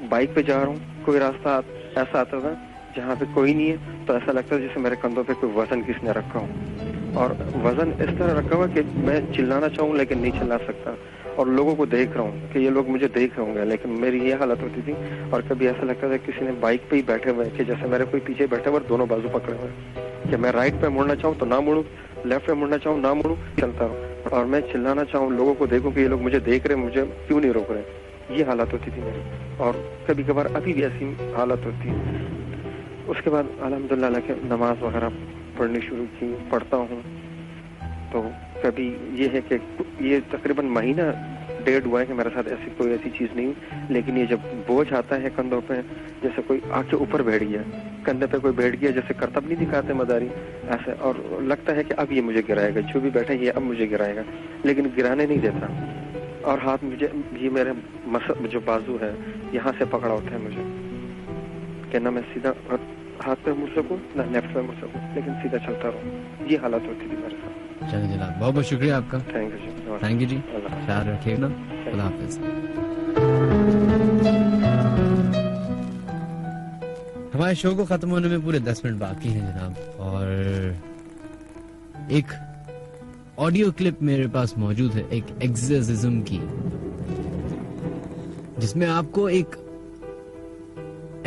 बाइक पे जा रहा हूँ, कोई रास्ता ऐसा आता था जहाँ पे कोई नहीं है तो ऐसा लगता है जैसे मेरे कंधों पे कोई वजन किसने रखा हो। और वजन इस तरह रखा हुआ कि मैं चिल्लाना चाहूँ लेकिन नहीं चिल्ला सकता, और लोगों को देख रहा हूँ कि ये लोग मुझे देख रहे होंगे, लेकिन मेरी ये हालत होती थी। और कभी ऐसा लगता था किसी ने बाइक पे ही बैठे हुए कि जैसे मेरे कोई पीछे बैठे हुए दोनों बाजू पकड़े हुए, कि मैं राइट पे मुड़ना चाहूँ तो ना मुड़ूँ, लेफ्ट पे मुड़ना चाहूँ ना मुड़ूँ, चलता रहूँ। और मैं चिल्लाना चाहूँ, लोगों को देखूँ कि ये लोग मुझे देख रहे, मुझे क्यों नहीं रोक रहे। ये हालत होती थी मेरी, और कभी कभार अभी भी ऐसी हालत होती है। उसके बाद अल्हम्दुलिल्लाह के नमाज वगैरह पढ़नी शुरू की, पढ़ता हूँ। तो कभी ये है कि ये तकरीबन महीना 1.5 हुआ है कि मेरे साथ ऐसी कोई ऐसी चीज़ नहीं, लेकिन ये जब बोझ आता है कंधों पे, जैसे कोई आके ऊपर बैठ गया, कंधे पे कोई बैठ गया, जैसे करतब नहीं दिखाते मदारी ऐसे, और लगता है कि अब ये मुझे गिराएगा, जो भी बैठा ये अब मुझे गिराएगा, लेकिन गिराने नहीं देता। और हाथ मुझे ये मेरे जो बाजू है यहाँ से पकड़ा होता है मुझे, कि ना मैं सीधा हाथ पे मुड़ सकूं ना लेफ्ट पे मुड़ सकूं, लेकिन सीधा चलता रहूं। ये हालत होती थी मेरे साथ।
चलिए जनाब, बहुत बहुत शुक्रिया आपका।
थैंक यू जी।
थैंक यू जी, ख्याल रखिएगा, खुदा हाफिज। हमारे शो को खत्म होने में पूरे 10 मिनट बाकी हैं जनाब, और एक ऑडियो क्लिप मेरे पास मौजूद है एक एक्सोर्सिज्म की, जिसमें आपको एक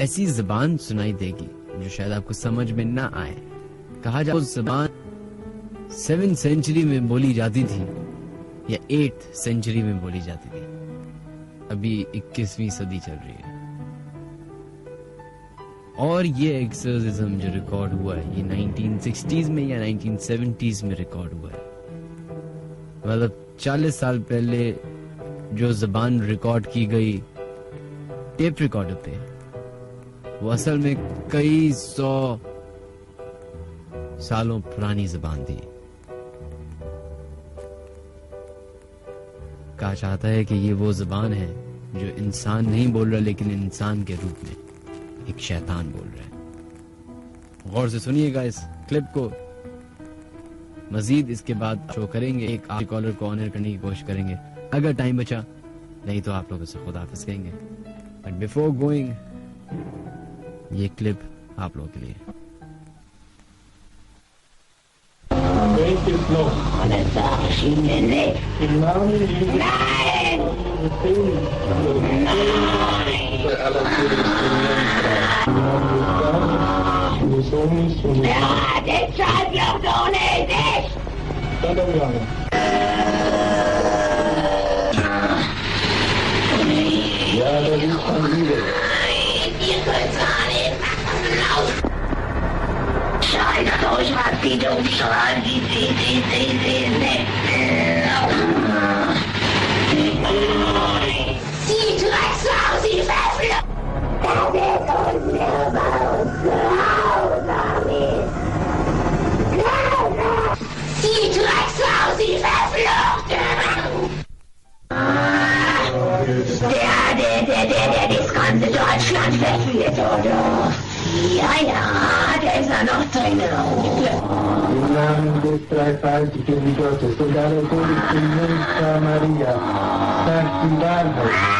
ऐसी जबान सुनाई देगी जो शायद आपको समझ में ना आए। कहा जाए उस जबान 7th सेंचुरी में बोली जाती थी या 8th सेंचुरी में बोली जाती थी, अभी 21वीं सदी चल रही है। और ये एक्सोर्सिज्म जो रिकॉर्ड हुआ है ये 1960s में या 1970s में रिकॉर्ड हुआ है। मतलब 40 साल पहले जो जबान रिकॉर्ड की गई टेप रिकॉर्डर पे, वो असल में कई 100 सालों पुरानी जबान थी। कहा जाता है कि ये वो जबान है जो इंसान नहीं बोल रहा, लेकिन इंसान के रूप में एक शैतान बोल रहा है। गौर से सुनिएगा इस क्लिप को। मजीद इसके बाद शो करेंगे, एक आखिरी कॉलर को ऑनर करने की कोशिश करेंगे अगर टाइम बचा, नहीं तो आप लोगों से खुदा हाफिज कहेंगे। बट बिफोर गोइंग, ये क्लिप आप लोगों के लिए।
See you to that saucy fabulous. der das ganze Deutschland verführt, oder? Ja, ja, der ist ja noch drin.
Im Namen des dreifaltigen Gottes und aller Guten Jungfrau Maria, sagt die Wahrheit.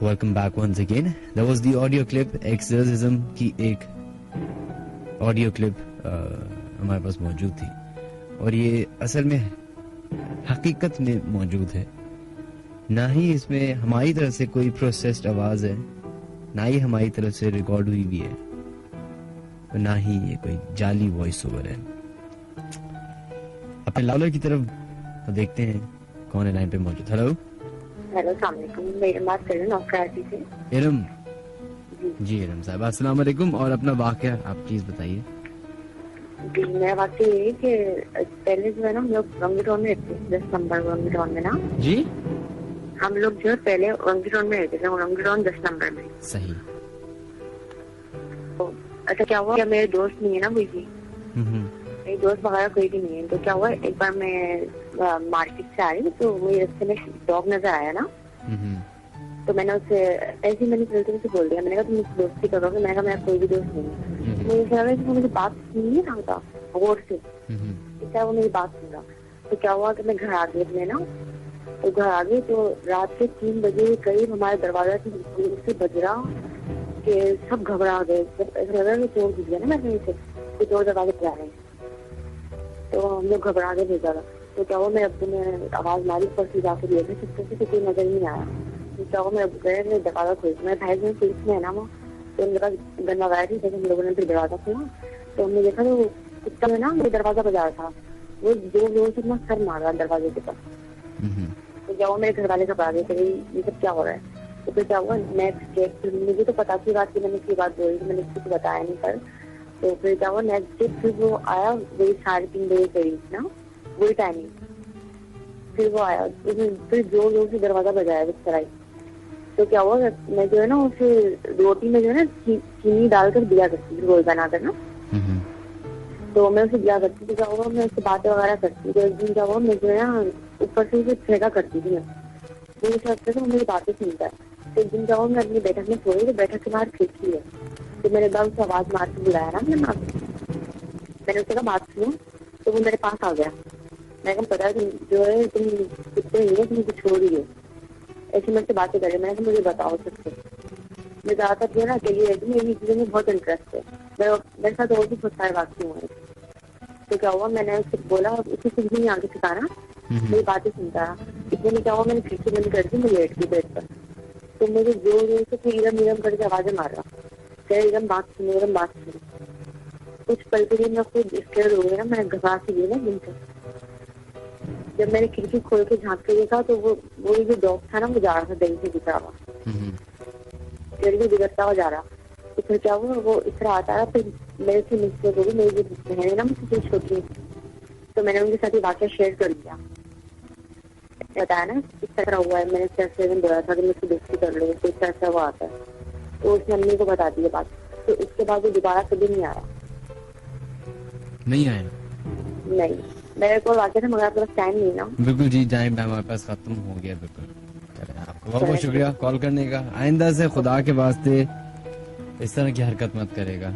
Welcome back once again. That was the audio clip. Exorcism की एक audio clip हमारे पास मौजूद थी और ये असल में हकीकत में मौजूद है. ना ही इसमें हमारी तरफ से कोई प्रोसेस्ड आवाज है, ना ही हमारी तरफ से रिकॉर्ड हुई भी है, और ना ही ये कोई जाली वॉइस ओवर है. अपने लाउलर की तरफ देखते हैं कौन है लाइन पे मौजूद. हेलो
अस्सलाम वालेकुम. मेरी बात कर रहे हैं कराची से.
इरम जी. इरम साहब अस्सलाम वालेकुम. और अपना वाकया आप प्लीज बताइए.
जी मेरा वाकया ये है कि पहले जो है ना हम लोग रंगीटोन में रहते थे. 10 नंबर रंगीटोन में ना
जी
हम लोग जो है पहले रंगीटोन में रहते थे. रंगीटोन 10 नंबर में.
सही.
तो अच्छा क्या हुआ, मेरे दोस्त नहीं है ना कोई भी, मेरी दोस्त वगैरह कोई भी नहीं है. तो क्या हुआ, एक बार मैं मार्केट से आ रही तो मुझे रास्ते में डॉग नजर आया ना. तो मैंने उससे ऐसे ही मैंने चलते से बोल दिया. मैंने कहा तुम मुझसे दोस्ती करोगे? मैंने कहा मेरा कोई भी दोस्त नहीं है. मुझे लगा कि वो मुझे बात सुन नहीं रहा था गौर से, क्या वो मेरी बात सुन रहा. तो क्या हुआ कि मैं घर आ गई अपने ना. तो घर आ गई तो रात के 3 बजे करीब हमारे दरवाजा से बज रहा कि सब घबरा गए. ऐसा लग रहा है चोर घुस गया ना मैं कहीं से, तो चोर दरवाजे पे आ रहे हैं. तो हम लोग घबरा के भेजा था. तो क्या हुआ, मैं अब ने आवाज मारी पर से जाकर दिया था सबसे से कोई नजर नहीं आया. तो क्या हुआ, मैं अब गए मैं दरवाजा खोल, मैं भाई में पुलिस में है ना वो, तो उनके पास गन लगाई थी. जैसे हम लोगों ने फिर दरवाजा खोला तो हमने देखा तो कुत्ता में ना मेरे दरवाजा बजा रहा था. वो 2 जोर से अपना सर मार रहा दरवाजे के पास. तो क्या हुआ, मेरे घर वाले घबरा गए थे ये सब क्या हो रहा है. तो फिर क्या हुआ, नेक्स्ट डे मुझे तो पता थी बात की, मैंने इसकी बात बोली, मैंने किसी को बताया नहीं. पर तो फिर क्या हुआ, नेक्स्ट डे फिर वो आया वही 3:30 बजे करीब ना, वही टाइमिंग. फिर वो आया, फिर जोर जोर से दरवाजा बजाया इस तरह. तो क्या हुआ, मैं जो है ना उसे रोटी में जो है ना चीनी डालकर दिया करती थी, रोल बनाकर ना. तो मैं उसे दिया करती थी. क्या हुआ, मैं उससे बातें वगैरह करती थी. तो एक दिन क्या हुआ, मैं जो है ना ऊपर से उसे फेंका करती थी. मुझे लगता था वो मेरी बातें सुनता है. तो एक दिन क्या हुआ, मैं अपनी बैठक में सोई तो बैठक के बाहर खिड़की है. तो मैंने एकदम से आवाज मार के बुलाया ना मैंने उससे कहा बात सुनो. तो वो मेरे पास आ गया. मैं कहा पता है जो है तुम कितने ही हो, तुम मुझे छोड़ ही हो. ऐसे मेरे से बातें करे. मैंने कहा मुझे बताओ सबसे. मैं ज्यादातर जो है ना अकेली रहती हूँ, मेरी चीजों में बहुत इंटरेस्ट है. मेरे साथ और भी बहुत सारे वाक्य हुए. तो क्या हुआ, मैंने उससे बोला, उसे कुछ भी नहीं आगे सिखाना, मेरी बातें सुनता रहा. इतने में क्या हुआ, मैंने खिड़की बंद कर दी, मैं लेट गई बेड पर. तो मुझे जोर जोर से फिर इधम करके आवाजें मार रहा. एकदम बात सुनो, एकदम बात सुनो. कुछ पल के लिए मैं खुद स्केयर हो गई ना, मैं घबरा सी गई ना दिन से. जब मैंने खिड़की खोल के झाँक के देखा तो वो जो डॉग था ना वो जा रहा था दही से गुजरा हुआ, पेड़ से गुजरता हुआ जा रहा. तो फिर क्या हुआ, वो इस तरह आता रहा. फिर मेरे से मिस्टेक हो गई, मेरी जो बहन है ना मुझसे छोटी, तो मैंने उनके साथ ये वाक्य शेयर कर दिया. बताया ना इस तरह हुआ है. मैंने 7 बोला था कि मुझसे दोस्ती कर लो, तो इस तरह से वो आता है. तो उसने अम्मी को बता दी बात. तो उसके बाद वो दोबारा कभी नहीं आया.
नहीं आया?
नहीं, मेरे को वाकई था मगर आपके पास टाइम नहीं ना।
बिल्कुल जी, टाइम हमारे पास खत्म हो गया। बिल्कुल, आपको बहुत बहुत शुक्रिया कॉल करने का। आइंदा से खुदा के वास्ते इस तरह की हरकत मत करेगा।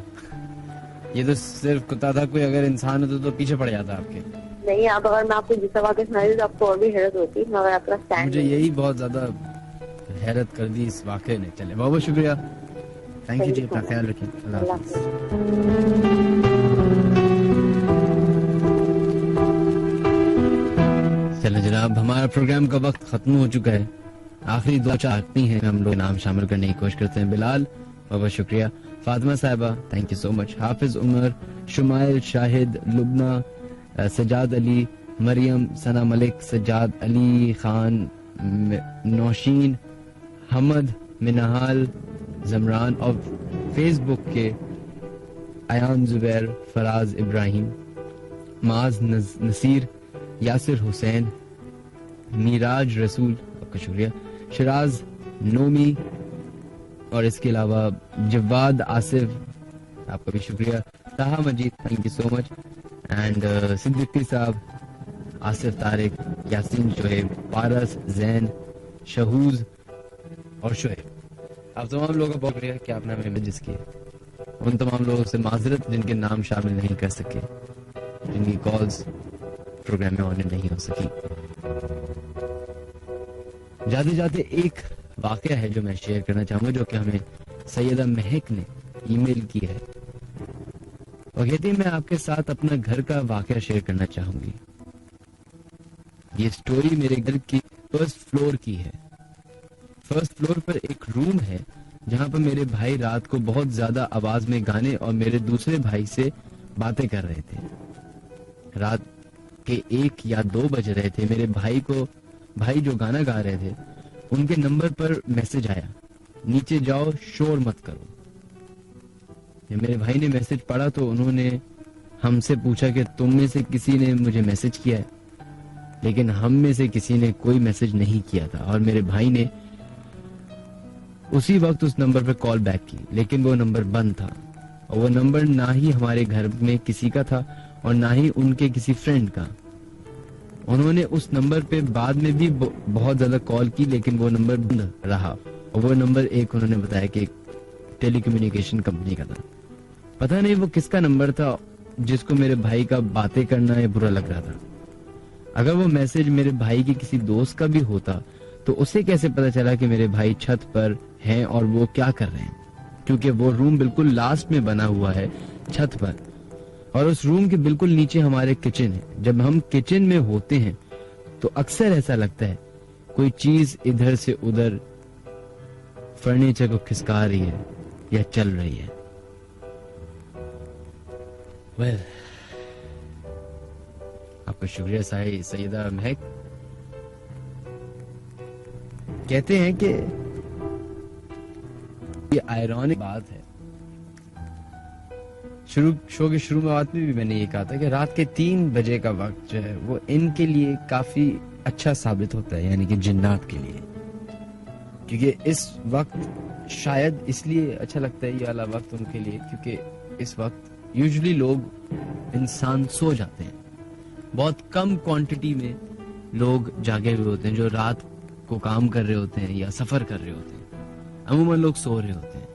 ये तो सिर्फ कुत्ता था, कोई अगर इंसान होता तो पीछे पड़ जाता आपके।
नहीं, आप अगर मैं आपको जिस वाक़या सुनाई तो आपको और भी हैरत होती, मगर आपके पास टाइम।
मुझे यही बहुत ज्यादा हैरत कर दी इस वाक़े ने। चले, बहुत बहुत शुक्रिया, थैंक यू जी, अपना ख्याल रखें, अल्लाह हाफ़िज़। चलें जनाब, हमारा प्रोग्राम का वक्त खत्म हो चुका है। आखिरी दो चाहती हैं हम लोग नाम शामिल करने की कोशिश करते हैं। बिलाल, बहुत बहुत शुक्रिया। फातिमा साहिबा, थैंक यू सो मच। हाफिज उमर, शुमाइल, शाहिद, लुबना, सजाद अली, मरियम, सना मलिक, सजाद अली खान, नौशीन, हमद, मिनहाल, जमरान और फेसबुक के अयान जुबैर, फराज इब्राहिम, माज नसीर, यासिर हुसैन, मीराज रसूल, आपका शुक्रिया, शिराज नोमी और इसके अलावा जवाद आसिफ, आपका भी शुक्रिया, Taha Majeed, thank you so much, and Siddiqui sahab, Asif Tariq, Yasin Shoaib, पारस, जैन, शहूज और शोएब। आप तमाम लोगों का बहुत शुक्रिया कि आपने हमें मैसेज किए। उन तमाम लोगों से माजरत जिनके नाम शामिल नहीं कर सके, जिनकी कॉल्स प्रोग्राम में ऑन नहीं हो सकी। जाते जाते एक वाकया है जो मैं शेयर करना चाहूंगा, जो कि हमें सैयदा महक ने ईमेल की है और कहती है मैं आपके साथ अपना घर का वाकया शेयर करना चाहूंगी। ये स्टोरी मेरे घर की फर्स्ट फ्लोर की है। फर्स्ट फ्लोर पर एक रूम है जहां पर मेरे भाई रात को बहुत ज्यादा आवाज में गाने और मेरे दूसरे भाई से बातें कर रहे थे। रात के 1 या 2 बज रहे थे। मेरे भाई जो गाना गा रहे थे, उनके नंबर पर मैसेज आया, नीचे जाओ, शोर मत करो। जब मेरे भाई ने मैसेज पढ़ा तो उन्होंने हमसे पूछा कि तुम में से किसी ने मुझे मैसेज किया है, लेकिन हम में से किसी ने कोई मैसेज नहीं किया था। और मेरे भाई ने उसी वक्त उस नंबर पर कॉल बैक की, लेकिन वो नंबर बंद था और वो नंबर ना ही हमारे घर में किसी का था और ना ही उनके किसी फ्रेंड का। उन्होंने उस नंबर पे बाद में भी बहुत ज्यादा कॉल की, लेकिन वो नंबर बंद रहा। और वो नंबर एक उन्होंने बताया कि टेलीकम्युनिकेशन कंपनी का था। पता नहीं वो किसका नंबर था जिसको मेरे भाई का बातें करना ये बुरा लग रहा था। अगर वो मैसेज मेरे भाई के किसी दोस्त का भी होता तो उसे कैसे पता चला कि मेरे भाई छत पर हैं और वो क्या कर रहे हैं, क्योंकि वो रूम बिल्कुल लास्ट में बना हुआ है छत पर और उस रूम के बिल्कुल नीचे हमारे किचन है। जब हम किचन में होते हैं तो अक्सर ऐसा लगता है कोई चीज इधर से उधर फर्नीचर को खिसका रही है या चल रही है। well, आपका शुक्रिया सैयदा महक। कहते हैं कि ये आयरॉनिक बात है, शो के शुरू में बात में भी मैंने ये कहा था कि रात के 3 बजे का वक्त जो है वो इनके लिए काफी अच्छा साबित होता है, यानी कि जिन्नात के लिए, क्योंकि इस वक्त शायद इसलिए अच्छा लगता है ये वाला वक्त उनके लिए क्योंकि इस वक्त यूजुअली लोग इंसान सो जाते हैं। बहुत कम क्वांटिटी में लोग जागे हुए होते हैं जो रात को काम कर रहे होते हैं या सफर कर रहे होते हैं। अमूमन लोग सो रहे होते हैं।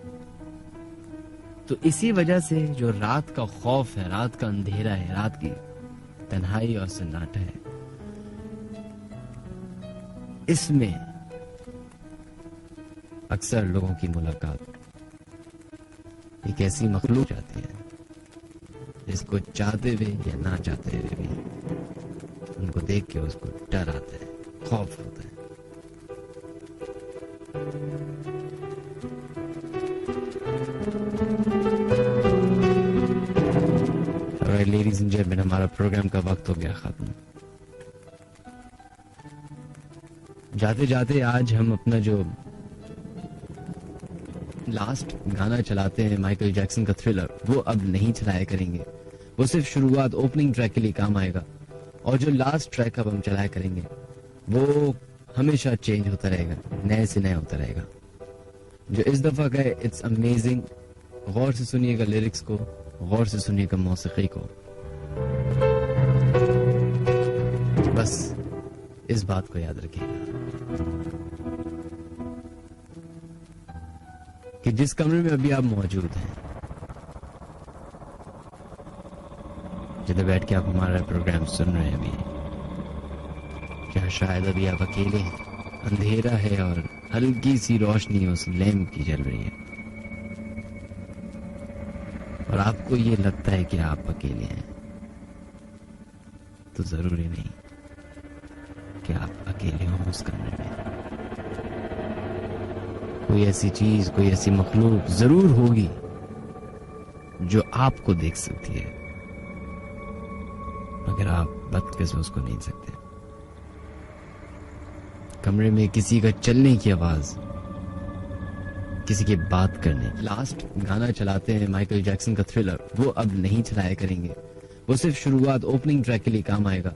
तो इसी वजह से जो रात का खौफ है, रात का अंधेरा है, रात की तन्हाई और सन्नाटा है, इसमें अक्सर लोगों की मुलाकात एक ऐसी मखलूक जाती है जिसको चाहते हुए या ना चाहते हुए भी उनको देख के उसको डर आता है, खौफ होता है। लेडीज एंड जेंटलमैन, हमारा प्रोग्राम का वक्त हो गया खत्म। जाते जाते आज हम अपना जो लास्ट गाना चलाते हैं माइकल जैक्सन का थ्रिलर, वो अब नहीं चलाया करेंगे। वो सिर्फ शुरुआत ओपनिंग ट्रैक के लिए काम आएगा और जो लास्ट ट्रैक अब हम चलाया करेंगे वो हमेशा चेंज होता रहेगा, नए से नया होता रहेगा। जो इस दफा का है इट्स अमेजिंग। गौर से सुनिएगा लिरिक्स को, गौर से सुनिएगा मौसीकी को। बस इस बात को याद रखिएगा कि जिस कमरे में अभी आप मौजूद हैं, जिधर बैठ के आप हमारा प्रोग्राम सुन रहे हैं अभी, क्या शायद अभी आप अकेले हैं? अंधेरा है और हल्की सी रोशनी उस लैंप की जल रही है और आपको ये लगता है कि आप अकेले हैं, तो जरूरी नहीं कि आप अकेले हो उस कमरे में। कोई ऐसी चीज, कोई ऐसी मखलूक जरूर होगी जो आपको देख सकती है, मगर आप बदकिस्मत से उसको नहीं सकते। कमरे में किसी का चलने की आवाज, किसी की बात करने। लास्ट गाना चलाते हैं माइकल जैक्सन का थ्रिलर, वो अब नहीं चलाया करेंगे, वो सिर्फ शुरुआत ओपनिंग ट्रैक के लिए काम आएगा।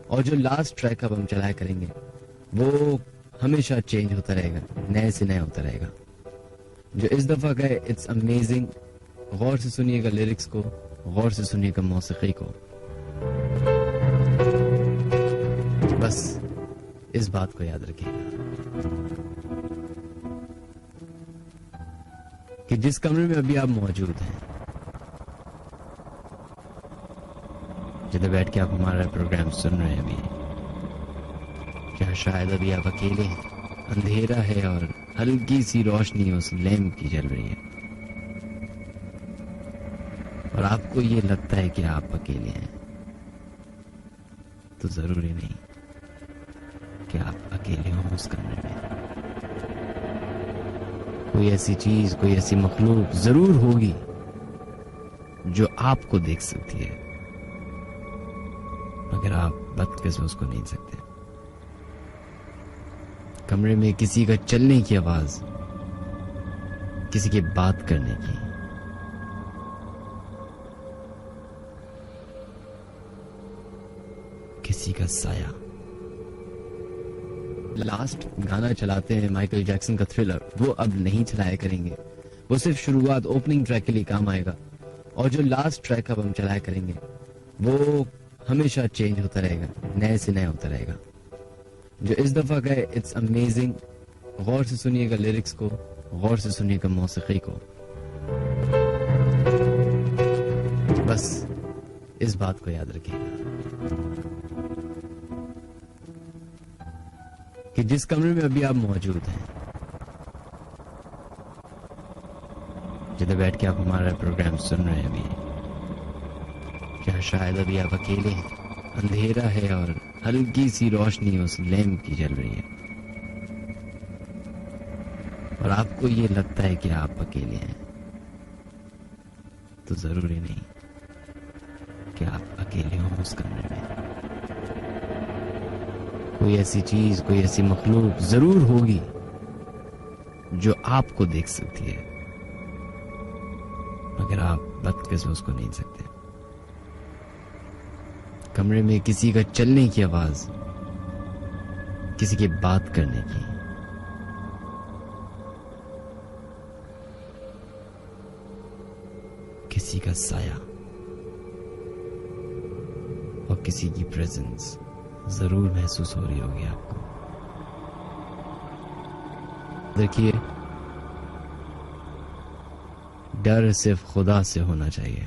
और जो लास्ट ट्रैक अब हम चलाया करेंगे वो हमेशा चेंज होता रहेगा, नए से नया होता रहेगा। जो इस दफा का है इट्स अमेजिंग। गौर से सुनिएगा लिरिक्स को, गौर से सुनिएगा मौसीकी को। बस इस बात को याद रखिएगा कि जिस कमरे में अभी आप मौजूद हैं, जिधर बैठ के आप हमारा प्रोग्राम सुन रहे हैं अभी, क्या शायद अभी आप अकेले हैं? अंधेरा है और हल्की सी रोशनी उस लैंप की जल रही है और आपको ये लगता है कि आप अकेले हैं, तो जरूरी नहीं कि आप अकेले हो उस कमरे में। कोई ऐसी चीज, कोई ऐसी मखलूक जरूर होगी जो आपको देख सकती है, मगर आप बदकिस्मत से उसको नहीं सकते। कमरे में किसी का चलने की आवाज, किसी की बात करने की, किसी का साया। लास्ट गाना चलाते हैं माइकल जैक्सन का थ्रिलर, वो अब नहीं चलाया करेंगे, वो सिर्फ शुरुआत ओपनिंग ट्रैक के लिए काम आएगा। और जो लास्ट ट्रैक अब हम चलाया करेंगे वो हमेशा चेंज होता रहेगा, नए से नया होता रहेगा। जो इस दफा का है इट्स अमेजिंग। गौर से सुनिएगा लिरिक्स को, गौर से सुनिएगा मौसीकी को। बस इस बात को याद रखिएगा कि जिस कमरे में अभी आप मौजूद हैं, जिधर बैठ के आप हमारा प्रोग्राम सुन रहे हैं अभी, क्या शायद अभी आप अकेले हैं? अंधेरा है और हल्की सी रोशनी उस लैंप की जल रही है और आपको ये लगता है कि आप अकेले हैं, तो जरूरी नहीं कि आप अकेले हो उस कमरे में। कोई ऐसी चीज, कोई ऐसी मखलूक जरूर होगी जो आपको देख सकती है, मगर आप बदकिस्मत से उसको नहीं सकते। कमरे में किसी का चलने की आवाज, किसी की बात करने की, किसी का साया और किसी की प्रेजेंस जरूर महसूस हो रही होगी आपको। देखिए, डर सिर्फ खुदा से होना चाहिए।